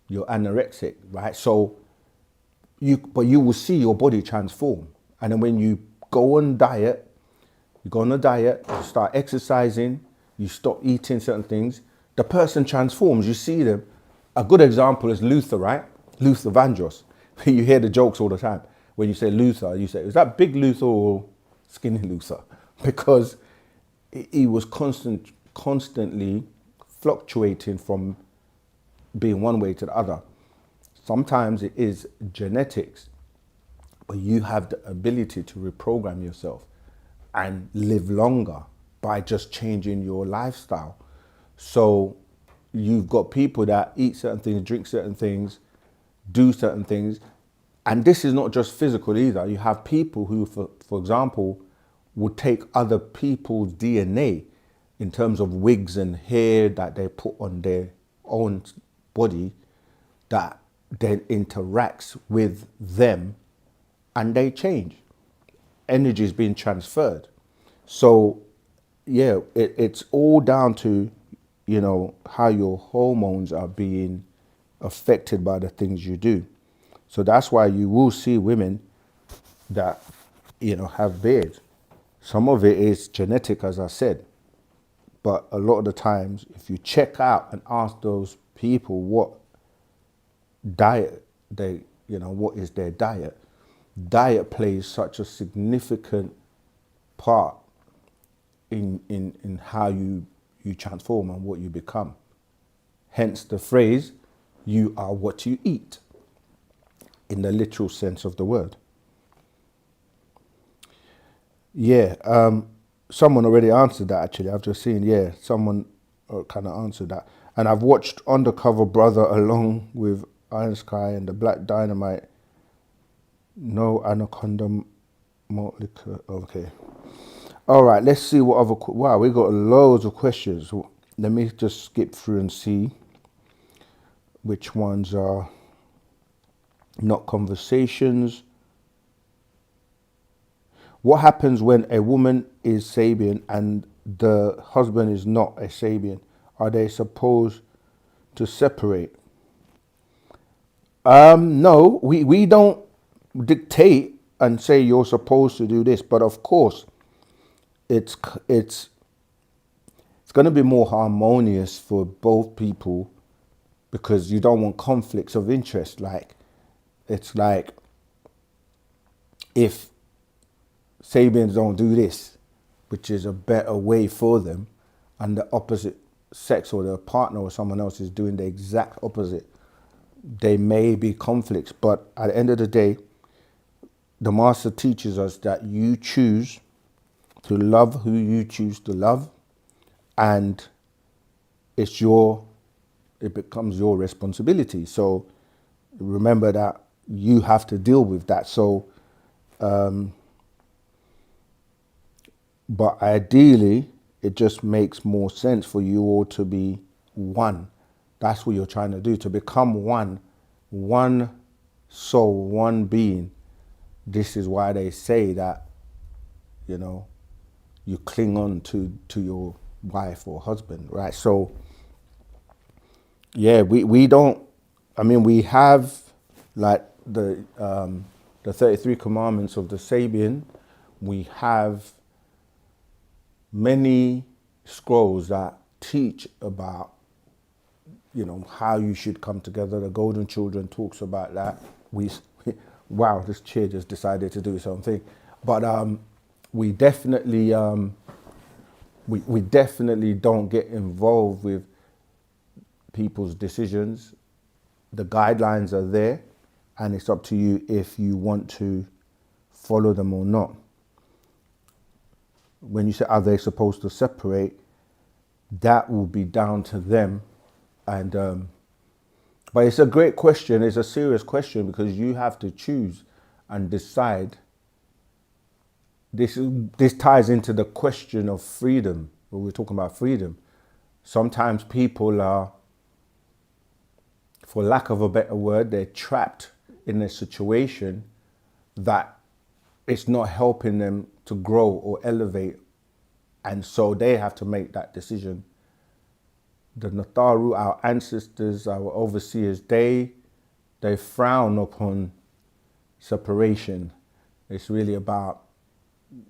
you're anorexic, right? So but you will see your body transform. And then when you go on diet, you go on a diet, you start exercising, you stop eating certain things, the person transforms. You see them. A good example is Luther, right? Luther Vandross. You hear the jokes all the time. When you say Luther, you say, is that big Luther or skinny Luther? Because he was constantly fluctuating from being one way to the other. Sometimes it is genetics, but you have the ability to reprogram yourself and live longer by just changing your lifestyle. So you've got people that eat certain things, drink certain things, do certain things. And this is not just physical either. You have people who, for example, would take other people's DNA in terms of wigs and hair that they put on their own body that then interacts with them and they change. Energy is being transferred. So yeah, it's all down to, you know, how your hormones are being affected by the things you do. So that's why you will see women that, you know, have beards. Some of it is genetic, as I said, but a lot of the times, if you check out and ask those people what diet what is their diet, diet plays such a significant part in how you transform and what you become. Hence the phrase, you are what you eat, in the literal sense of the word. Yeah, someone already answered that actually. I've just seen, someone kind of answered that. And I've watched Undercover Brother along with Iron Sky and the Black Dynamite. No Anaconda malt liquor. Okay. All right, let's see what other... Wow, we got loads of questions. Let me just skip through and see which ones are not conversations. What happens when a woman is Sabian and the husband is not a Sabian? Are they supposed to separate? No, we don't dictate and say you're supposed to do this, but of course it's going to be more harmonious for both people because you don't want conflicts of interest. It's like if Sabians don't do this, which is a better way for them, and the opposite sex or their partner or someone else is doing the exact opposite, there may be conflicts. But at the end of the day, the master teaches us that you choose to love who you choose to love, and it becomes your responsibility. So remember that you have to deal with that. So But ideally, it just makes more sense for you all to be one. That's what you're trying to do, to become one soul, one being. This is why they say that, you know, you cling on to your wife or husband, right? So, yeah, we don't, I mean, we have like the 33 commandments of the Sabian. We have many scrolls that teach about, you know, how you should come together. The Golden Children talks about that. Wow, this chair just decided to do something. But we definitely we definitely don't get involved with people's decisions. The guidelines are there, and it's up to you if you want to follow them or not. When you say, are they supposed to separate, that will be down to them. And but it's a great question. It's a serious question, because you have to choose and decide. This ties into the question of freedom. When we're talking about freedom, sometimes people are, for lack of a better word, they're trapped in a situation that it's not helping them to grow or elevate, and so they have to make that decision. The Natharu, our ancestors, our overseers, they frown upon separation. It's really about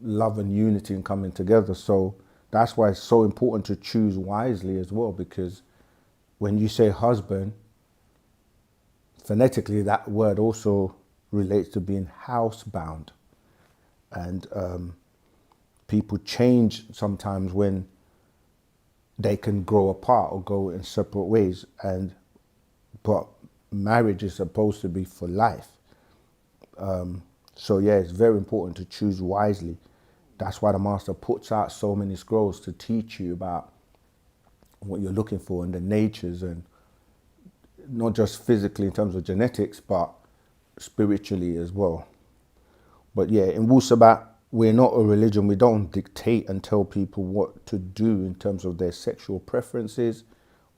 love and unity and coming together. So that's why it's so important to choose wisely as well, because when you say husband, phonetically that word also relates to being housebound. And people change sometimes when they can grow apart or go in separate ways. But marriage is supposed to be for life. So yeah, it's very important to choose wisely. That's why the master puts out so many scrolls to teach you about what you're looking for and the natures, and not just physically in terms of genetics, but spiritually as well. But yeah, in Wu-Sabat, we're not a religion. We don't dictate and tell people what to do in terms of their sexual preferences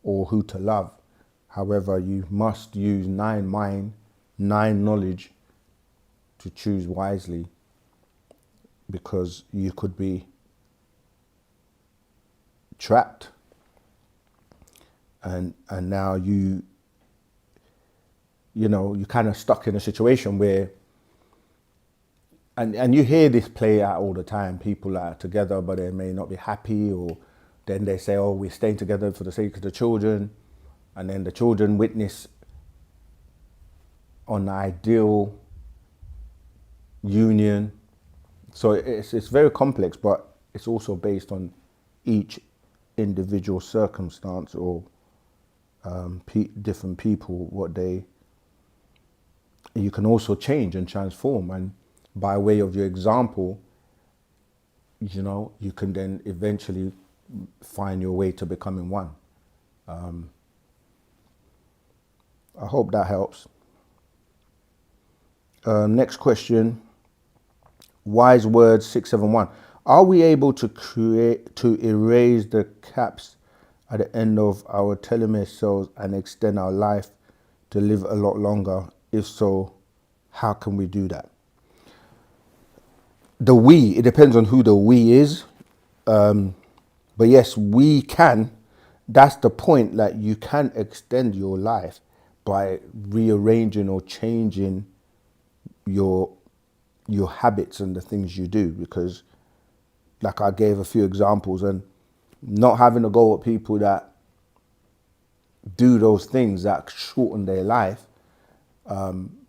or who to love. However, you must use 9 mind, 9 knowledge to choose wisely, because you could be trapped, and now you know, you're kind of stuck in a situation where, and you hear this play out all the time. People are together, but they may not be happy, or then they say, oh, we're staying together for the sake of the children, and then the children witness an ideal union. So it's very complex, but it's also based on each individual circumstance, or different people, what you can also change and transform. And by way of your example, you know, you can then eventually find your way to becoming one. I hope that helps. Next question. Wise Words 671. Are we able to erase the caps at the end of our telomere cells and extend our life to live a lot longer? If so, how can we do that? The we, it depends on who the we is. But yes, we can. That's the point, that you can extend your life by rearranging or changing your habits and the things you do. Because like I gave a few examples, and not having to go at people that do those things that shorten their life.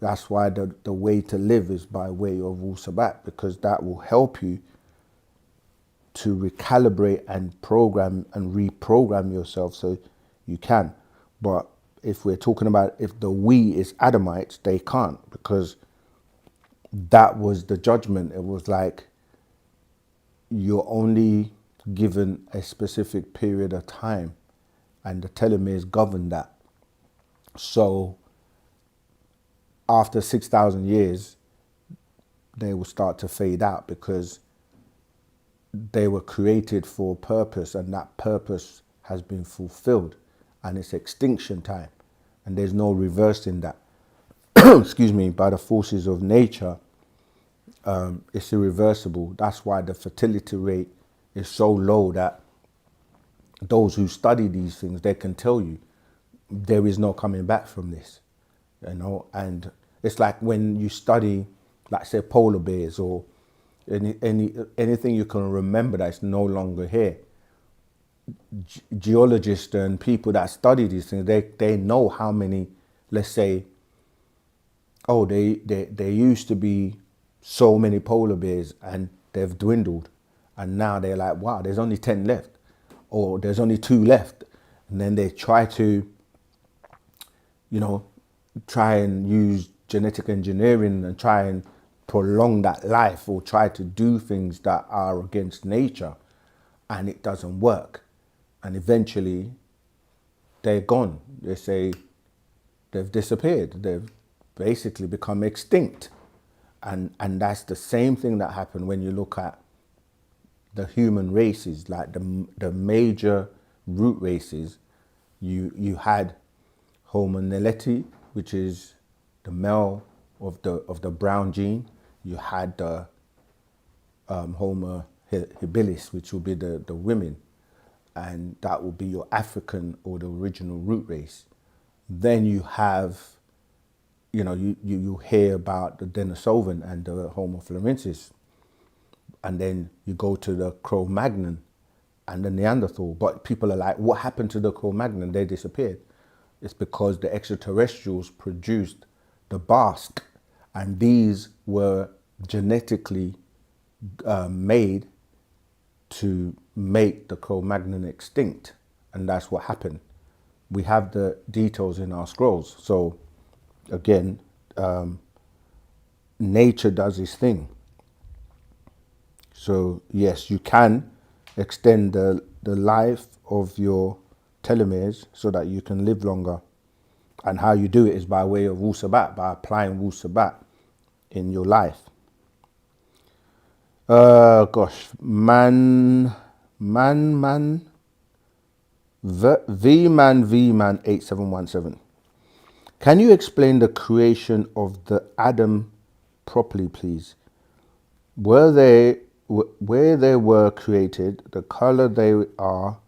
That's why the way to live is by way of Wu-Sabat, because that will help you to recalibrate and program and reprogram yourself so you can. But if we're talking about, if the we is Adamites, they can't, because that was the judgment. It was like, you're only given a specific period of time, and the telomeres govern that. So after 6,000 years, they will start to fade out because they were created for a purpose, and that purpose has been fulfilled, and it's extinction time, and there's no reversing that. Excuse me, by the forces of nature. It's irreversible. That's why the fertility rate is so low that those who study these things, they can tell you there is no coming back from this, you know. And it's like when you study, like say polar bears or anything you can remember that's no longer here. Geologists and people that study these things, they know how many, let's say, oh, there used to be so many polar bears and they've dwindled, and now they're like, wow, there's only 10 left, or there's only 2 left. And then they try to, you know, try and use genetic engineering and try and prolong that life, or try to do things that are against nature, and it doesn't work. And eventually they're gone. They say they've disappeared. They've basically become extinct. And that's the same thing that happened when you look at the human races, like the major root races. You had Homo naledi, which is the male of the brown gene. You had the Homo habilis, which will be the women, and that will be your African or the original root race. Then you have, you know, you hear about the Denisovan and the Homo floresiensis, and then you go to the Cro-Magnon and the Neanderthal. But people are like, what happened to the Cro-Magnon? They disappeared. It's because the extraterrestrials produced the Basque, and these were genetically made to make the Cro-Magnon extinct, and that's what happened. We have the details in our scrolls. So again, nature does its thing. So yes, you can extend the life of your telomeres so that you can live longer. And how you do it is by way of Wu-Sabat, by applying Wu-Sabat in your life. Gosh, V-Man 8717. Can you explain the creation of the atom properly, please? Where they were created, the color they are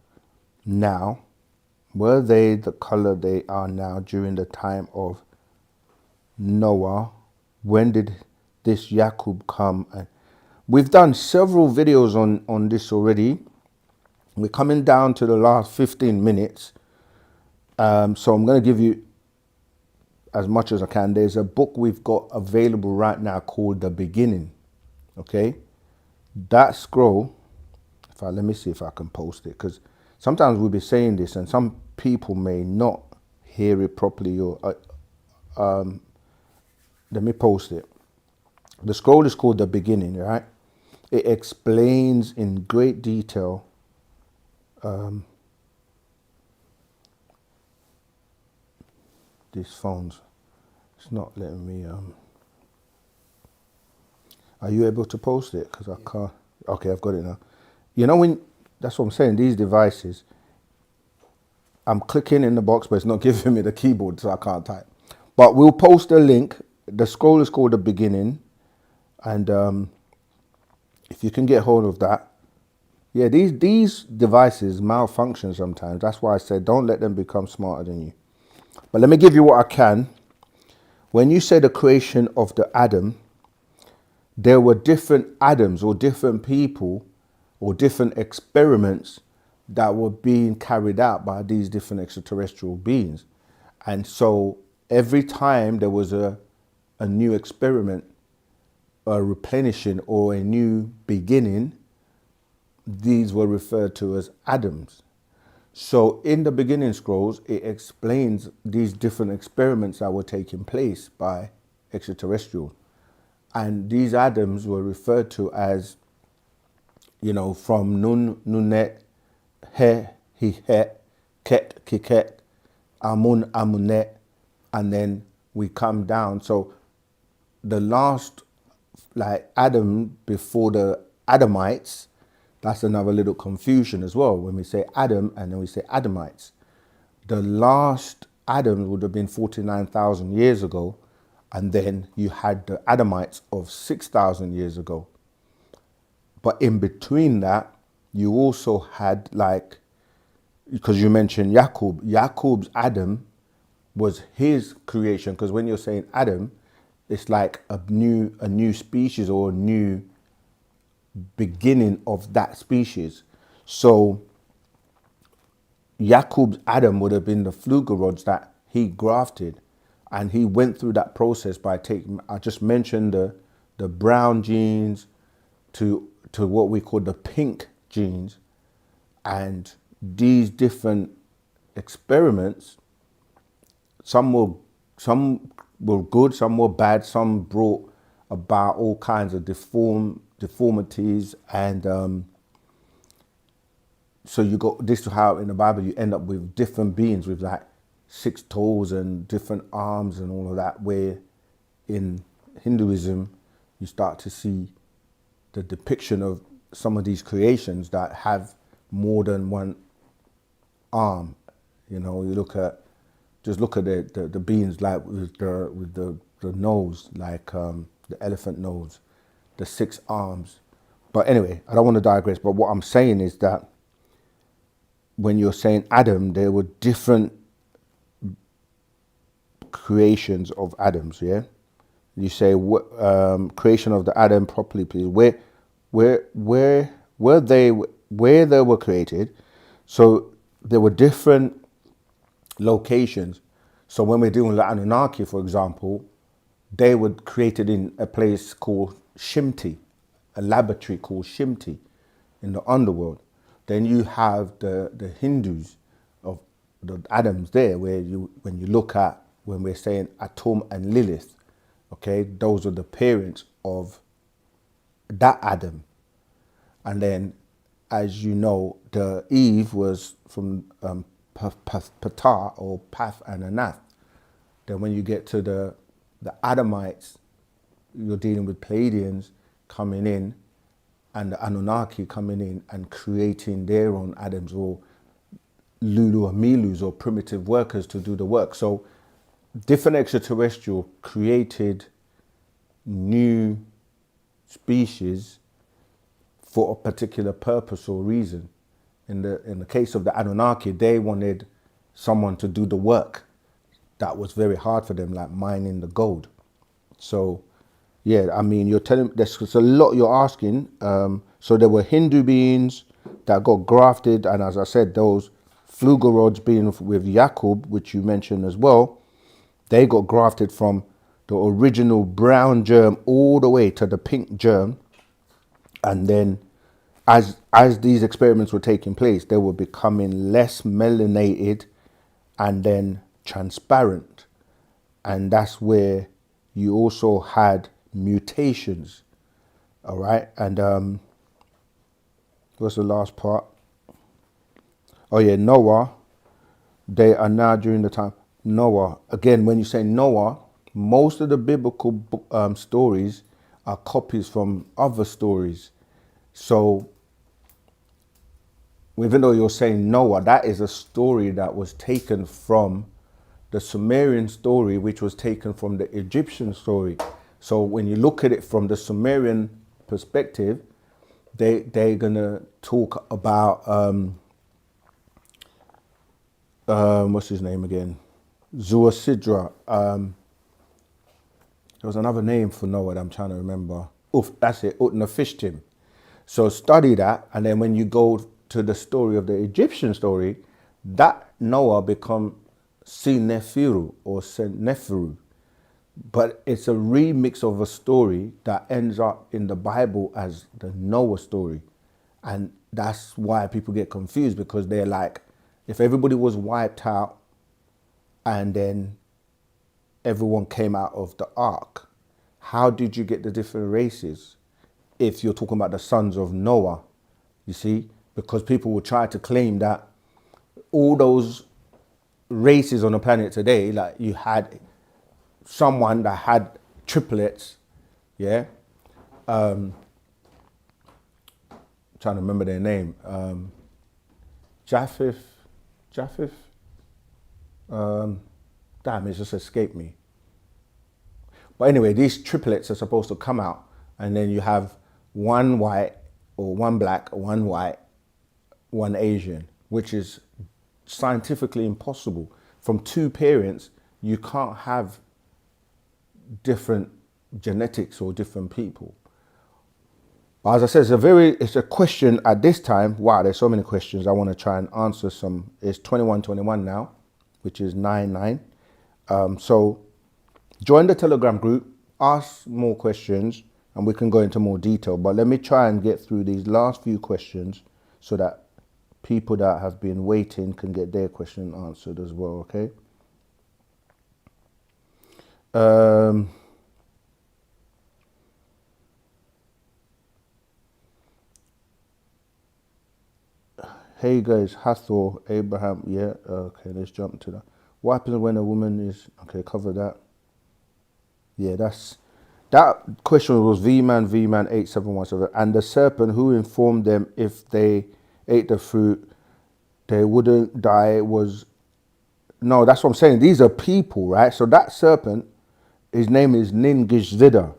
now, were they the color they are now during the time of Noah? When did this Yaqub come? And we've done several videos on this already. We're coming down to the last 15 minutes. So I'm going to give you as much as I can. There's a book we've got available right now called The Beginning. Okay? That scroll, let me see if I can post it, because sometimes we'll be saying this and some people may not hear it properly, or let me post it. The scroll is called The Beginning, right? It explains in great detail these phones. It's not letting me. Are you able to post it? Because I can't. Okay, I've got it now. You know, when that's what I'm saying. These devices, I'm clicking in the box, but it's not giving me the keyboard, so I can't type. But we'll post a link. The scroll is called The Beginning, and if you can get hold of that, yeah, these devices malfunction sometimes. That's why I said don't let them become smarter than you. But let me give you what I can. When you say the creation of the atom, there were different atoms or different people or different experiments that were being carried out by these different extraterrestrial beings. And so every time there was a new experiment, a replenishing or a new beginning, these were referred to as atoms. So in the beginning scrolls, it explains these different experiments that were taking place by extraterrestrials. And these atoms were referred to as, you know, from Nun, Nunet, He, Ket, Kiket, Amun, Amunet, and then we come down. So the last, like Adam before the Adamites, that's another little confusion as well. When we say Adam and then we say Adamites, the last Adam would have been 49,000 years ago, and then you had the Adamites of 6,000 years ago. But in between that, you also had, like, because you mentioned Jacob's Adam was his creation, because when you're saying Adam, it's like a new species or a new beginning of that species. So Jacob's Adam would have been the flugerods that he grafted, and he went through that process by taking, I just mentioned the brown genes to what we call the pink genes, and these different experiments, some were good, some were bad, some brought about all kinds of deformities, and so you got this to how in the Bible you end up with different beings with like 6 toes and different arms and all of that, where in Hinduism you start to see the depiction of some of these creations that have more than one arm. You know, you look at the beings like with the nose, like the elephant nose, the 6 arms. But anyway, I don't want to digress, but what I'm saying is that when you're saying Adam, there were different creations of Adams, yeah? You say creation of the Adam properly, please. Where they were created. So there were different locations. So when we're dealing with the Anunnaki, for example, they were created in a place called Shimti, a laboratory called Shimti in the underworld. Then you have the Hindus of the Adams there, where when you look at, when we're saying Atum and Lilith, okay, those are the parents of that Adam. And then, as you know, the Eve was from Ptah or Path and Anath. Then when you get to the Adamites, you're dealing with Pleiadians coming in, and the Anunnaki coming in and creating their own Adams, or Lulu or Milus, or primitive workers to do the work. So different extraterrestrial created new species for a particular purpose or reason. In the case of the Anunnaki, they wanted someone to do the work that was very hard for them, like mining the gold. So yeah, I mean, you're telling, there's a lot you're asking. So there were Hindu beings that got grafted, and as I said, those flugerods being with Jacob, which you mentioned as well, they got grafted from the original brown germ all the way to the pink germ. And then as these experiments were taking place, they were becoming less melanated and then transparent. And that's where you also had mutations. All right. And what's the last part? Oh yeah, Noah. They are now during the time. Noah. Again, when you say Noah, most of the biblical stories are copies from other stories. So even though you're saying Noah, that is a story that was taken from the Sumerian story, which was taken from the Egyptian story. So when you look at it from the Sumerian perspective, they're gonna talk about what's his name again? Zuasidra. There was another name for Noah that I'm trying to remember. That's it, Utnapishtim. So study that, and then when you go to the story of the Egyptian story, that Noah become Sinefiru or Senefiru. But it's a remix of a story that ends up in the Bible as the Noah story. And that's why people get confused, because they're like, if everybody was wiped out and then everyone came out of the ark, how did you get the different races if you're talking about the sons of Noah? You see, because people will try to claim that all those races on the planet today, like you had someone that had triplets, yeah, trying to remember their name. Japheth. Damn, it just escaped me. But anyway, these triplets are supposed to come out, and then you have one white or one black, one white, one Asian, which is scientifically impossible. From two parents, you can't have different genetics or different people. But as I said, it's a question at this time. Wow, there's so many questions. I want to try and answer some. It's 2121 now, which is 99. So join the Telegram group, ask more questions, and we can go into more detail. But let me try and get through these last few questions so that people that have been waiting can get their question answered as well, okay? Hey guys, Hathor, Abraham, yeah, okay, let's jump to that. What happens when a woman is, okay, cover that. Yeah, that question was V-Man 8717. And the serpent who informed them if they ate the fruit, they wouldn't die was, no, that's what I'm saying. These are people, right? So that serpent, his name is Ningishzida.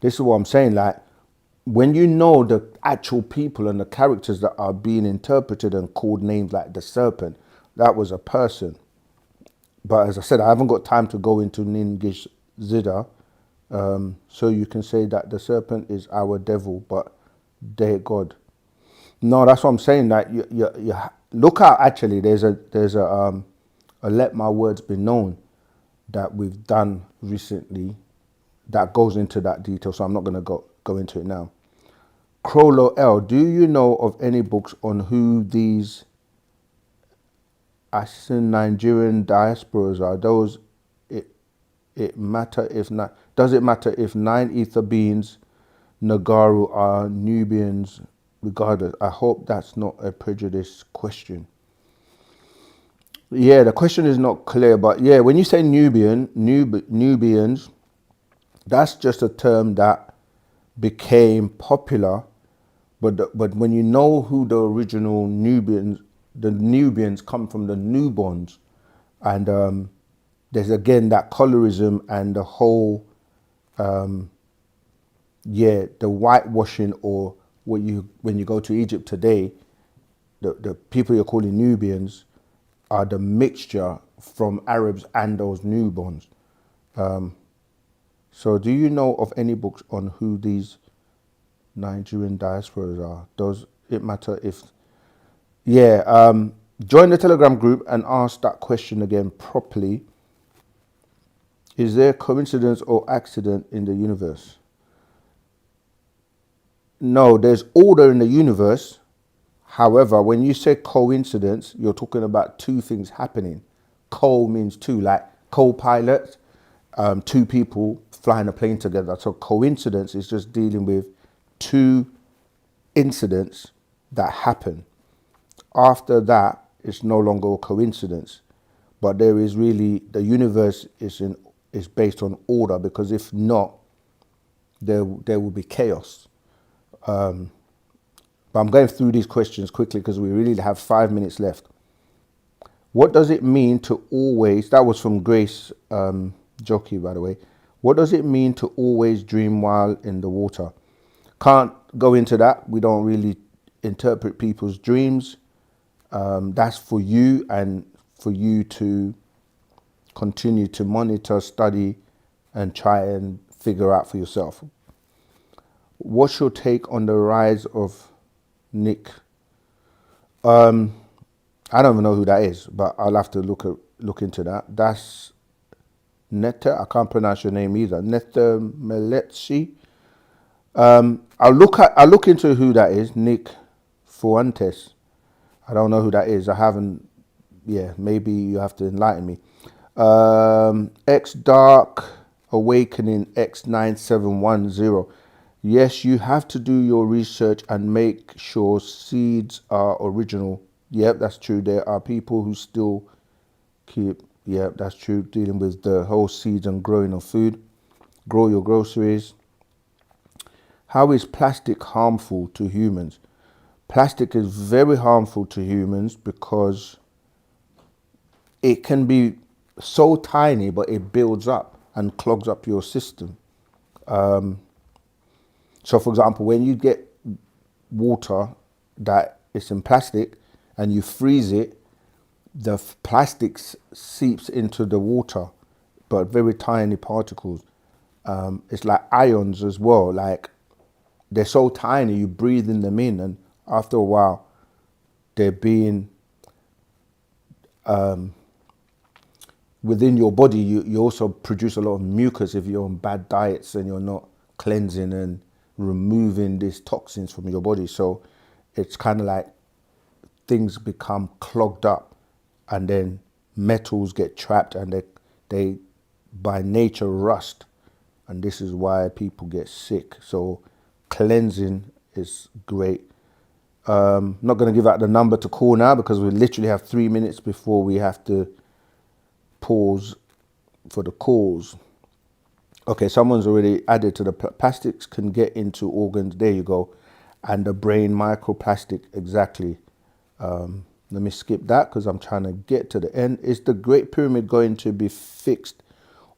This is what I'm saying, like, when you know the actual people and the characters that are being interpreted and called names like the serpent, that was a person. But as I said, I haven't got time to go into Ningishzida. So you can say that the serpent is our devil, but they're God. No, that's what I'm saying. That you look out. Actually, there's a let my words be known that we've done recently that goes into that detail. So I'm not going to go into it now. Crowlo L, do you know of any books on who these Asian Nigerian diasporas are? Those it matter if not. Does it matter if 9 ether beings Nagaru are Nubians regardless? I hope that's not a prejudice question. Yeah, the question is not clear, but yeah, when you say Nubians, that's just a term that became popular. But when you know who the original Nubians come from the Nubons, and there's again that colorism and the whole, the whitewashing, or when you go to Egypt today, the people you're calling Nubians are the mixture from Arabs and those Nubons. So do you know of any books on who these Nigerian diasporas are? Does it matter if... Yeah, join the Telegram group and ask that question again properly. Is there coincidence or accident in the universe? No, there's order in the universe. However, when you say coincidence, you're talking about two things happening. Co means two, like co-pilot, two people flying a plane together. So coincidence is just dealing with two incidents that happen. After that, it's no longer a coincidence. But there is really, the universe is based on order, because if not, there will be chaos. But I'm going through these questions quickly because we really have 5 minutes left. What does it mean to always, that was from Grace Jockey, by the way. What does it mean to always dream while in the water? Can't go into that. We don't really interpret people's dreams. That's for you, and for you to continue to monitor, study, and try and figure out for yourself. What's your take on the rise of Nick? I don't even know who that is, but I'll have to look into that. That's Netta. I can't pronounce your name either. Netta Meletsi. I'll look into who that is. Nick Fuentes. I don't know who that is. I haven't. Yeah, maybe you have to enlighten me. X Dark Awakening X9710. Yes, you have to do your research and make sure seeds are original. Yep, that's true. There are people who still keep, yep, that's true, dealing with the whole seeds and growing of food. Grow your groceries. How is plastic harmful to humans? Plastic is very harmful to humans because it can be so tiny, but it builds up and clogs up your system. So for example, when you get water that is in plastic and you freeze it, the plastic seeps into the water, but very tiny particles. It's like ions as well. Like they're so tiny, you breathing them in, and after a while, they're being within your body. You also produce a lot of mucus if you're on bad diets and you're not cleansing and removing these toxins from your body. So it's kind of like things become clogged up, and then metals get trapped, and they by nature rust, and this is why people get sick. So cleansing is great. Not going to give out the number to call now because we literally have 3 minutes before we have to pause for the calls. Okay, someone's already added to the plastics can get into organs. There you go. And the brain, microplastic, exactly. Let me skip that because I'm trying to get to the end. Is the Great Pyramid going to be fixed,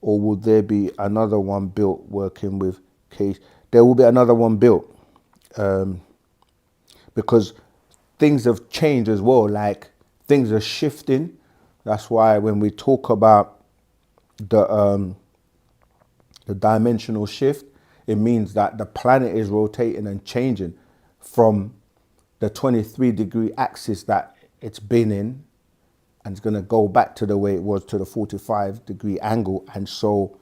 or will there be another one built working with case? There will be another one built because things have changed as well. Like things are shifting. That's why when we talk about the dimensional shift, it means that the planet is rotating and changing from the 23-degree axis that it's been in, and it's going to go back to the way it was, to the 45-degree angle. And so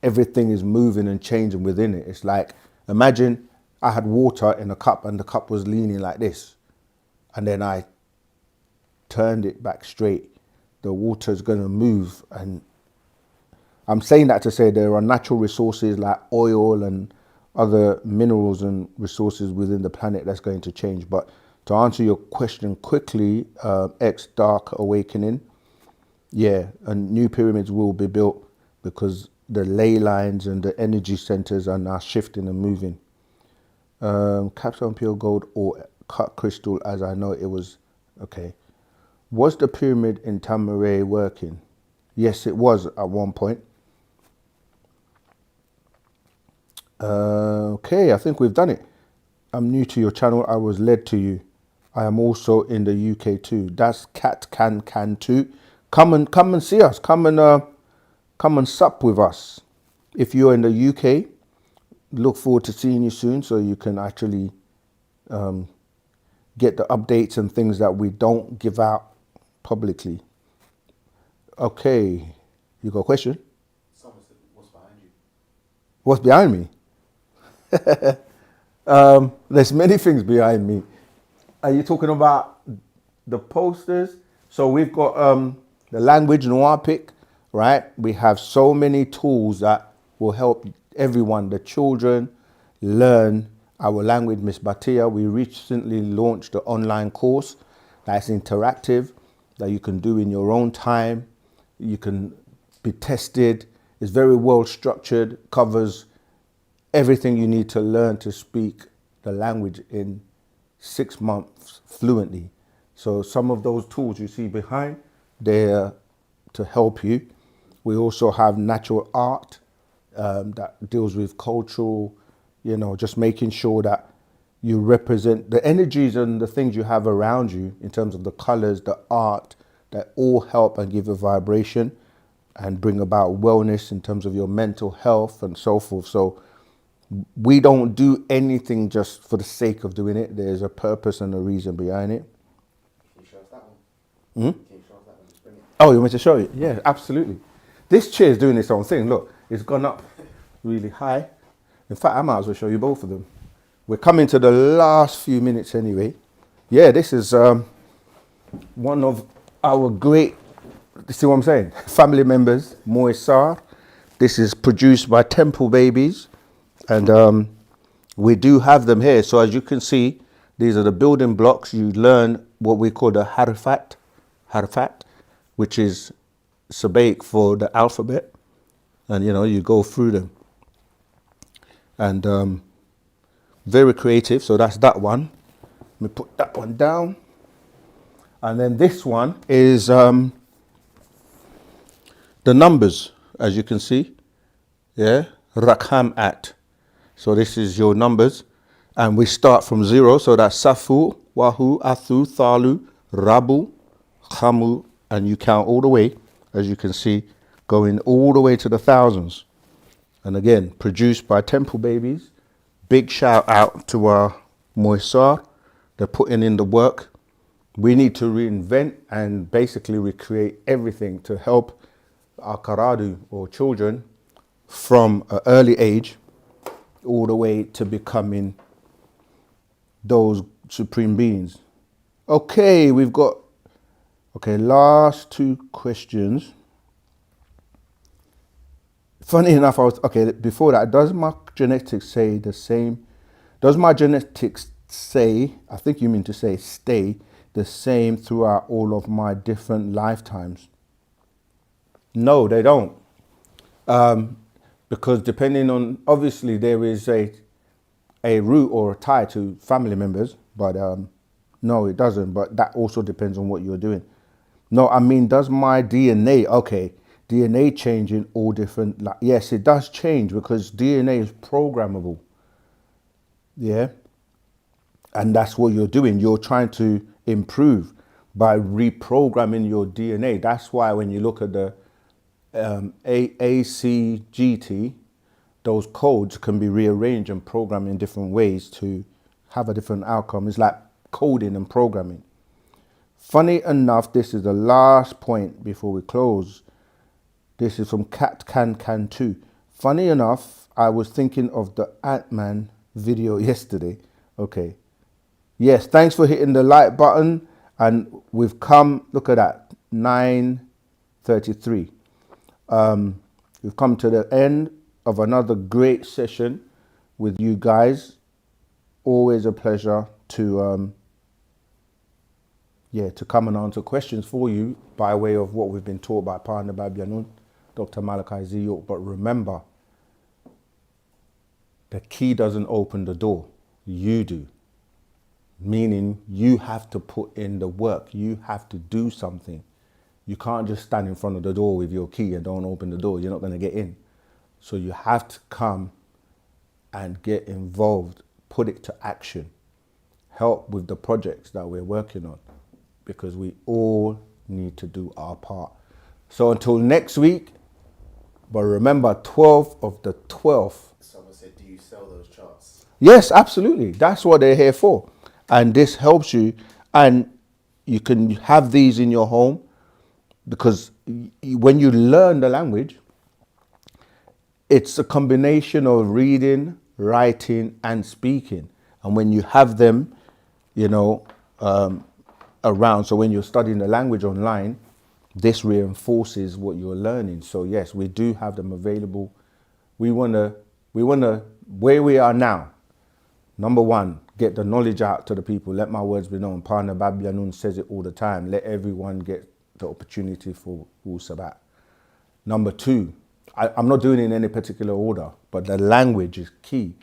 everything is moving and changing within it. It's like, imagine I had water in a cup and the cup was leaning like this, and then I turned it back straight. The water is going to move. And I'm saying that to say there are natural resources like oil and other minerals and resources within the planet that's going to change. But to answer your question quickly, X Dark Awakening, yeah, and new pyramids will be built because the ley lines and the energy centers are now shifting and moving. Capstone pure gold or cut crystal, as I know it was. Okay. Was the pyramid in Tamaray working? Yes, it was at one point. Okay, I think we've done it. I'm new to your channel. I was led to you. I am also in the UK too. That's Cat Can too. Come and see us. Come and sup with us. If you're in the UK, look forward to seeing you soon, so you can actually get the updates and things that we don't give out publicly. Okay, you got a question? Someone said, what's behind you? What's behind me? There's many things behind me. Are you talking about the posters? So we've got the language Nuwapu, right? We have so many tools that will help everyone, the children, learn our language. Miss Batia, we recently launched the online course that's interactive, that you can do in your own time. You can be tested. It's very well structured, covers everything you need to learn to speak the language in 6 months fluently. So some of those tools you see behind, they're to help you. We also have natural art that deals with cultural, just making sure that you represent the energies and the things you have around you in terms of the colors, the art, that all help and give a vibration and bring about wellness in terms of your mental health and so forth. So we don't do anything just for the sake of doing it. There's a purpose and a reason behind it. Can you show us that one? Hmm? Can you show us that one? Just bring it. Oh, you want me to show you? Yeah, absolutely. This chair is doing its own thing. Look, it's gone up really high. In fact, I might as well show you both of them. We're coming to the last few minutes anyway. Yeah, this is one of our great, you see what I'm saying? Family members, Moisar. This is produced by Temple Babies. And we do have them here. So as you can see, these are the building blocks. You learn what we call the harfat, which is Sabaik for the alphabet. And, you go through them. And Very creative. So that's that one. Let me put that one down. And then this one is the numbers, as you can see. Yeah, Rakam at. So this is your numbers. And we start from 0. So that's Safu, Wahu, Athu, Thalu, Rabu, Khamu. And you count all the way, as you can see, going all the way to the thousands. And again, produced by Temple Babies. Big shout out to our Moisar. They're putting in the work. We need to reinvent and basically recreate everything to help our Karadu or children from an early age all the way to becoming those supreme beings. Okay, we've got, last 2 questions. Funny enough, before that, does my genetics say the same? Does my genetics say, I think you mean to say stay the same throughout all of my different lifetimes? No, they don't. Because depending on, obviously there is a root or a tie to family members, but no, it doesn't. But that also depends on what you're doing. No, I mean, does my DNA, DNA change in all different, yes, it does change because DNA is programmable. Yeah. And that's what you're doing. You're trying to improve by reprogramming your DNA. That's why when you look at the ACGT, those codes can be rearranged and programmed in different ways to have a different outcome. It's like coding and programming. Funny enough, this is the last point before we close. This is from Cat Can 2. Funny enough, I was thinking of the Ant-Man video yesterday. Okay. Yes, thanks for hitting the like button. And we've come, look at that, 9:33. We've come to the end of another great session with you guys. Always a pleasure to come and answer questions for you by way of what we've been taught by Partner Babyanun, Dr. Malachi Z. York. But remember, the key doesn't open the door, you do. Meaning you have to put in the work, you have to do something. You can't just stand in front of the door with your key and don't open the door, you're not going to get in. So you have to come and get involved, put it to action, help with the projects that we're working on, because we all need to do our part. So until next week, but remember, 12 of the 12th. Someone said, do you sell those charts? Yes, absolutely. That's what they're here for. And this helps you. And you can have these in your home because when you learn the language, it's a combination of reading, writing, and speaking. And when you have them, around, so when you're studying the language online, this reinforces what you're learning. So yes, we do have them available. We wanna, where we are now, number one, get the knowledge out to the people. Let my words be known. Partner Babyanun says it all the time. Let everyone get the opportunity for Wu-Sabat. Number two, I'm not doing it in any particular order, but the language is key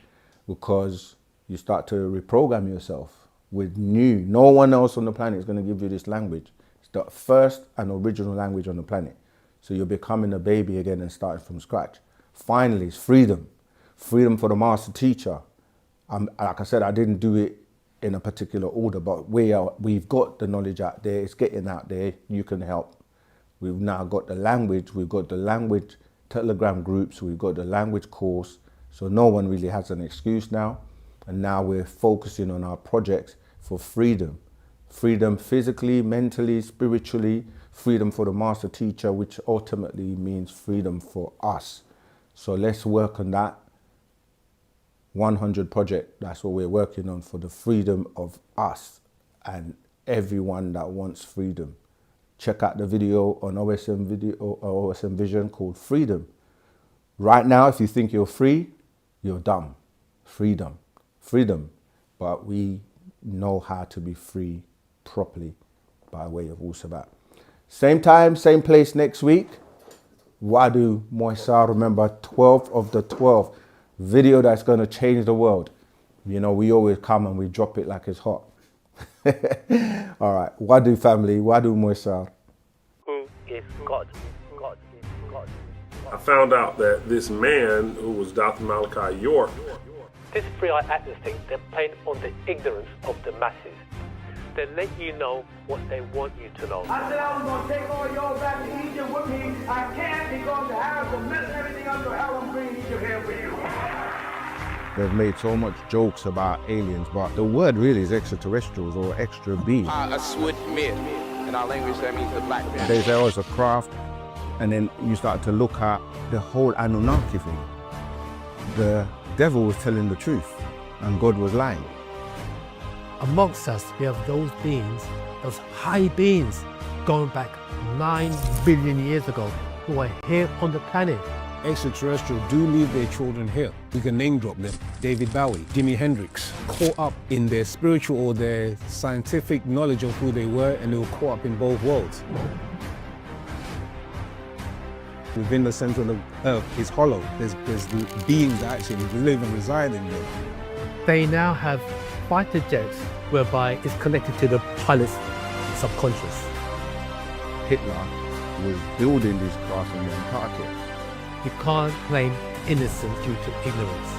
because you start to reprogram yourself with new. No one else on the planet is going to give you this language. It's the first and original language on the planet. So you're becoming a baby again and starting from scratch. Finally, it's freedom. Freedom for the master teacher. Like I said, I didn't do it in a particular order, but we've got the knowledge out there. It's getting out there. You can help. We've now got the language. We've got the language Telegram groups. We've got the language course. So no one really has an excuse now. And now we're focusing on our projects for freedom. Freedom physically, mentally, spiritually. Freedom for the master teacher, which ultimately means freedom for us. So let's work on that. 100 project, that's what we're working on, for the freedom of us and everyone that wants freedom. Check out the video on OSM Vision called Freedom. Right now, if you think you're free, you're dumb. Freedom. But we know how to be free properly by way of Wu-Sabat. Same time, same place next week. Wadu Moisa, remember, 12 of the 12. Video that's going to change the world. You know, we always come and we drop it like it's hot. All right, Wadu family, Wadu Moisar. Who is God? God is God. I found out that this man, who was Dr. Malachi York, This three-eye atlas thing, they're playing on the ignorance of the masses. They let you know what they want you to know. I said I was going to take all y'all back to Egypt with me. I can't because the Arabs will mess everything up, so hell I'm bringing Egypt here for you. They've made so much jokes about aliens, but the word really is extraterrestrials or extra beings. A sword myth. In our language, that means the black man. They say, oh, it's a craft, and then you start to look at the whole Anunnaki thing. The devil was telling the truth, and God was lying. Amongst us, we have those beings, those high beings, going back 9 billion years ago, who are here on the planet. Extraterrestrials do leave their children here. We can name drop them. David Bowie, Jimi Hendrix, caught up in their spiritual or their scientific knowledge of who they were, and they were caught up in both worlds. Within the center of the earth is hollow. There's beings that actually live and reside in there. They now have fighter jets whereby it's connected to the pilot's subconscious. Hitler was building these crafts in the Antarctic. You can't claim innocence due to ignorance.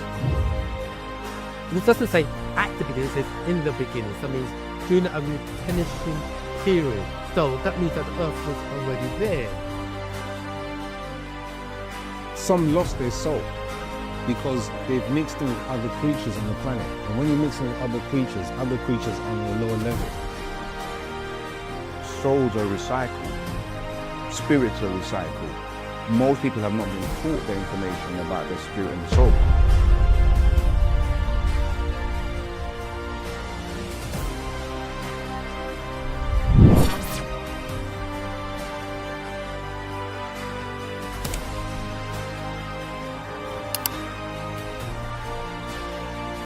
It doesn't say at the beginning, it says in the beginning. That means during a replenishing period. So that means that the earth was already there. Some lost their soul because they've mixed in with other creatures on the planet. And when you mix in with other creatures on a lower level. Souls are recycled. Spirits are recycled. Most people have not been taught the information about the spirit and the soul.